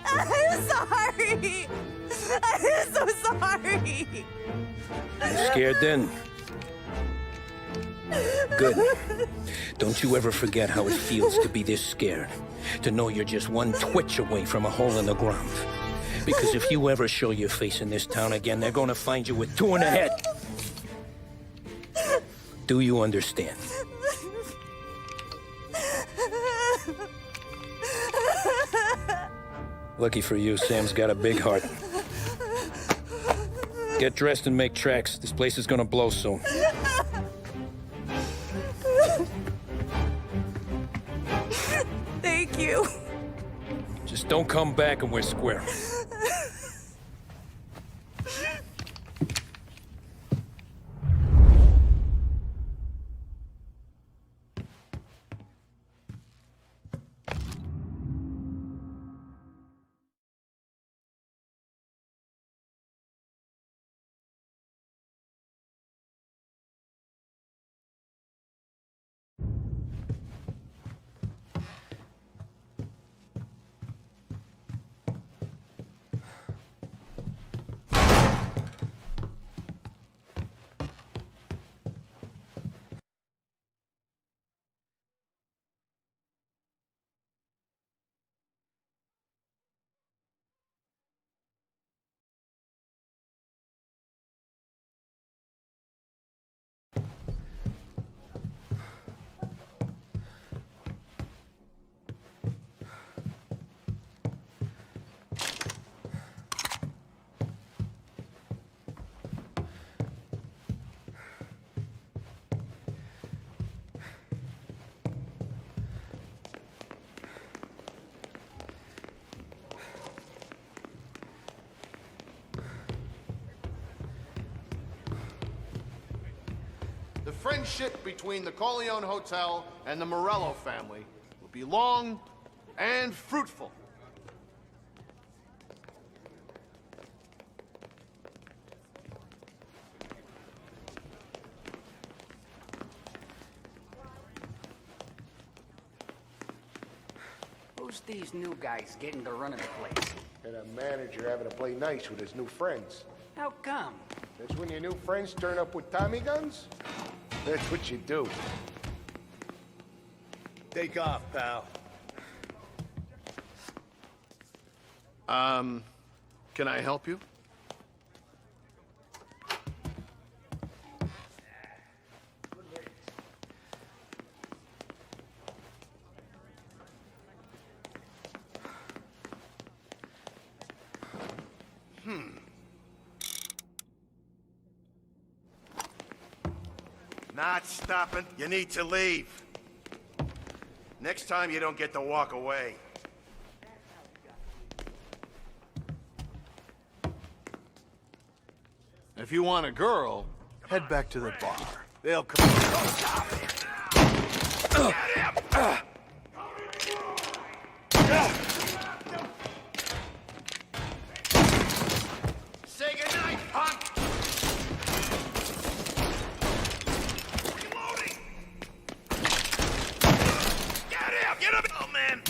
I'm so sorry. You scared then? Good. Don't you ever forget how it feels to be this scared. To know you're just one twitch away from a hole in the ground. Because if you ever show your face in this town again, they're gonna find you with two in the head. Do you understand? Lucky for you, Sam's got a big heart. Get dressed and make tracks. This place is gonna blow soon. Thank you. Just don't come back and we're square. The friendship between the Corleone Hotel and the Morello family will be long and fruitful. Who's these new guys getting to run the place? And a manager having to play nice with his new friends. How come? That's when your new friends turn up with Tommy guns? That's what you do. Take off, pal. Can I help you? Not stopping. You need to leave. Next time you don't get to walk away. If you want a girl, head back to the bar. They'll come. Say goodnight, punk! Get him! Oh, man!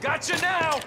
Gotcha now!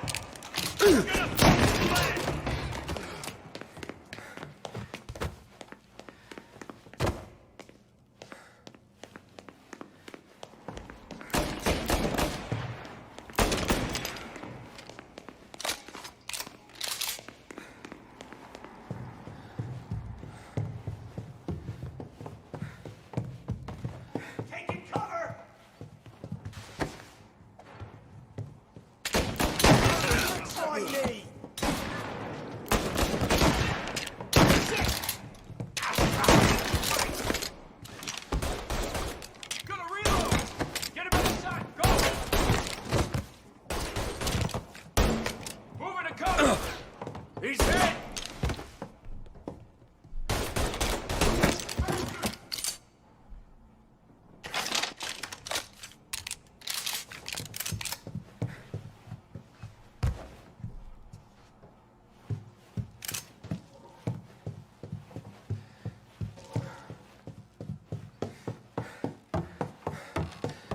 He's hit!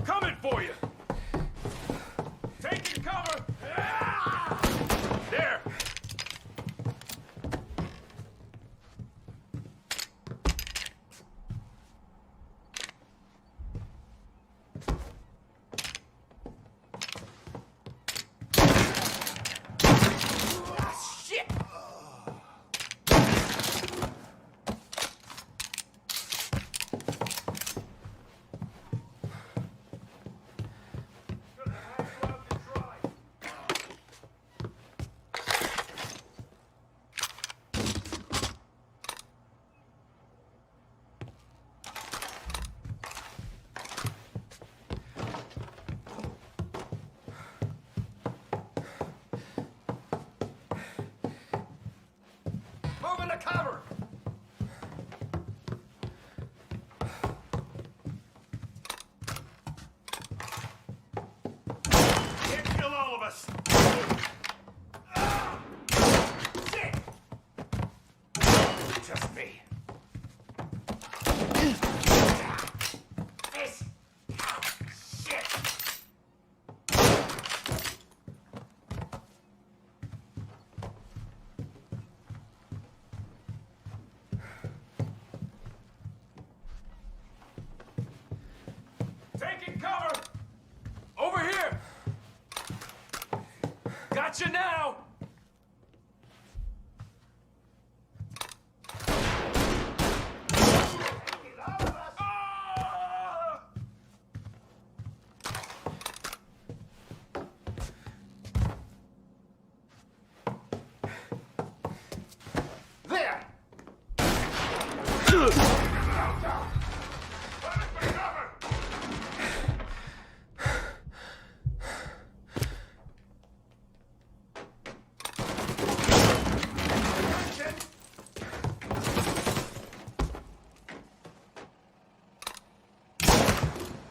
Coming for you! Taking cover! There! Moving to cover! Can't kill all of us! Shit! Just me. This... Shit! Taking cover! Over here! Gotcha now! There!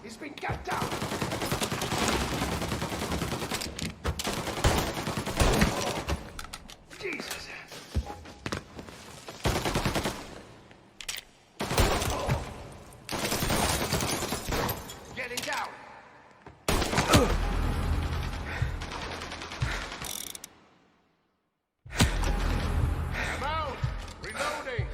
He's been cut down! Jesus! Getting down! I'm out! Reloading!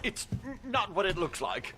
It's not what it looks like.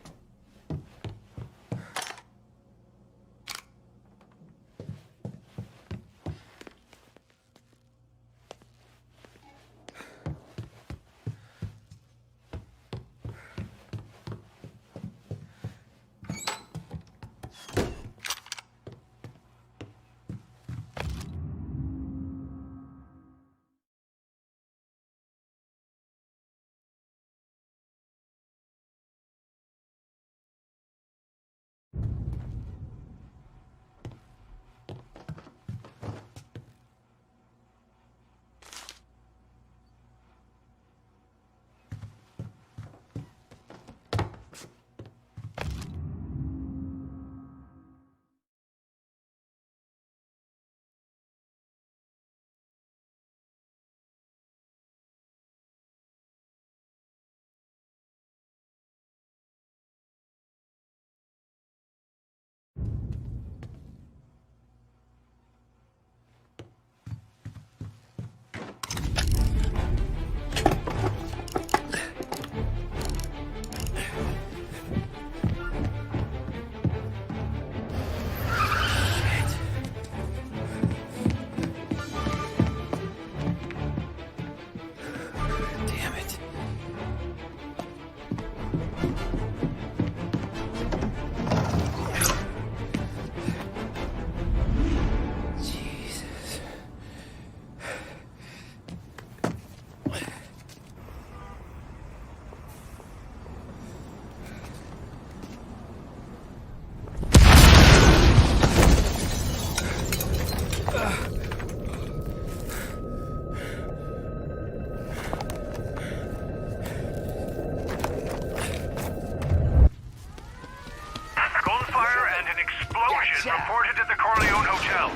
Gunfire and an explosion reported at the Corleone Hotel.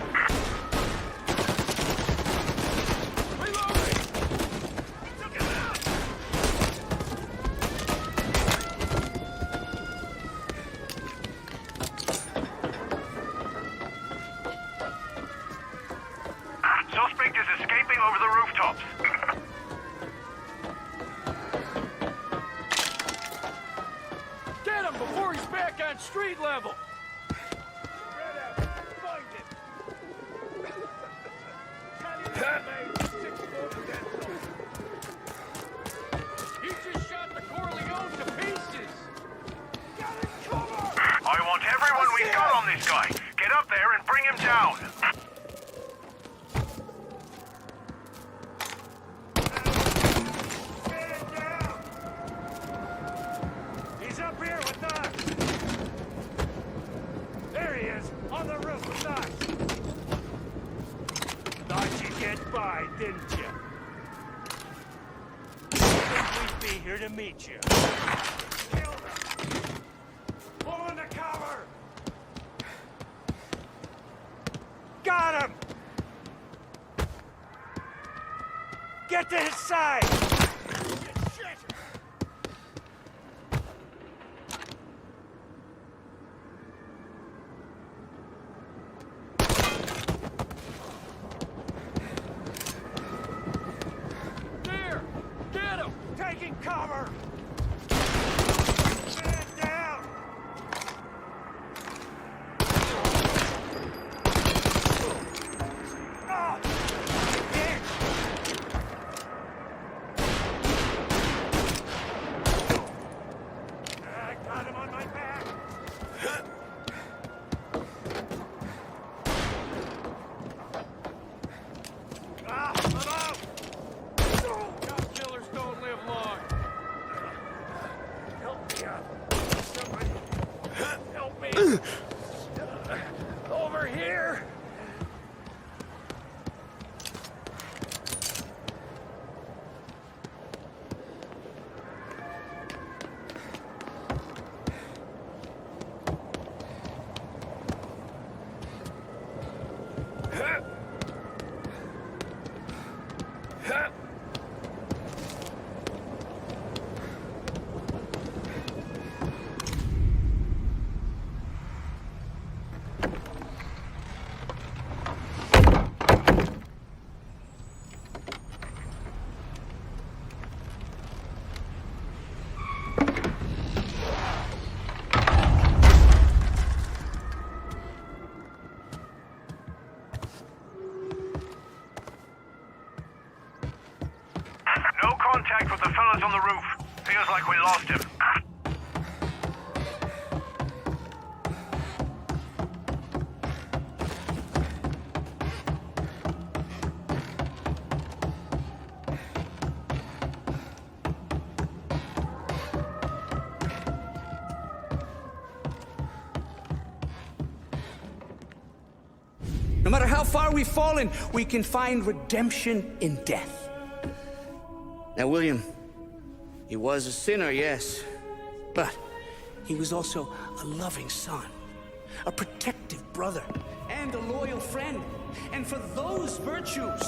Suspect is escaping over the rooftops. Get him before he's back on street level! He just shot the Corleone to pieces! I want everyone we've got on this guy. Get up there and bring him down. He's up here with us! There he is, on the roof with us! Thought you'd get by, didn't you? We'd be here to meet you. Kill them! Pull in the cover! Got him! Get to his side! There! Get him! Taking cover! Man down! Ah! There! I got him on my back! Ah, I'm out! Cop killers don't live long. Help me out. Somebody help me. Over here. No contact with the fellas on the roof. Feels like we lost him. No matter how far we've fallen, we can find redemption in death. Now, William, he was a sinner, yes, but he was also a loving son, a protective brother, and a loyal friend. And for those virtues,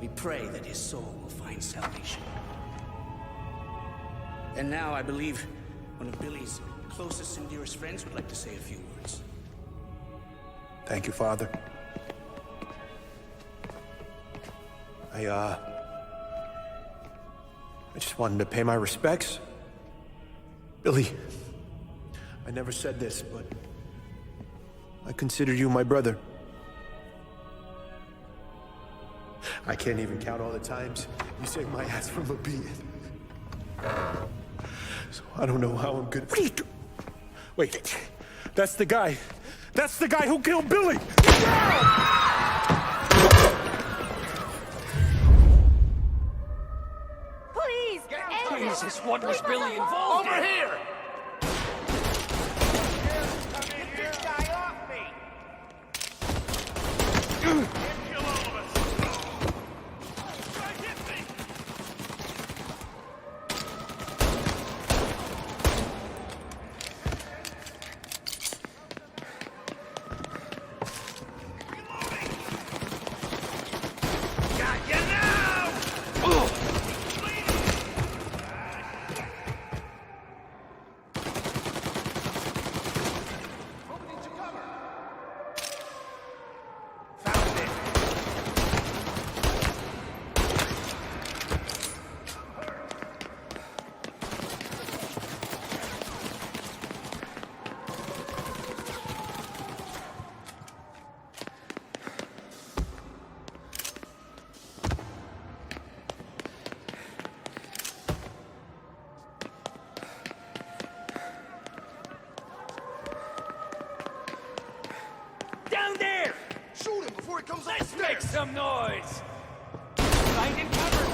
we pray that his soul will find salvation. And now I believe one of Billy's closest and dearest friends would like to say a few words. Thank you, Father. I just wanted to pay my respects. Billy, I never said this, but I consider you my brother. I can't even count all the times you saved my ass from a beating. So I don't know how I'm good. What are you doing? Wait, that's the guy. That's the guy who killed Billy! Please! Jesus, what was Billy involved in? Over here! Get this guy off me! Let's make some noise! Finding cover!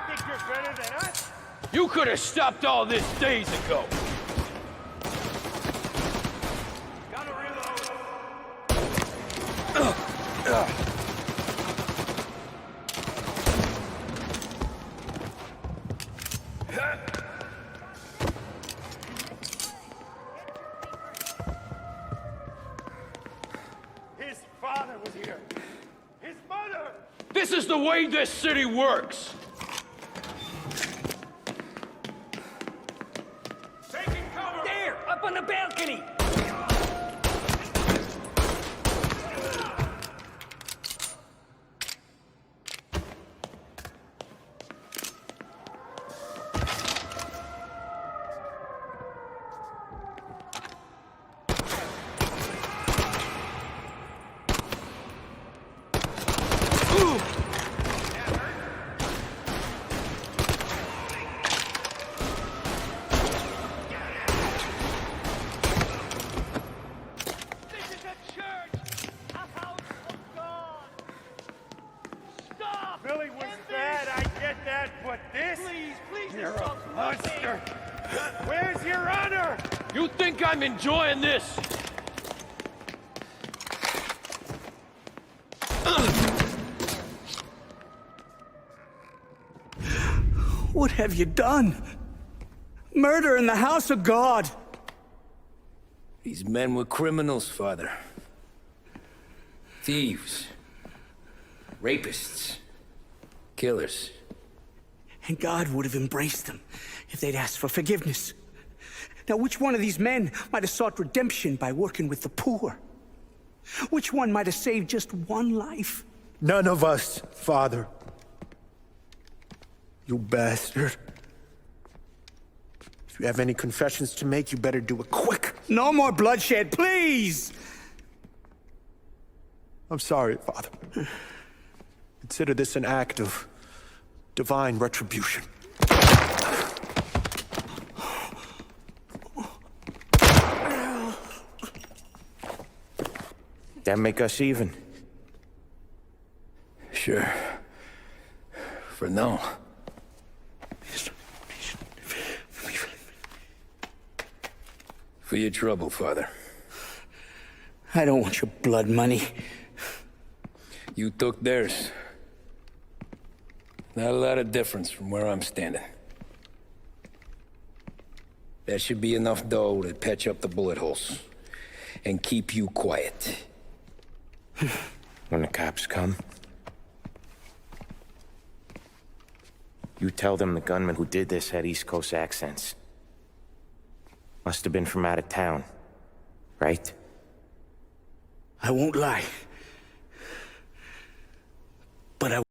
Think you're better than us? You could have stopped all this days ago. Gotta reload. His father was here. His mother! This is the way this city works. Taking cover! There! Up on the balcony! Billy was bad, I get that, but this? Please, you're a monster! Where's your honor? You think I'm enjoying this? What have you done? Murder in the house of God! These men were criminals, Father. Thieves. Rapists. Killers. And God would have embraced them if they'd asked for forgiveness. Now, which one of these men might have sought redemption by working with the poor? Which one might have saved just one life? None of us, Father. You bastard. If you have any confessions to make, you better do it quick. No more bloodshed, please! I'm sorry, Father. Consider this an act of divine retribution. That make us even? Sure. For now. For your trouble, Father. I don't want your blood money. You took theirs. Not a lot of difference from where I'm standing. That should be enough dough to patch up the bullet holes. And keep you quiet. When the cops come, you tell them the gunman who did this had East Coast accents. Must have been from out of town, right? I won't lie. But I